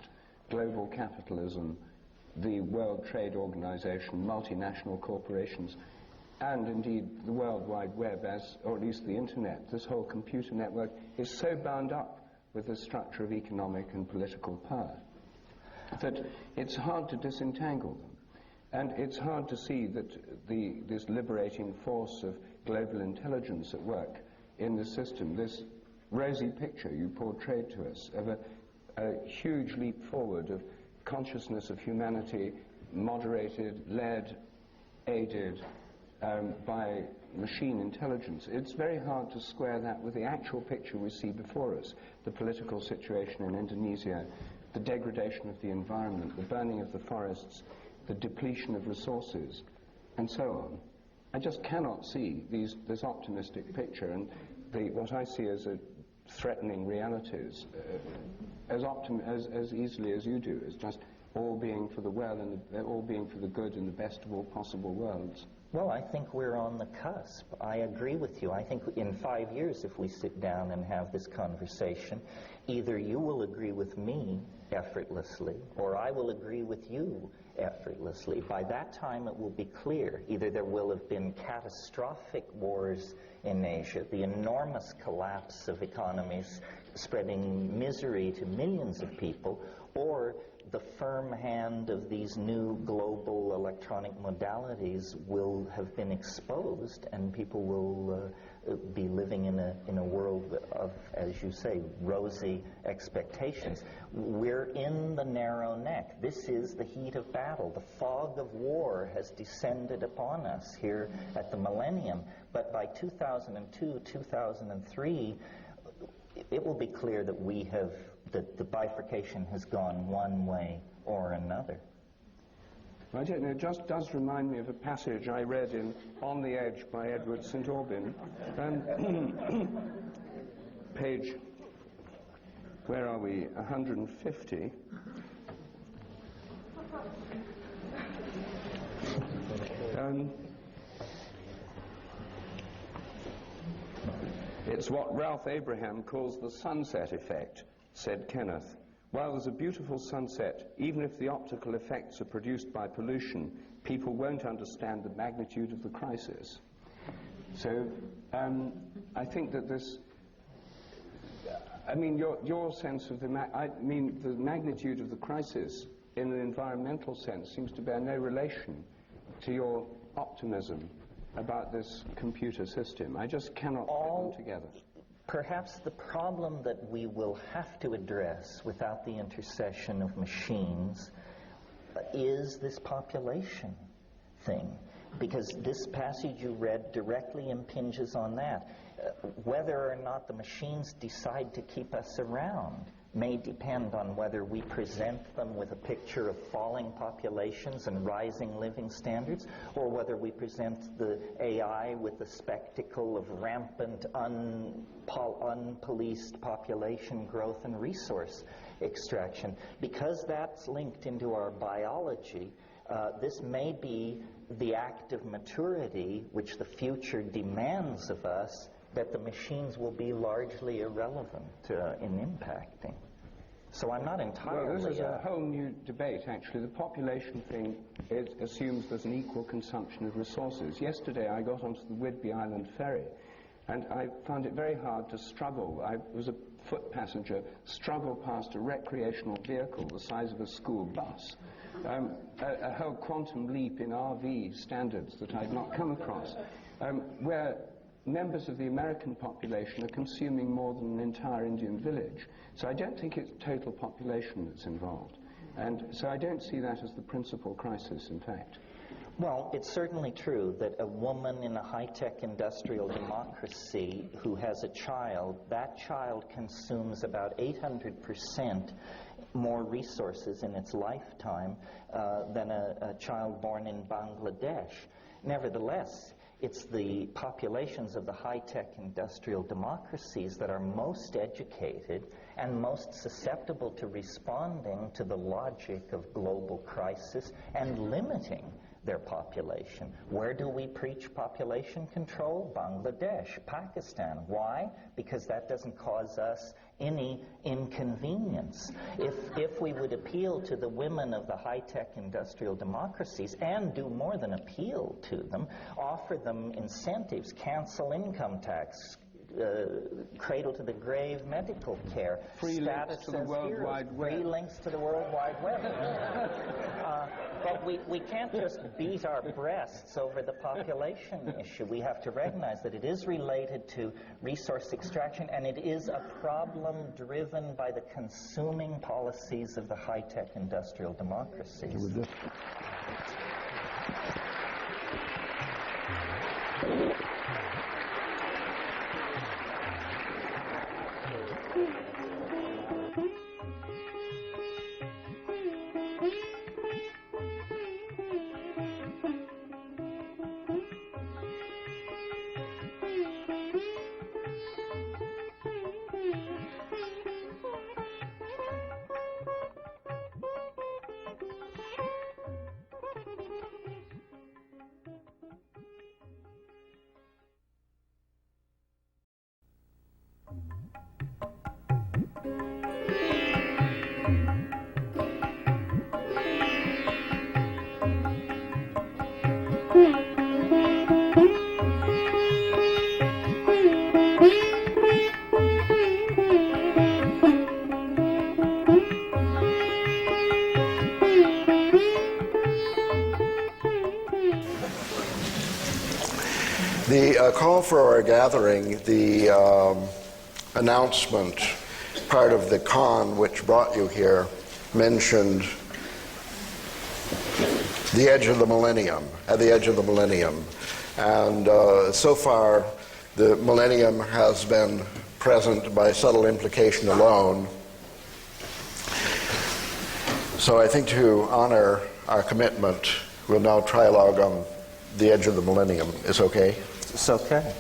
global capitalism, the World Trade Organization, multinational corporations, and indeed the World Wide Web, or at least the Internet. This whole computer network is so bound up with the structure of economic and political power that it's hard to disentangle them. And it's hard to see that this liberating force of global intelligence at work in the system, this rosy picture you portrayed to us of a huge leap forward of consciousness of humanity, moderated, led, aided by machine intelligence. It's very hard to square that with the actual picture we see before us, the political situation in Indonesia, the degradation of the environment, the burning of the forests, the depletion of resources, and so on. I just cannot see this optimistic picture and what I see as a threatening realities as easily as you do, as just all being for the well and all being for the good in the best of all possible worlds. Well, I think we're on the cusp. I agree with you. I think in 5 years, if we sit down and have this conversation, either you will agree with me effortlessly, or I will agree with you effortlessly. By that time, it will be clear. Either there will have been catastrophic wars in Asia, the enormous collapse of economies spreading misery to millions of people, or the firm hand of these new global electronic modalities will have been exposed, and people will be living in a world of, as you say, rosy expectations. We're in the narrow neck. This is the heat of battle. The fog of war has descended upon us here at the Millennium. But by 2002, 2003, it will be clear that the bifurcation has gone one way or another. I don't know, it just does remind me of a passage I read in On the Edge by Edward St. Aubyn. Page, where are we, 150. It's what Ralph Abraham calls the sunset effect, said Kenneth. While there's a beautiful sunset, even if the optical effects are produced by pollution, people won't understand the magnitude of the crisis. So I think that this, I mean, your sense of the magnitude of the crisis in an environmental sense seems to bear no relation to your optimism about this computer system. I just cannot put them together. Perhaps the problem that we will have to address without the intercession of machines is this population thing, because this passage you read directly impinges on that. Whether or not the machines decide to keep us around may depend on whether we present them with a picture of falling populations and rising living standards, or whether we present the AI with the spectacle of rampant, unpoliced population growth and resource extraction. Because that's linked into our biology, this may be the act of maturity which the future demands of us, that the machines will be largely irrelevant in impacting. So I'm not entirely... Well, this is a whole new debate, actually. The population thing, it assumes there's an equal consumption of resources. Yesterday I got onto the Whidbey Island ferry, and I found it very hard to struggle. I was a foot passenger, struggle past a recreational vehicle the size of a school bus. A whole quantum leap in RV standards that I'd not come across, where members of the American population are consuming more than an entire Indian village. So I don't think it's total population that's involved. And so I don't see that as the principal crisis, in fact. Well, it's certainly true that a woman in a high-tech industrial democracy who has a child, that child consumes about 800% more resources in its lifetime than a child born in Bangladesh. Nevertheless, it's the populations of the high-tech industrial democracies that are most educated and most susceptible to responding to the logic of global crisis and limiting their population. Where do we preach population control? Bangladesh, Pakistan. Why? Because that doesn't cause us any inconvenience. If we would appeal to the women of the high-tech industrial democracies, and do more than appeal to them, offer them incentives, cancel income tax, cradle to the grave medical care, free links to the World Wide Web. Free links to the World Wide Web. But we can't just beat our breasts over the population issue. We have to recognize that it is related to resource extraction, and it is a problem driven by the consuming policies of the high-tech industrial democracies. The call for our gathering, the announcement, part of the con which brought you here, mentioned the edge of the millennium, at the edge of the millennium. And so far, the millennium has been present by subtle implication alone. So I think to honor our commitment, we'll now trialogue on the edge of the millennium. Is okay? It's okay.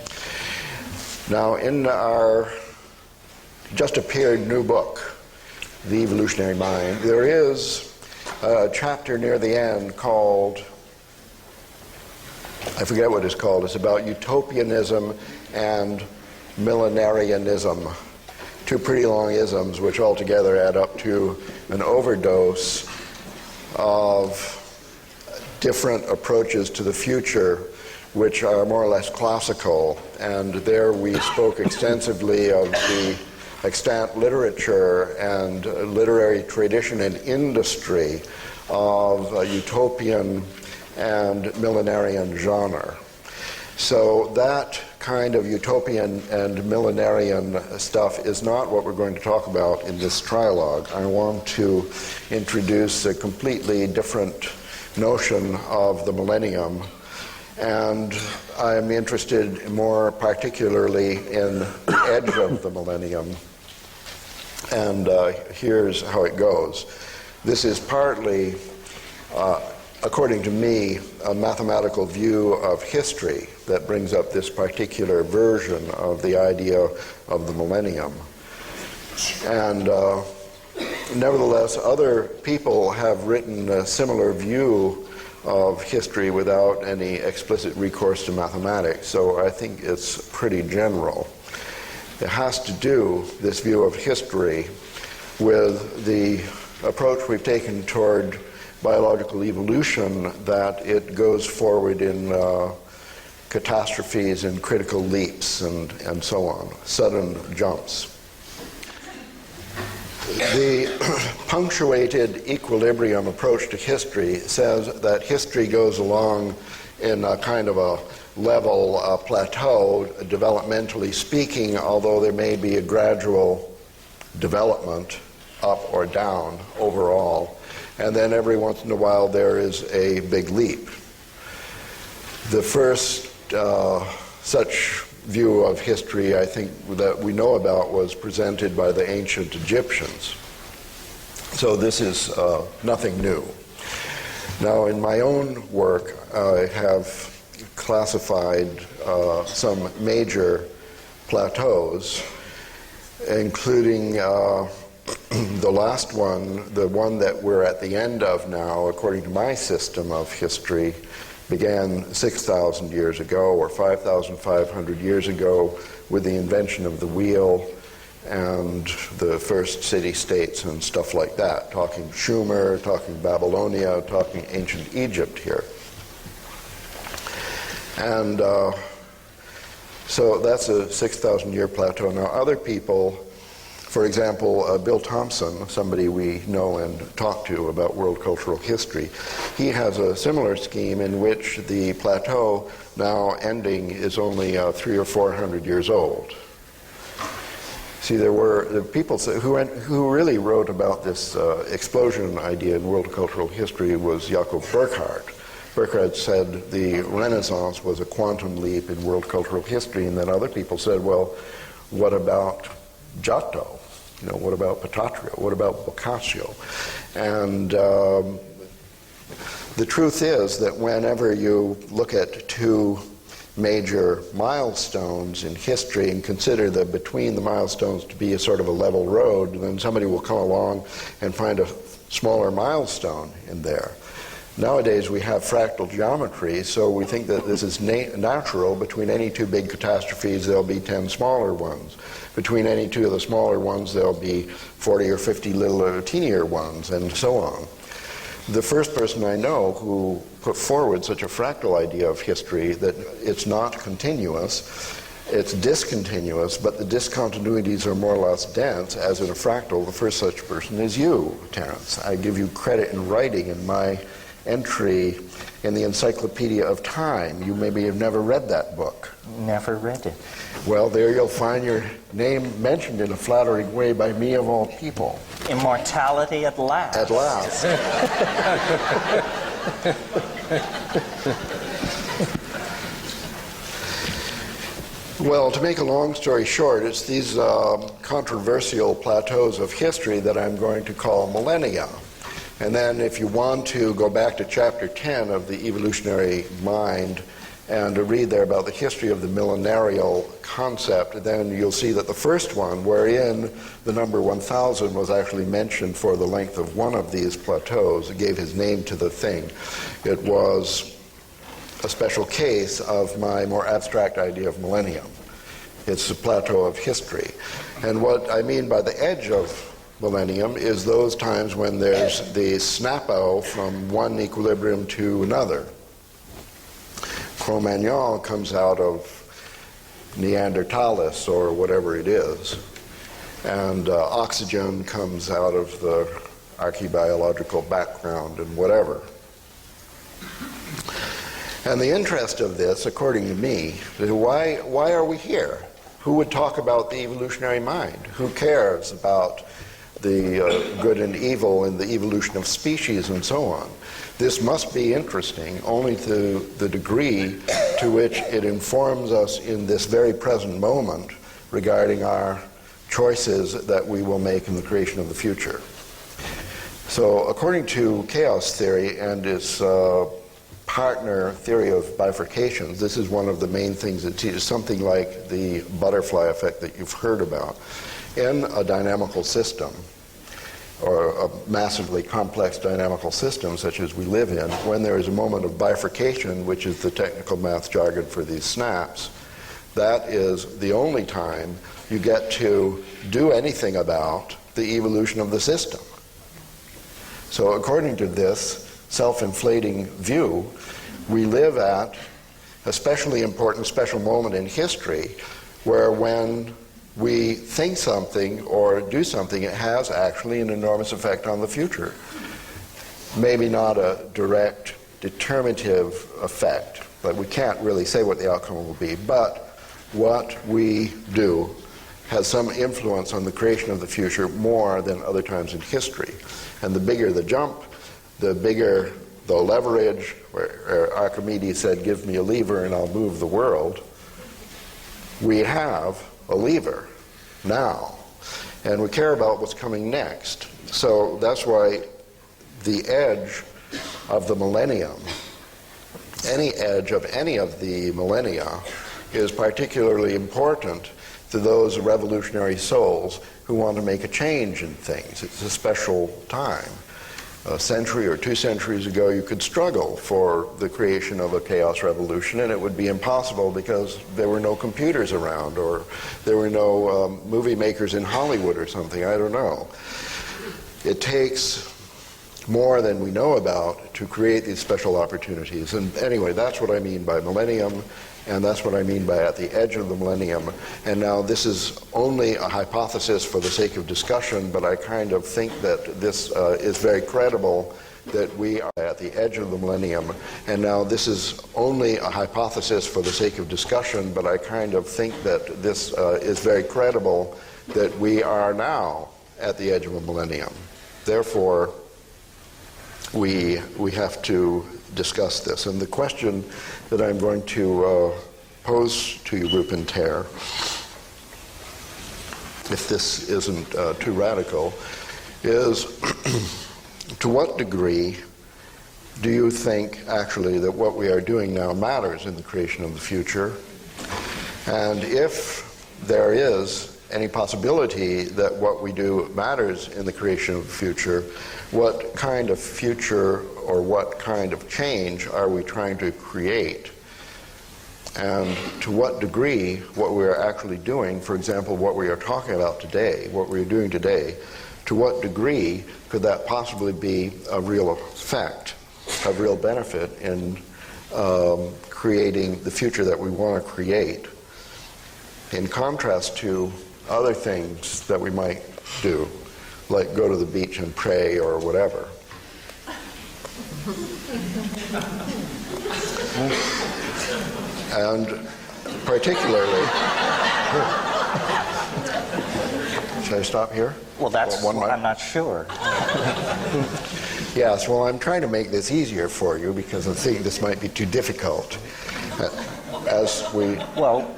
Now, in our just appeared new book, The Evolutionary Mind, there is a chapter near the end called I forget what it's called. It's about utopianism and millenarianism. Two pretty long isms which altogether add up to an overdose of different approaches to the future which are more or less classical. And there we spoke extensively of the extant literature and literary tradition and industry of utopian and millenarian genre. So that kind of utopian and millenarian stuff is not what we're going to talk about in this trialogue. I want to introduce a completely different notion of the millennium, and I'm interested more particularly in the edge of the millennium. And here's how it goes. This is partly, according to me, a mathematical view of history that brings up this particular version of the idea of the millennium. And nevertheless, other people have written a similar view of history without any explicit recourse to mathematics, so I think it's pretty general. It has to do, this view of history, with the approach we've taken toward biological evolution, that it goes forward in catastrophes and critical leaps and so on, sudden jumps. The punctuated equilibrium approach to history says that history goes along in a kind of a level plateau, developmentally speaking, although there may be a gradual development up or down overall. And then every once in a while there is a big leap. The first such view of history, I think, that we know about was presented by the ancient Egyptians. So this is nothing new. Now, in my own work, I have classified some major plateaus, including the last one, the one that we're at the end of now, according to my system of history, began 6,000 years ago or 5,500 years ago with the invention of the wheel and the first city-states and stuff like that, talking Sumer, talking Babylonia, talking ancient Egypt here. And so that's a 6,000-year plateau. Now, other people, for example, Bill Thompson, somebody we know and talk to about world cultural history, he has a similar scheme in which the plateau now ending is only 300 or 400 years old. See, there were people who really wrote about this explosion idea in world cultural history was Jakob Burckhardt. Burckhardt said the Renaissance was a quantum leap in world cultural history, and then other people said, well, what about Giotto? You know, what about Patatrio? What about Boccaccio? And the truth is that whenever you look at two major milestones in history and consider that between the milestones to be a sort of a level road, then somebody will come along and find a smaller milestone in there. Nowadays we have fractal geometry, so we think that this is natural. Between any two big catastrophes, there'll be 10 smaller ones. Between any two of the smaller ones, there'll be 40 or 50 little teenier ones, and so on. The first person I know who put forward such a fractal idea of history, that it's not continuous, it's discontinuous, but the discontinuities are more or less dense, as in a fractal, the first such person is you, Terence. I give you credit in writing in my entry in the Encyclopedia of Time. You maybe have never read that book. Never read it. Well, there you'll find your name mentioned in a flattering way by me of all people. Immortality at last. At last. Well, to make a long story short, it's these controversial plateaus of history that I'm going to call millennia. And then if you want to go back to chapter 10 of the Evolutionary Mind and to read there about the history of the millenarial concept, then you'll see that the first one, wherein the number 1,000 was actually mentioned for the length of one of these plateaus, it gave his name to the thing. It was a special case of my more abstract idea of millennium. It's the plateau of history. And what I mean by the edge of millennium is those times when there's the snap-out from one equilibrium to another. Cro-Magnon comes out of Neanderthalis or whatever it is, and oxygen comes out of the archaeobiological background and whatever. And the interest of this, according to me, is why are we here? Who would talk about the evolutionary mind? Who cares about the good and evil and the evolution of species and so on? This must be interesting only to the degree to which it informs us in this very present moment regarding our choices that we will make in the creation of the future. So according to chaos theory and its partner theory of bifurcations, this is one of the main things that teaches something like the butterfly effect that you've heard about. In a dynamical system, or a massively complex dynamical system such as we live in, when there is a moment of bifurcation, which is the technical math jargon for these snaps, that is the only time you get to do anything about the evolution of the system. So according to this self-inflating view, we live at a especially important special moment in history where when we think something or do something, it has actually an enormous effect on the future. Maybe not a direct determinative effect, but we can't really say what the outcome will be, but what we do has some influence on the creation of the future more than other times in history. And the bigger the jump, the bigger the leverage, where Archimedes said, give me a lever and I'll move the world. We have a lever now, and we care about what's coming next. So that's why the edge of the millennium, any edge of any of the millennia, is particularly important to those revolutionary souls who want to make a change in things. It's a special time. A century or 2 centuries ago, you could struggle for the creation of a chaos revolution, and it would be impossible because there were no computers around, or there were no movie makers in Hollywood or something. I don't know. It takes more than we know about to create these special opportunities. And anyway, that's what I mean by millennium, and that's what I mean by at the edge of the millennium. And now this is only a hypothesis for the sake of discussion, but I kind of think that this is very credible that we are at the edge of the millennium. And now this is only a hypothesis for the sake of discussion, but I kind of think that this is very credible that we are now at the edge of a millennium. Therefore, we have to discuss this. And the question that I'm going to pose to you, Rupert and Ter, if this isn't too radical, is to what degree do you think actually that what we are doing now matters in the creation of the future? And if there is any possibility that what we do matters in the creation of the future, what kind of future or what kind of change are we trying to create? And to what degree what we are actually doing, for example, what we are talking about today, what we are doing today, to what degree could that possibly be a real effect, a real benefit in creating the future that we want to create, in contrast to other things that we might do, like go to the beach and pray or whatever. And particularly, should I stop here? Well, that's one I'm not sure. Yes, well, I'm trying to make this easier for you because I think this might be too difficult. Well,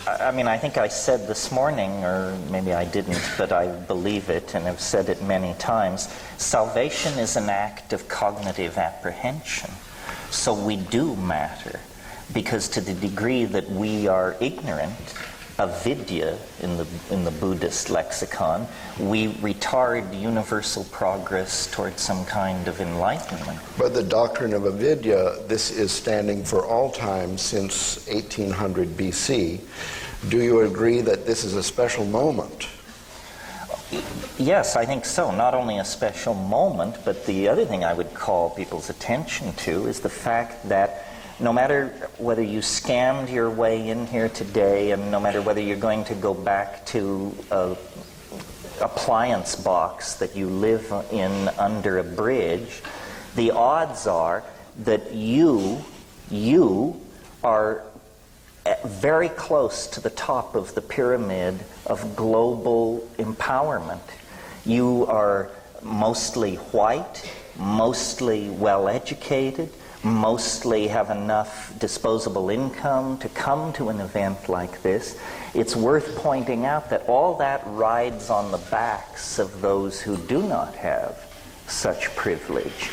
I mean, I think I said this morning, or maybe I didn't, but I believe it and have said it many times, salvation is an act of cognitive apprehension. So we do matter, because to the degree that we are ignorant, avidya in the Buddhist lexicon, we retard universal progress towards some kind of enlightenment. But the doctrine of avidya, this is standing for all time since 1800 BC. Do you agree that this is a special moment? Yes, I think so. Not only a special moment, but the other thing I would call people's attention to is the fact that no matter whether you scammed your way in here today, and no matter whether you're going to go back to a appliance box that you live in under a bridge, the odds are that you are very close to the top of the pyramid of global empowerment. You are mostly white, mostly well-educated, mostly have enough disposable income to come to an event like this. It's worth pointing out that all that rides on the backs of those who do not have such privilege.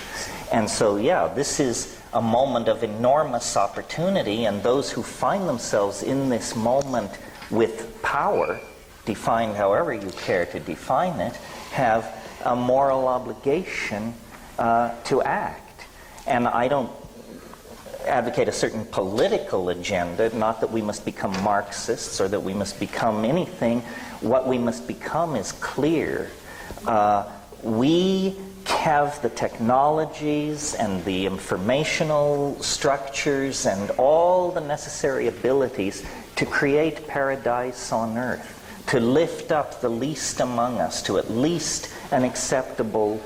And so, yeah, this is a moment of enormous opportunity, and those who find themselves in this moment with power, defined however you care to define it, have a moral obligation to act. And I don't advocate a certain political agenda, not that we must become Marxists or that we must become anything. What we must become is clear. We have the technologies and the informational structures and all the necessary abilities to create paradise on earth, to lift up the least among us to at least an acceptable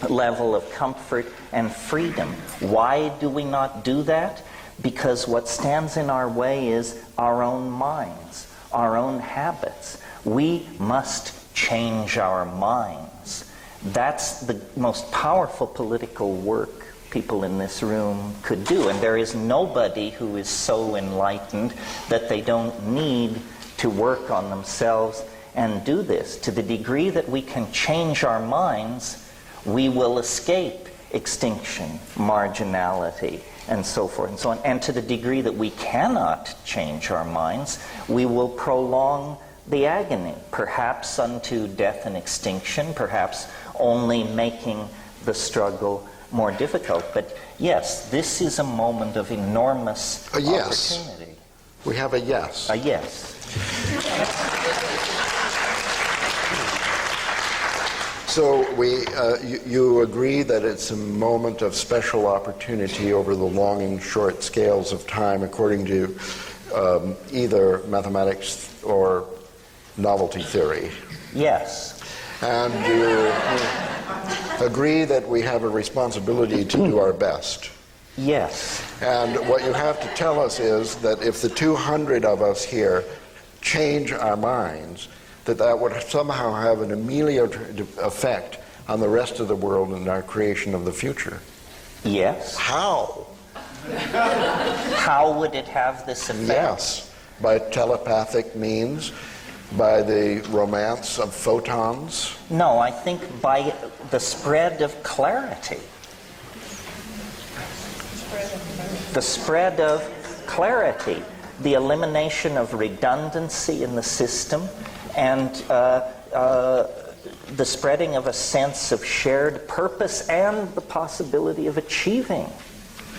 level of comfort and freedom. Why do we not do that? Because what stands in our way is our own minds, our own habits. We must change our minds. That's the most powerful political work people in this room could do. And there is nobody who is so enlightened that they don't need to work on themselves and do this. To the degree that we can change our minds, we will escape extinction, marginality, and so forth and so on. And to the degree that we cannot change our minds, we will prolong the agony, perhaps unto death and extinction, perhaps only making the struggle more difficult. But yes, this is a moment of enormous opportunity. We have a yes. A yes. So you agree that it's a moment of special opportunity over the long and short scales of time, according to either mathematics or novelty theory? Yes. And you agree that we have a responsibility to do our best? Yes. And what you have to tell us is that if the 200 of us here change our minds, that would somehow have an ameliorative effect on the rest of the world and our creation of the future. Yes. How? How would it have this effect? Yes. By telepathic means, by the romance of photons? No, I think by the spread of clarity. The spread of clarity. The elimination of redundancy in the system, and the spreading of a sense of shared purpose and the possibility of achieving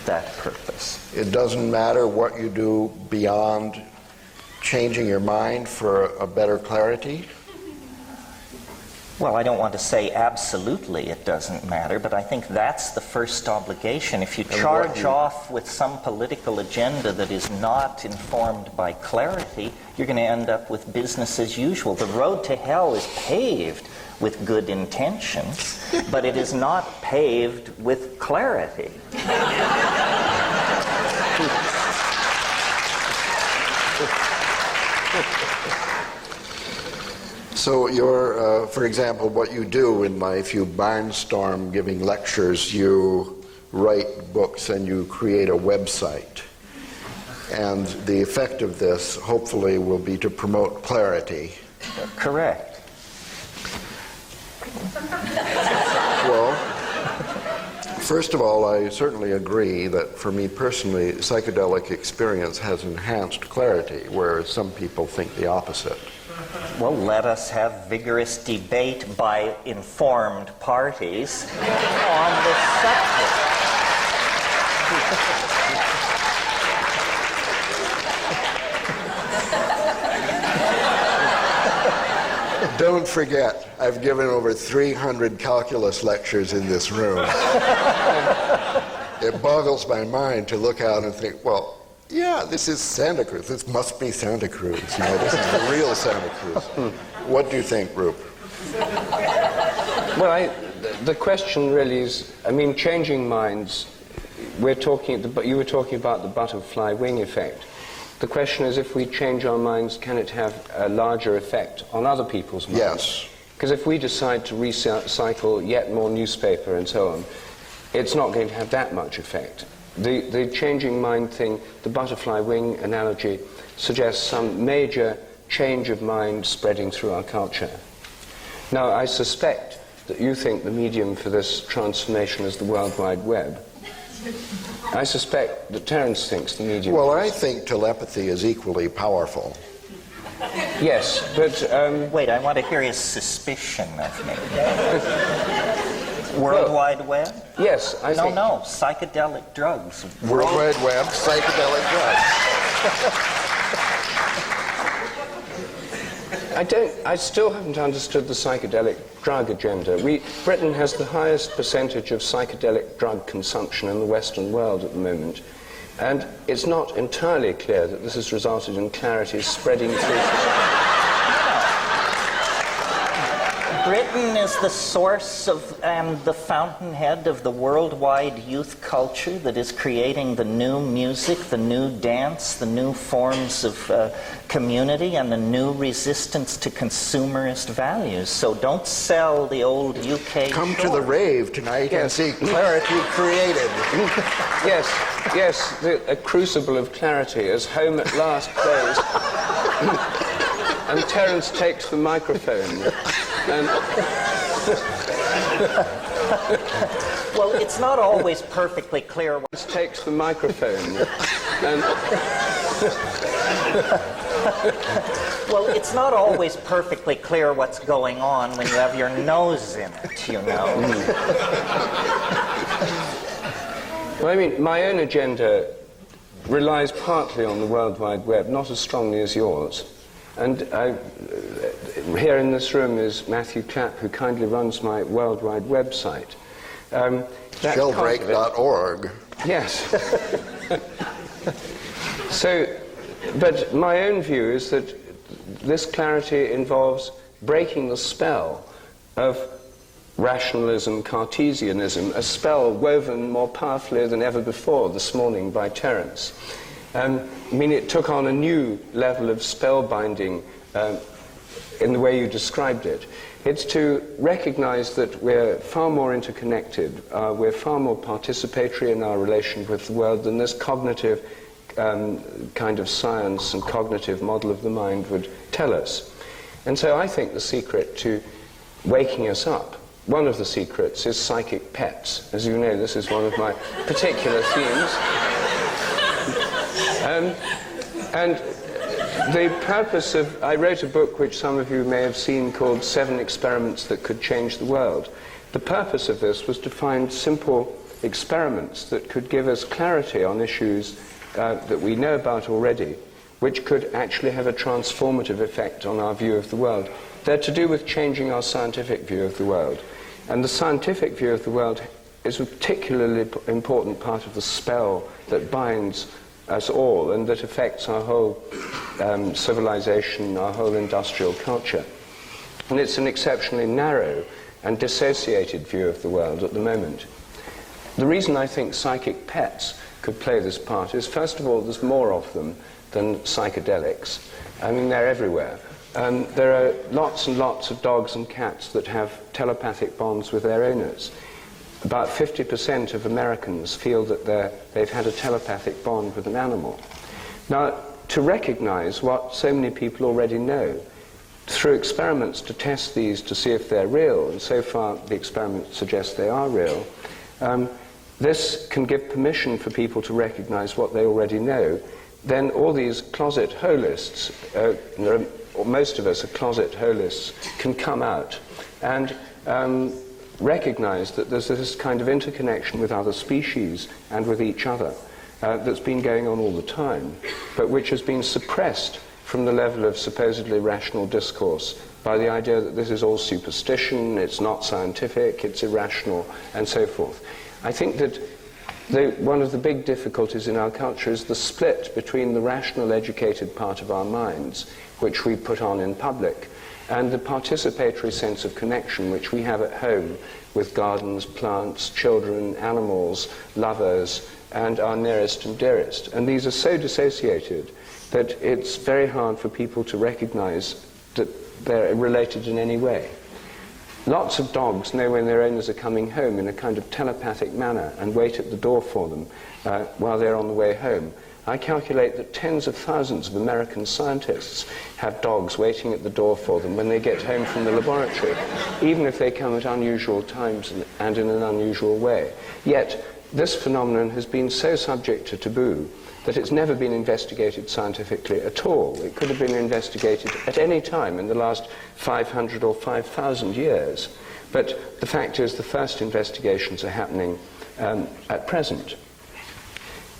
that purpose. It doesn't matter what you do beyond changing your mind for a better clarity? Well, I don't want to say absolutely it doesn't matter, but I think that's the first obligation. If you charge off with some political agenda that is not informed by clarity, you're going to end up with business as usual. The road to hell is paved with good intentions, but it is not paved with clarity. So you're, for example, what you do in life, you barnstorm giving lectures, you write books, and you create a website. And the effect of this, hopefully, will be to promote clarity. Correct. Well, First of all, I certainly agree that for me personally, psychedelic experience has enhanced clarity, whereas some people think the opposite. Well, let us have vigorous debate by informed parties on this subject. Don't forget, I've given over 300 calculus lectures in this room. It boggles my mind to look out and think, well, yeah, this is Santa Cruz. This must be Santa Cruz. This is the real Santa Cruz. What do you think, Rup? Well, the question really is, I mean, changing minds, you were talking about the butterfly wing effect. The question is, if we change our minds, can it have a larger effect on other people's minds? Yes. Because if we decide to recycle yet more newspaper and so on, it's not going to have that much effect. The changing mind thing, the butterfly wing analogy, suggests some major change of mind spreading through our culture. Now, I suspect that you think the medium for this transformation is the World Wide Web. I suspect that Terence thinks the medium... Well, I think telepathy is equally powerful. Yes, but... Wait, I want to hear his suspicion of me. World Wide Web? Yes, I think... No, psychedelic drugs. World Wide Web, psychedelic drugs. I still haven't understood the psychedelic drug agenda. Britain has the highest percentage of psychedelic drug consumption in the Western world at the moment, and it's not entirely clear that this has resulted in clarity spreading through. Britain is the source of and the fountainhead of the worldwide youth culture that is creating the new music, the new dance, the new forms of community, and the new resistance to consumerist values. So don't sell the old UK Come shore. to the rave tonight and see clarity created. Yes, a crucible of clarity as Home at Last plays. And Terence takes the microphone. And well, it's not always perfectly clear. Terence takes the microphone. And well, it's not always perfectly clear what's going on when you have your nose in it, you know. Well, I mean, my own agenda relies partly on the World Wide Web, not as strongly as yours. And here in this room is Matthew Clapp, who kindly runs my World Wide website. Sheldrake.org. Yes. But my own view is that this clarity involves breaking the spell of rationalism, Cartesianism, a spell woven more powerfully than ever before this morning by Terence. I mean, it took on a new level of spellbinding in the way you described it. It's to recognize that we're far more interconnected, we're far more participatory in our relation with the world than this cognitive kind of science and cognitive model of the mind would tell us. And so I think the secret to waking us up, one of the secrets, is psychic pets. As you know, this is one of my particular themes. And the purpose of... I wrote a book which some of you may have seen called 7 Experiments That Could Change the World. The purpose of this was to find simple experiments that could give us clarity on issues that we know about already, which could actually have a transformative effect on our view of the world. They're to do with changing our scientific view of the world. And the scientific view of the world is a particularly important part of the spell that binds us all and that affects our whole civilization, our whole industrial culture. And it's an exceptionally narrow and dissociated view of the world at the moment. The reason I think psychic pets could play this part is, first of all, there's more of them than psychedelics. I mean, they're everywhere. There are lots and lots of dogs and cats that have telepathic bonds with their owners. About 50% of Americans feel that they've had a telepathic bond with an animal. Now, to recognize what so many people already know, through experiments to test these to see if they're real, and so far the experiments suggest they are real, this can give permission for people to recognize what they already know, then all these closet holists, most of us are closet holists, can come out and recognize that there's this kind of interconnection with other species and with each other that's been going on all the time, but which has been suppressed from the level of supposedly rational discourse by the idea that this is all superstition, it's not scientific, it's irrational, and so forth. I think that one of the big difficulties in our culture is the split between the rational, educated part of our minds, which we put on in public, and the participatory sense of connection which we have at home with gardens, plants, children, animals, lovers, and our nearest and dearest. And these are so dissociated that it's very hard for people to recognize that they're related in any way. Lots of dogs know when their owners are coming home in a kind of telepathic manner and wait at the door for them while they're on the way home. I calculate that tens of thousands of American scientists have dogs waiting at the door for them when they get home from the laboratory, even if they come at unusual times and in an unusual way. Yet, this phenomenon has been so subject to taboo that it's never been investigated scientifically at all. It could have been investigated at any time in the last 500 or 5,000 years. But the fact is the first investigations are happening at present.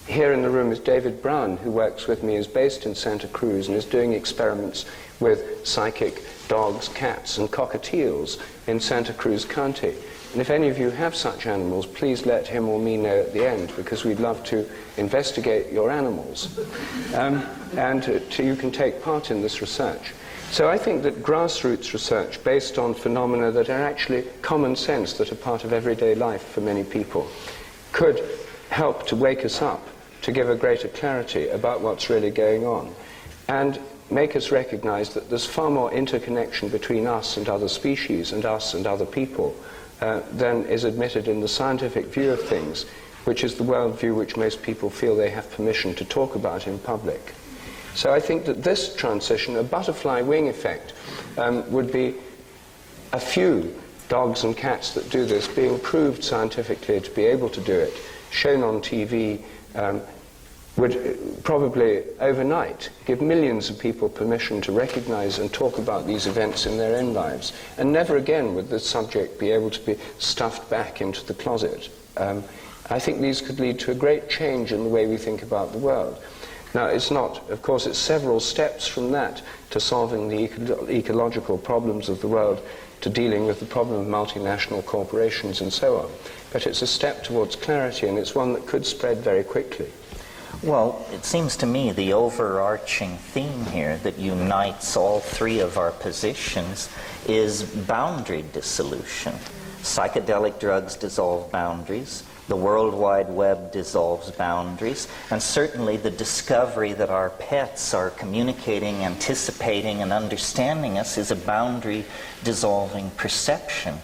Here in the room is David Brown, who works with me, is based in Santa Cruz and is doing experiments with psychic dogs, cats, and cockatiels in Santa Cruz County. And if any of you have such animals, please let him or me know at the end, because we'd love to investigate your animals. You can take part in this research. So I think that grassroots research based on phenomena that are actually common sense, that are part of everyday life for many people, could help to wake us up, to give a greater clarity about what's really going on, and make us recognize that there's far more interconnection between us and other species and us and other people than is admitted in the scientific view of things, which is the worldview which most people feel they have permission to talk about in public. So I think that this transition, a butterfly wing effect, would be a few dogs and cats that do this being proved scientifically to be able to do it, shown on TV, would probably overnight give millions of people permission to recognize and talk about these events in their own lives. And never again would the subject be able to be stuffed back into the closet. I think these could lead to a great change in the way we think about the world. Now, it's not, of course, it's several steps from that to solving the ecological problems of the world, to dealing with the problem of multinational corporations and so on. But it's a step towards clarity, and it's one that could spread very quickly. Well, it seems to me the overarching theme here that unites all three of our positions is boundary dissolution. Psychedelic drugs dissolve boundaries. The World Wide Web dissolves boundaries. And certainly the discovery that our pets are communicating, anticipating, and understanding us is a boundary-dissolving perception.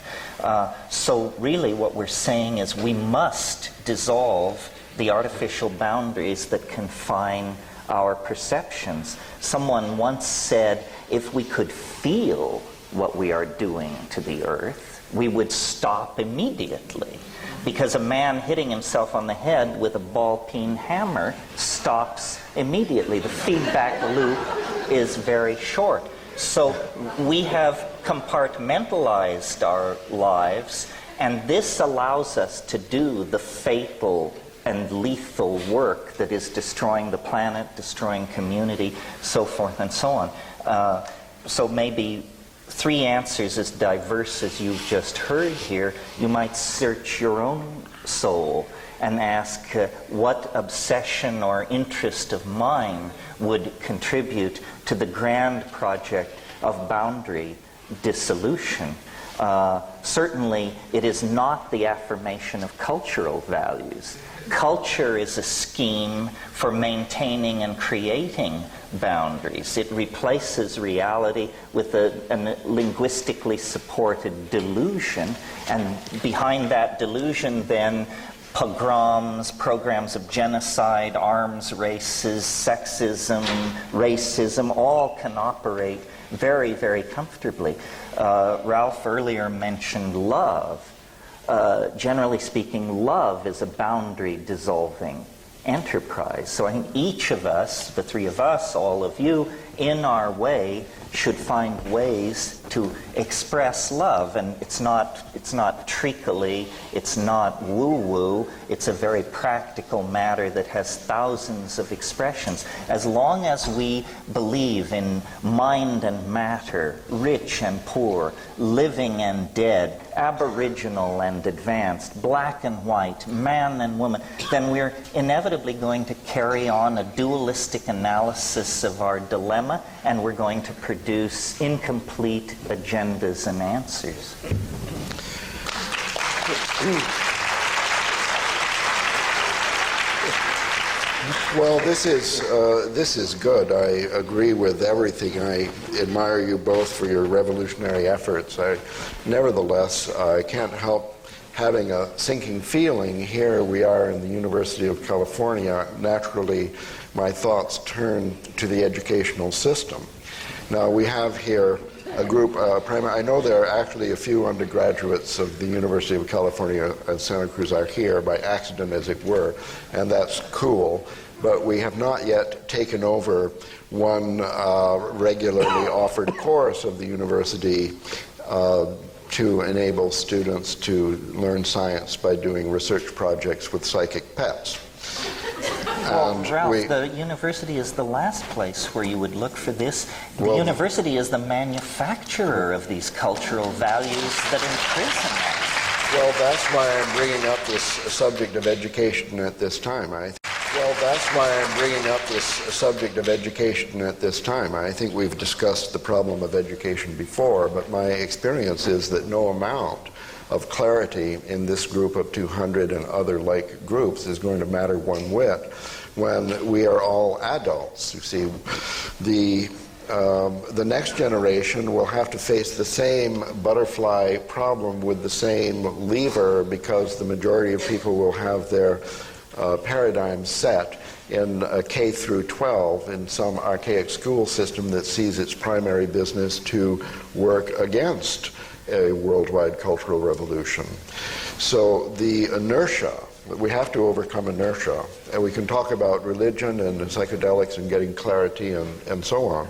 So really what we're saying is we must dissolve the artificial boundaries that confine our perceptions. Someone once said, if we could feel what we are doing to the earth, we would stop immediately. Because a man hitting himself on the head with a ball-peen hammer stops immediately. The feedback loop is very short. So we have compartmentalized our lives, and this allows us to do the fatal and lethal work that is destroying the planet, destroying community, so forth and so on. So maybe three answers as diverse as you've just heard here. You might search your own soul and ask what obsession or interest of mine would contribute to the grand project of boundary dissolution. Certainly, it is not the affirmation of cultural values. Culture is a scheme for maintaining and creating boundaries. It replaces reality with a linguistically supported delusion, and behind that delusion then pogroms, programs of genocide, arms races, sexism, racism, all can operate very, very comfortably. Ralph earlier mentioned love. generally speaking, love is a boundary-dissolving enterprise. So I think each of us, the three of us, all of you, in our way, should find ways to express love. And it's not treacly, it's not woo-woo, it's a very practical matter that has thousands of expressions. As long as we believe in mind and matter, rich and poor, living and dead, aboriginal and advanced, black and white, man and woman, then we're inevitably going to carry on a dualistic analysis of our dilemma, and we're going to produce incomplete agendas and answers. Well, this is good. I agree with everything. I admire you both for your revolutionary efforts. Nevertheless, I can't help having a sinking feeling. Here we are in the University of California. Naturally, my thoughts turn to the educational system. Now, we have here a group, I know there are actually a few undergraduates of the University of California at Santa Cruz are here by accident, as it were, and that's cool. But we have not yet taken over one regularly offered course of the university to enable students to learn science by doing research projects with psychic pets. Well, Ralph, the university is the last place where you would look for this. The university is the manufacturer of these cultural values that imprison us. Well, that's why I'm bringing up this subject of education at this time. I think we've discussed the problem of education before, but my experience is that no amount of clarity in this group of 200 and other like groups is going to matter one whit when we are all adults. You see, the next generation will have to face the same butterfly problem with the same lever, because the majority of people will have their paradigm set in K through 12 in some archaic school system that sees its primary business to work against a worldwide cultural revolution. So the inertia, we have to overcome inertia, and we can talk about religion and psychedelics and getting clarity and so on.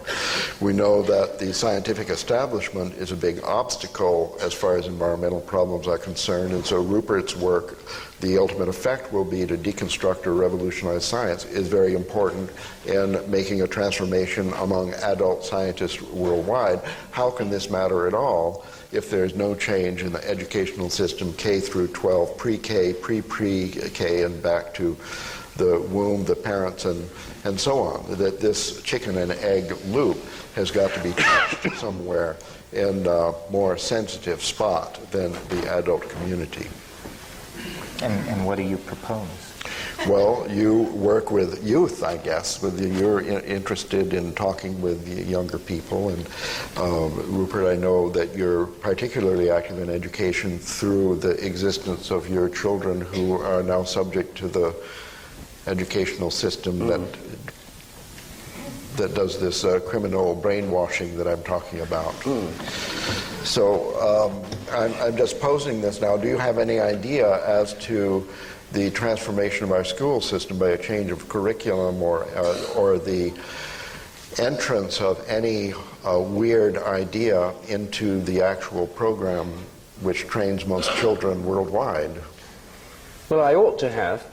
We know that the scientific establishment is a big obstacle as far as environmental problems are concerned, and so Rupert's work, the ultimate effect will be to deconstruct or revolutionize science, is very important in making a transformation among adult scientists worldwide. How can this matter at all if there's no change in the educational system, K through 12, pre-K, pre-K, and back to the womb, the parents, and so on? That this chicken and egg loop has got to be touched somewhere in a more sensitive spot than the adult community. And what do you propose? Well, you work with youth, I guess. You're interested in talking with younger people, and Rupert, I know that you're particularly active in education through the existence of your children who are now subject to the educational system that does this criminal brainwashing that I'm talking about. So I'm just posing this now. Do you have any idea as to the transformation of our school system by a change of curriculum or the entrance of any weird idea into the actual program which trains most children worldwide? Well, I ought to have.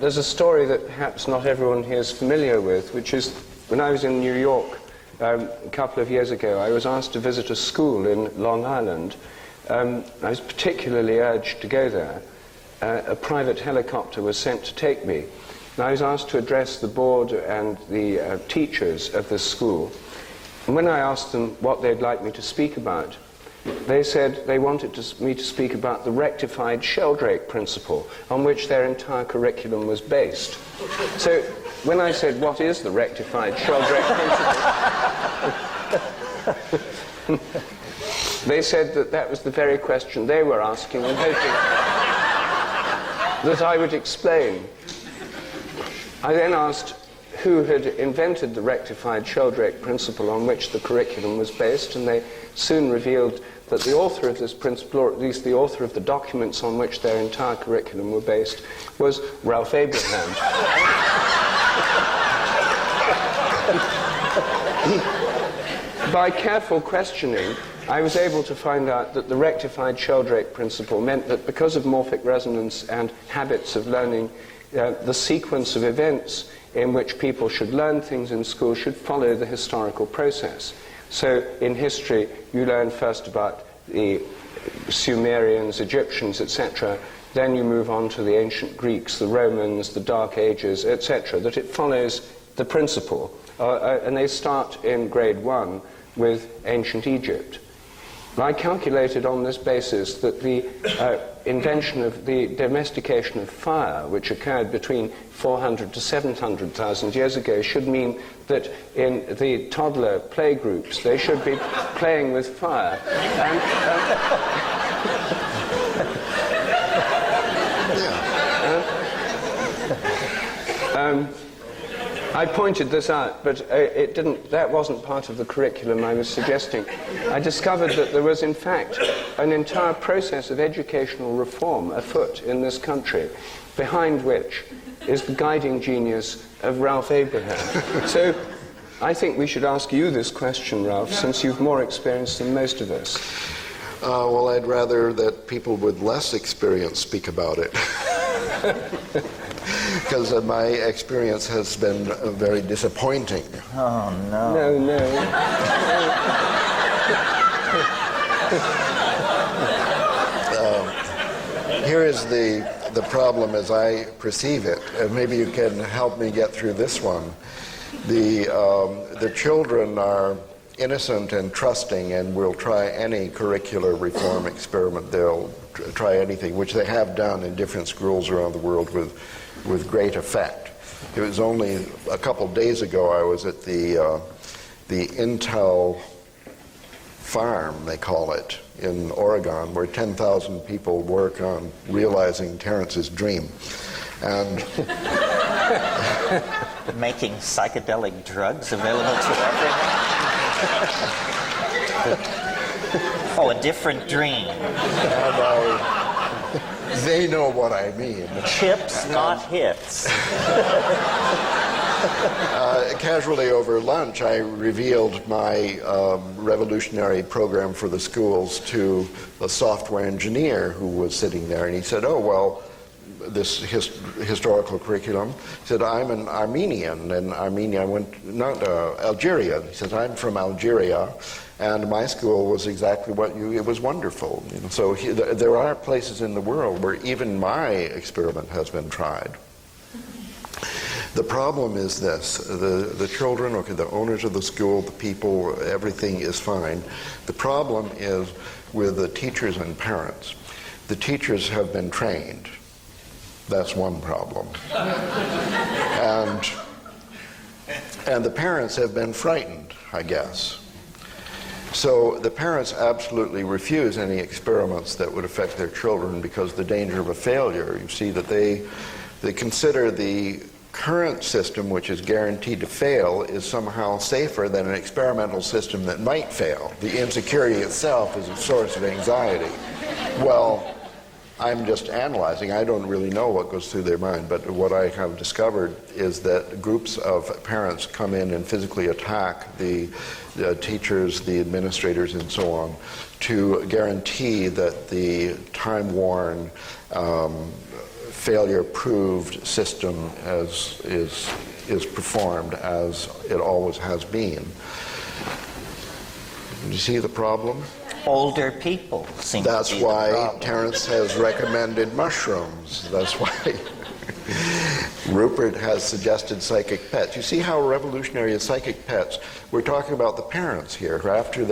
There's a story that perhaps not everyone here is familiar with, which is when I was in New York a couple of years ago, I was asked to visit a school in Long Island. I was particularly urged to go there. A private helicopter was sent to take me. And I was asked to address the board and the teachers of the school. And when I asked them what they'd like me to speak about, they said they wanted me to speak about the rectified Sheldrake principle, on which their entire curriculum was based. So when I said, what is the rectified Sheldrake principle? They said that that was the very question they were asking and hoping that I would explain. I then asked who had invented the rectified Sheldrake principle on which the curriculum was based, and they soon revealed that the author of this principle, or at least the author of the documents on which their entire curriculum were based, was Ralph Abraham. By careful questioning, I was able to find out that the rectified Sheldrake principle meant that because of morphic resonance and habits of learning, the sequence of events in which people should learn things in school should follow the historical process. So in history, you learn first about the Sumerians, Egyptians, etc., then you move on to the ancient Greeks, the Romans, the Dark Ages, etc., that it follows the principle. And they start in grade 1 with ancient Egypt. I calculated on this basis that the invention of the domestication of fire, which occurred between 400 to 700,000 years ago, should mean that in the toddler play groups they should be playing with fire. I pointed this out, but that wasn't part of the curriculum I was suggesting. I discovered that there was, in fact, an entire process of educational reform afoot in this country, behind which is the guiding genius of Ralph Abraham. So I think we should ask you this question, Ralph, since you've more experience than most of us. Well, I'd rather that people with less experience speak about it. Because my experience has been very disappointing. Oh, no. No. Here is the problem as I perceive it. Maybe you can help me get through this one. The children are innocent and trusting and will try any curricular reform experiment. They'll try anything, which they have done in different schools around the world with great effect. It was only a couple days ago I was at the Intel farm, they call it, in Oregon, where 10,000 people work on realizing Terence's dream. And making psychedelic drugs available to everyone? Oh, a different dream. They know what I mean. Chips, not hits. Casually over lunch, I revealed my revolutionary program for the schools to a software engineer who was sitting there, and he said, "Oh, well, this historical curriculum." He said, "I'm an Armenian, and Armenia Algeria." He said, "I'm from Algeria, and my school was exactly it was wonderful." You know, so there are places in the world where even my experiment has been tried. The problem is this: the children, okay, the owners of the school, the people, everything is fine. The problem is with the teachers and parents. The teachers have been trained. That's one problem. And the parents have been frightened, I guess. So the parents absolutely refuse any experiments that would affect their children because of the danger of a failure. You see that they consider the current system, which is guaranteed to fail, is somehow safer than an experimental system that might fail. The insecurity itself is a source of anxiety. Well, I'm just analyzing. I don't really know what goes through their mind, but what I have discovered is that groups of parents come in and physically attack the teachers, the administrators, and so on, to guarantee that the time-worn, failure-proved system is performed as it always has been. Do you see the problem? Older people seem to be the problem. That's why Terence has recommended mushrooms. That's why Rupert has suggested psychic pets. You see how revolutionary is psychic pets? We're talking about the parents here, who after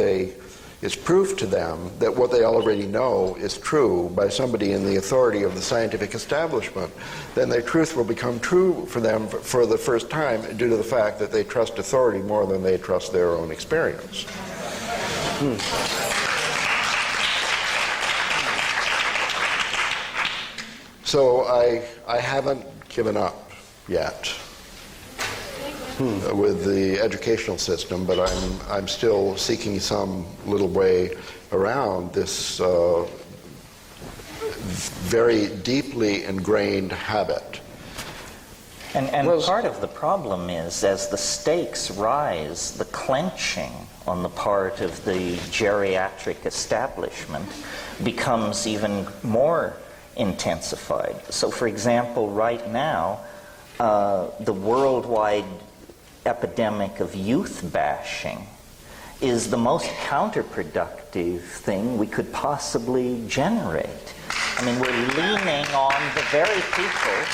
it's proof to them that what they already know is true by somebody in the authority of the scientific establishment, then their truth will become true for them for the first time due to the fact that they trust authority more than they trust their own experience. So I haven't given up yet. with the educational system, but I'm still seeking some little way around this very deeply ingrained habit. And part of the problem is, as the stakes rise, the clenching on the part of the geriatric establishment becomes even more intensified. So, for example, right now, the worldwide epidemic of youth bashing is the most counterproductive thing we could possibly generate. I mean, we're leaning on the very people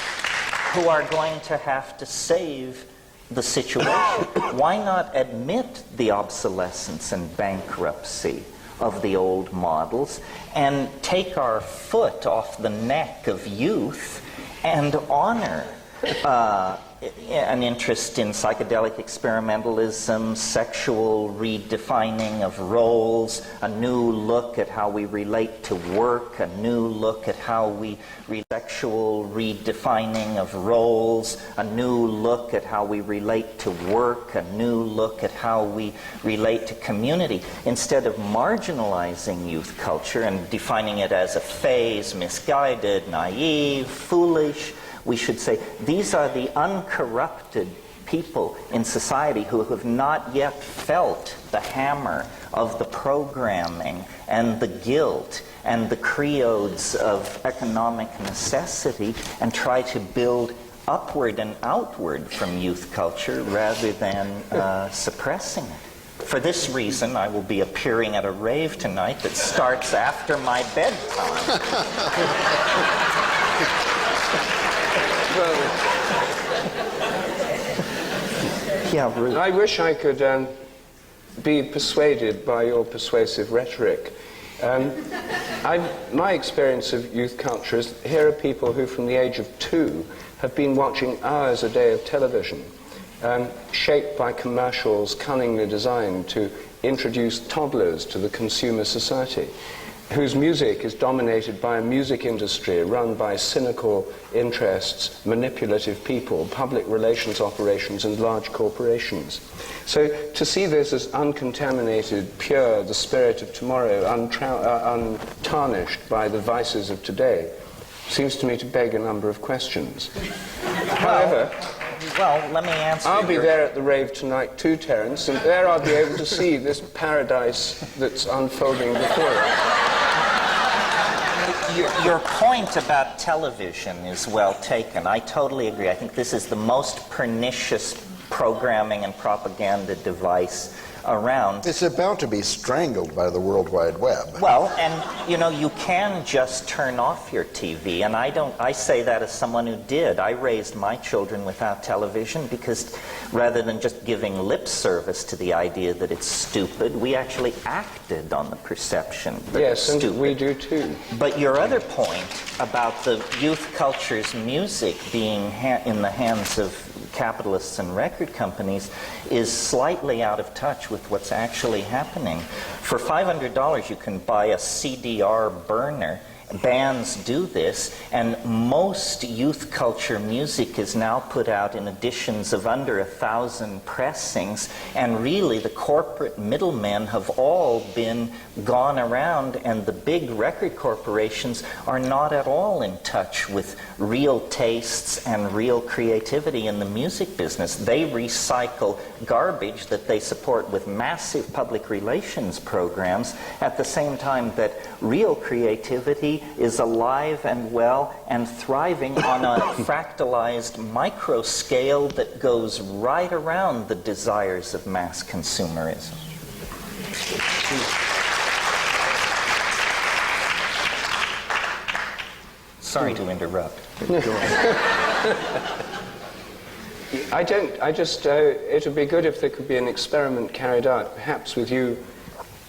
who are going to have to save the situation. Why not admit the obsolescence and bankruptcy of the old models and take our foot off the neck of youth and honor an interest in psychedelic experimentalism, sexual redefining of roles, a new look at how we relate to work, a new look at how we sexual redefining of roles, a new look at how we relate to work, a new look at how we relate to community. Instead of marginalizing youth culture and defining it as a phase, misguided, naive, foolish, we should say, these are the uncorrupted people in society who have not yet felt the hammer of the programming and the guilt and the creodes of economic necessity, and try to build upward and outward from youth culture rather than suppressing it. For this reason, I will be appearing at a rave tonight that starts after my bedtime. Well, Yeah, Ruth. I wish I could be persuaded by your persuasive rhetoric. My experience of youth culture is, here are people who from the age of 2 have been watching hours a day of television, shaped by commercials cunningly designed to introduce toddlers to the consumer society, whose music is dominated by a music industry run by cynical interests, manipulative people, public relations operations, and large corporations. So to see this as uncontaminated, pure, the spirit of tomorrow, untarnished by the vices of today, seems to me to beg a number of questions. However, Well, let me answer. I'll be there at the rave tonight too, Terence, and there I'll be able to see this paradise that's unfolding before us. Your point about television is well taken. I totally agree. I think this is the most pernicious programming and propaganda device around. It's about to be strangled by the World Wide Web. Well, and you know, you can just turn off your TV, and I say that as someone who did. I raised my children without television because rather than just giving lip service to the idea that it's stupid, we actually acted on the perception that it's stupid. Yes, and we do too. But your other point about the youth culture's music being in the hands of capitalists and record companies is slightly out of touch with what's actually happening. For $500 you can buy a CDR burner. Bands do this, and most youth culture music is now put out in editions of under 1,000 pressings, and really the corporate middlemen have all been gone around, and the big record corporations are not at all in touch with real tastes and real creativity in the music business. They recycle garbage that they support with massive public relations programs at the same time that real creativity is alive and well and thriving on a fractalized micro scale that goes right around the desires of mass consumerism. Sorry to interrupt. It would be good if there could be an experiment carried out, perhaps with you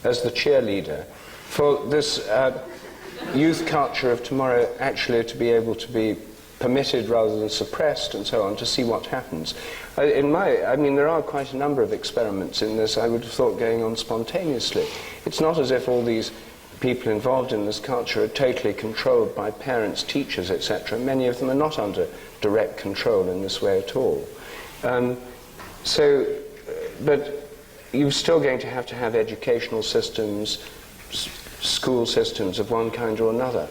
as the cheerleader, for this youth culture of tomorrow actually to be able to be permitted rather than suppressed and so on, to see what happens. There are quite a number of experiments in this, I would have thought, going on spontaneously. It's not as if all these people involved in this culture are totally controlled by parents, teachers, etc. Many of them are not under direct control in this way at all. So, but you're still going to have educational systems, school systems of one kind or another.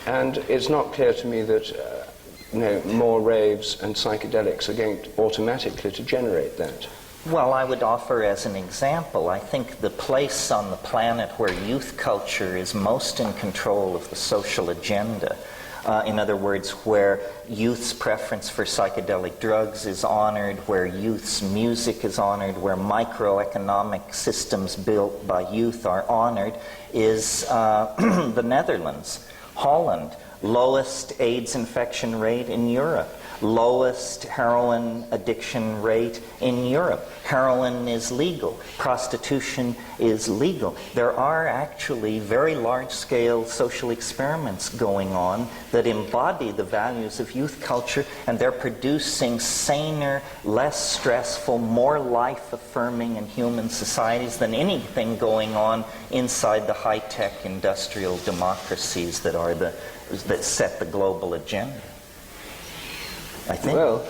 And it's not clear to me that more raves and psychedelics are going automatically to generate that. Well, I would offer as an example, I think the place on the planet where youth culture is most in control of the social agenda, in other words, where youth's preference for psychedelic drugs is honored, where youth's music is honored, where microeconomic systems built by youth are honored, is the Netherlands, Holland, lowest AIDS infection rate in Europe, lowest heroin addiction rate in Europe. Heroin is legal. Prostitution is legal. There are actually very large-scale social experiments going on that embody the values of youth culture, and they're producing saner, less stressful, more life-affirming and human societies than anything going on inside the high-tech industrial democracies that set the global agenda, I think. Well,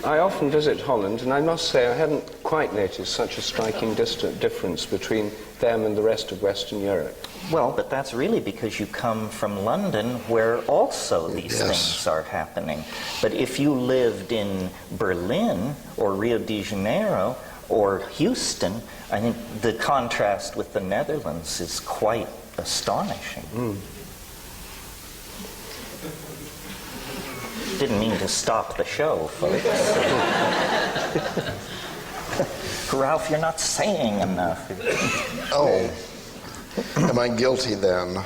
I often visit Holland, and I must say I hadn't quite noticed such a striking difference between them and the rest of Western Europe. Well, but that's really because you come from London, where also these things are happening. But if you lived in Berlin or Rio de Janeiro or Houston, I think the contrast with the Netherlands is quite astonishing. Didn't mean to stop the show, folks. Ralph, you're not saying enough. Oh, am I guilty then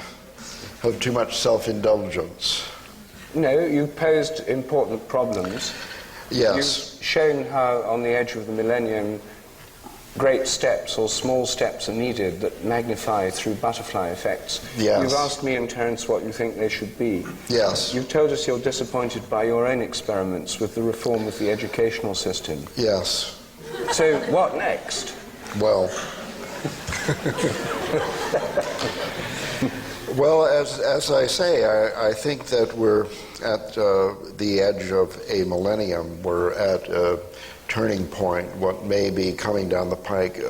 of too much self-indulgence? No, you've posed important problems. Yes. You've shown how on the edge of the millennium great steps or small steps are needed that magnify through butterfly effects. Yes. You've asked me and Terence what you think they should be. Yes. You've told us you're disappointed by your own experiments with the reform of the educational system. Yes. So what next? Well, well, as I say, I think that we're at the edge of a millennium. We're at a turning point. What may be coming down the pike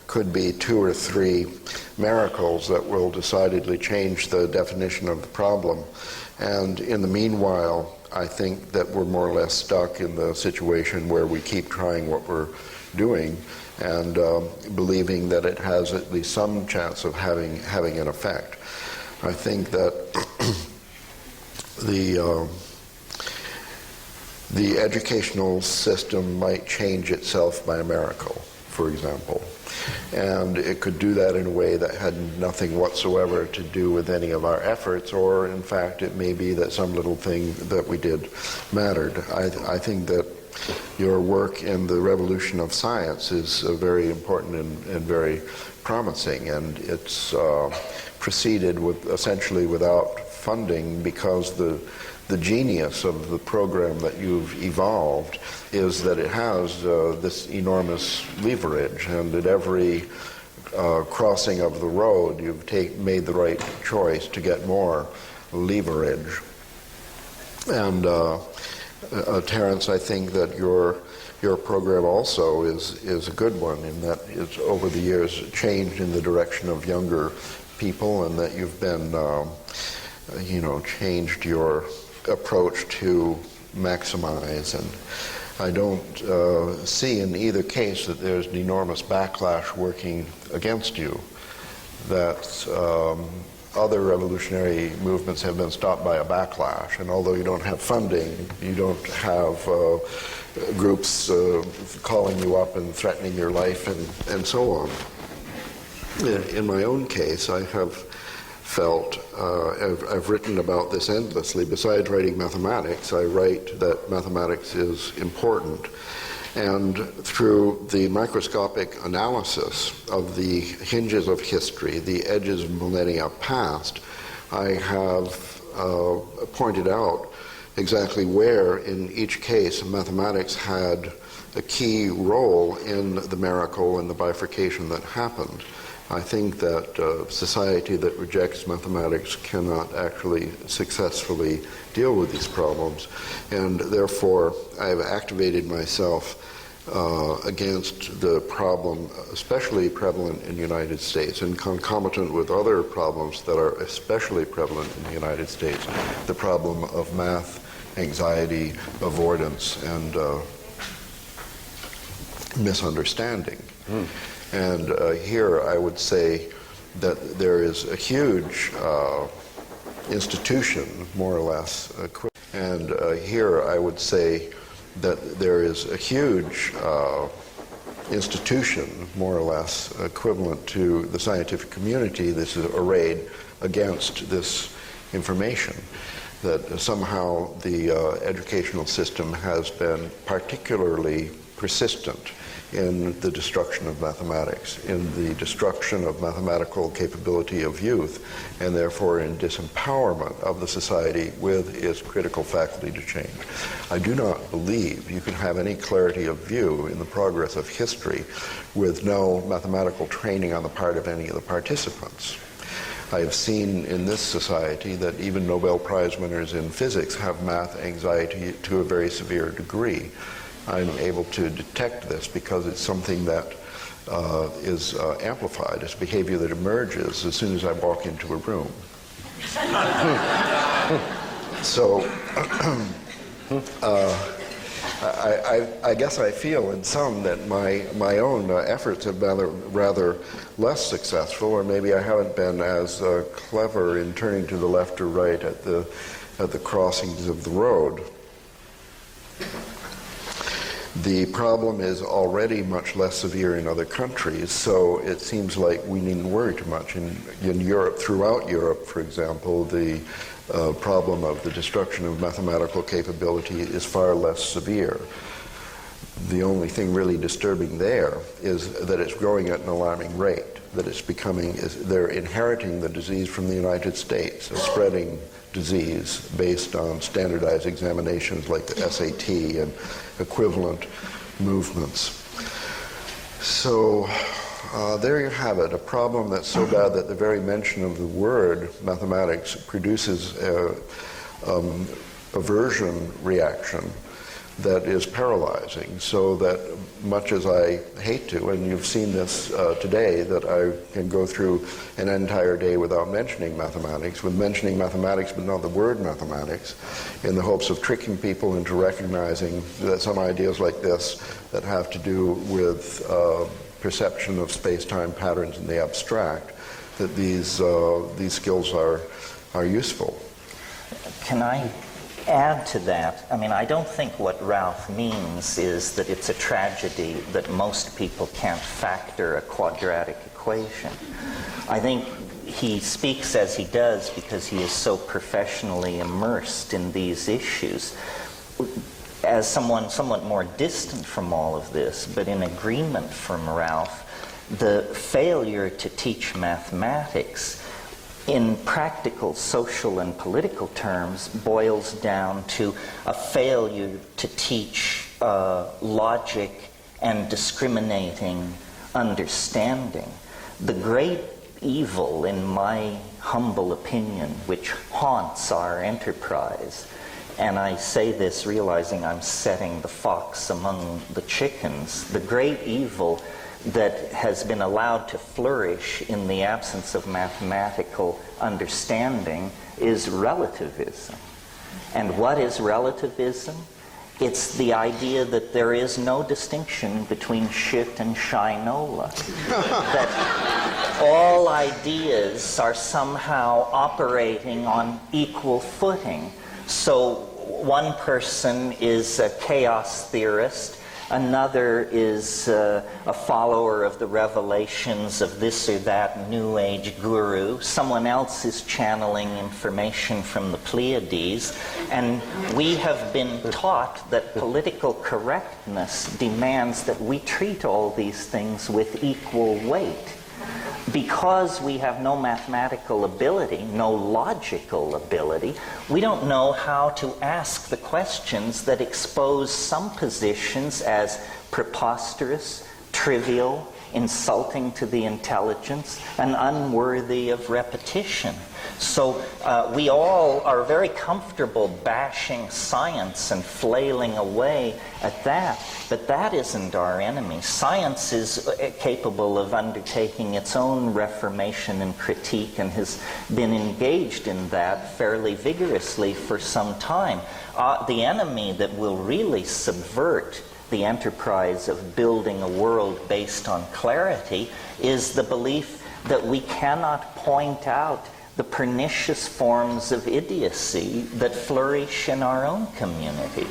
could be 2 or 3 miracles that will decidedly change the definition of the problem. And in the meanwhile, I think that we're more or less stuck in the situation where we keep trying what we're doing and believing that it has at least some chance of having an effect. I think that the educational system might change itself by a miracle, for example. And it could do that in a way that had nothing whatsoever to do with any of our efforts, or in fact it may be that some little thing that we did mattered. I think that your work in the revolution of science is very important and very promising, and it's proceeded with essentially without funding, because the genius of the program that you've evolved is that it has this enormous leverage, and at every crossing of the road you've made the right choice to get more leverage. And Terence, I think that your program also is a good one, in that it's over the years changed in the direction of younger people, and that you've been changed your approach to maximize. And I don't see in either case that there's an enormous backlash working against you, that other revolutionary movements have been stopped by a backlash, and although you don't have funding, you don't have groups calling you up and threatening your life and so on. In my own case, I have felt, I've written about this endlessly. Besides writing mathematics, I write that mathematics is important. And through the microscopic analysis of the hinges of history, the edges of millennia past, I have pointed out exactly where, in each case, mathematics had a key role in the miracle and the bifurcation that happened. I think that a society that rejects mathematics cannot actually successfully deal with these problems, and therefore I have activated myself against the problem especially prevalent in the United States and concomitant with other problems that are especially prevalent in the United States, the problem of math, anxiety, avoidance, and misunderstanding. And here I would say that there is a huge institution, more or less, and here I would say that there is a huge institution, more or less, equivalent to the scientific community that is arrayed against this information, that somehow the educational system has been particularly persistent in the destruction of mathematics, in the destruction of mathematical capability of youth, and therefore in disempowerment of the society with its critical faculty to change. I do not believe you can have any clarity of view in the progress of history with no mathematical training on the part of any of the participants. I have seen in this society that even Nobel Prize winners in physics have math anxiety to a very severe degree. I'm able to detect this because it's something that is amplified. It's behavior that emerges as soon as I walk into a room. So I guess I feel in some that my own efforts have been rather less successful, or maybe I haven't been as clever in turning to the left or right at the crossings of the road. The problem is already much less severe in other countries, so it seems like we needn't worry too much. In Europe, throughout Europe, for example, the problem of the destruction of mathematical capability is far less severe. The only thing really disturbing there is that it's growing at an alarming rate, that it's they're inheriting the disease from the United States, a spreading disease based on standardized examinations like the SAT and equivalent movements. So there you have it, a problem that's so bad that the very mention of the word mathematics produces a aversion reaction that is paralyzing, so that much as I hate to, and you've seen this today, that I can go through an entire day without mentioning mathematics, with mentioning mathematics but not the word mathematics, in the hopes of tricking people into recognizing that some ideas like this that have to do with perception of space-time patterns in the abstract, that these skills are useful. Can I add to that? I mean, I don't think what Ralph means is that it's a tragedy that most people can't factor a quadratic equation. I think he speaks as he does because he is so professionally immersed in these issues. As someone somewhat more distant from all of this, but in agreement from Ralph, the failure to teach mathematics in practical, social, and political terms boils down to a failure to teach logic and discriminating understanding. The great evil, in my humble opinion, which haunts our enterprise, and I say this realizing I'm setting the fox among the chickens, the great evil that has been allowed to flourish in the absence of mathematical understanding is relativism. And what is relativism? It's the idea that there is no distinction between shit and shinola. That all ideas are somehow operating on equal footing. So one person is a chaos theorist, another is a follower of the revelations of this or that New Age guru. Someone else is channeling information from the Pleiades. And we have been taught that political correctness demands that we treat all these things with equal weight. Because we have no mathematical ability, no logical ability, we don't know how to ask the questions that expose some positions as preposterous, trivial, insulting to the intelligence, and unworthy of repetition. So we all are very comfortable bashing science and flailing away at that, but that isn't our enemy. Science is capable of undertaking its own reformation and critique, and has been engaged in that fairly vigorously for some time. The enemy that will really subvert the enterprise of building a world based on clarity is the belief that we cannot point out the pernicious forms of idiocy that flourish in our own community.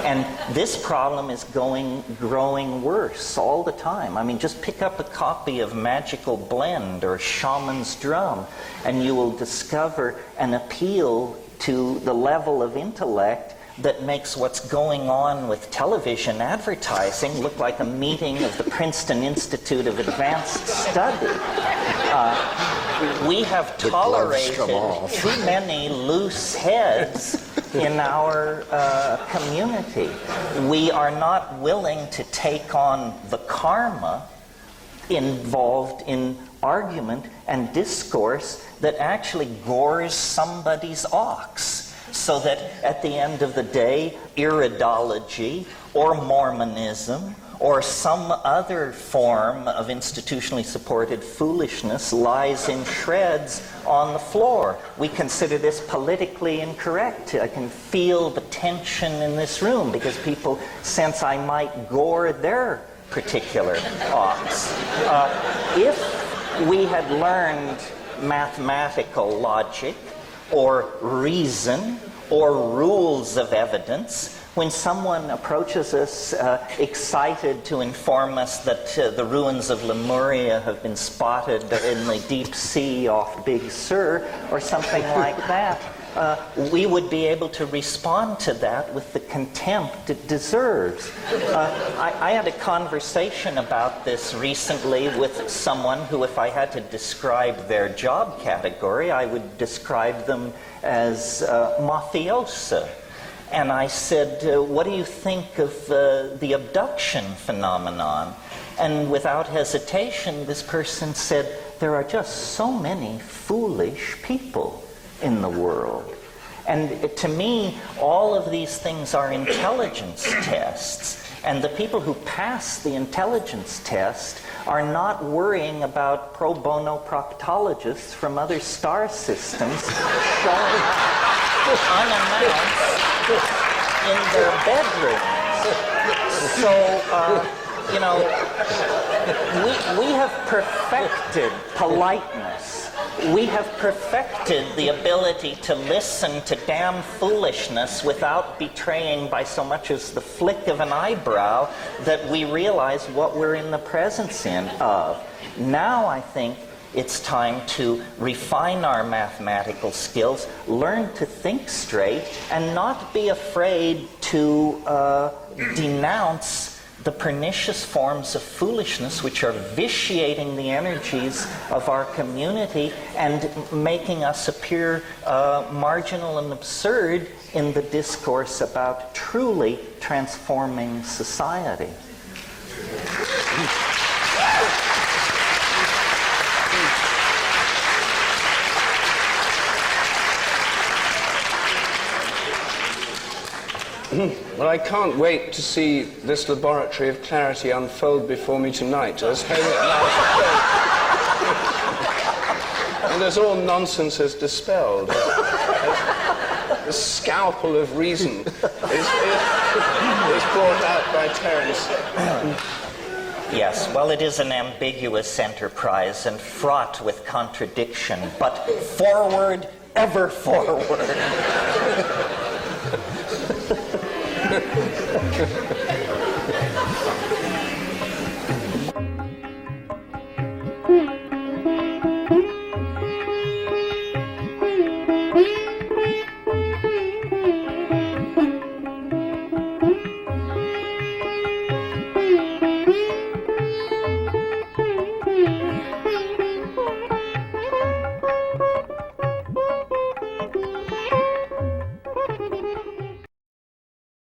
And this problem is growing worse all the time. I mean, just pick up a copy of Magical Blend or Shaman's Drum, and you will discover an appeal to the level of intellect that makes what's going on with television advertising look like a meeting of the Princeton Institute of Advanced Study. We have tolerated too many loose heads in our community. We are not willing to take on the karma involved in argument and discourse that actually gores somebody's ox, so that at the end of the day, iridology or Mormonism or some other form of institutionally supported foolishness lies in shreds on the floor. We consider this politically incorrect. I can feel the tension in this room because people sense I might gore their particular ox. If we had learned mathematical logic or reason or rules of evidence, when someone approaches us excited to inform us that the ruins of Lemuria have been spotted in the deep sea off Big Sur or something like that, we would be able to respond to that with the contempt it deserves. I had a conversation about this recently with someone who, if I had to describe their job category, I would describe them as mafiosa. And I said, what do you think of the abduction phenomenon? And without hesitation, this person said, there are just so many foolish people in the world. And to me, all of these things are intelligence tests. And the people who pass the intelligence test are not worrying about pro bono proctologists from other star systems showing up unannounced in their bedrooms. So, we have perfected politeness. We have perfected the ability to listen to damn foolishness without betraying by so much as the flick of an eyebrow that we realize what we're in the presence of. Now I think it's time to refine our mathematical skills, learn to think straight, and not be afraid to denounce the pernicious forms of foolishness which are vitiating the energies of our community and making us appear marginal and absurd in the discourse about truly transforming society. Well, I can't wait to see this laboratory of clarity unfold before me tonight as home at last. And as all nonsense is dispelled, the scalpel of reason is brought out by Terence. Yes, well, it is an ambiguous enterprise and fraught with contradiction, but forward, ever forward.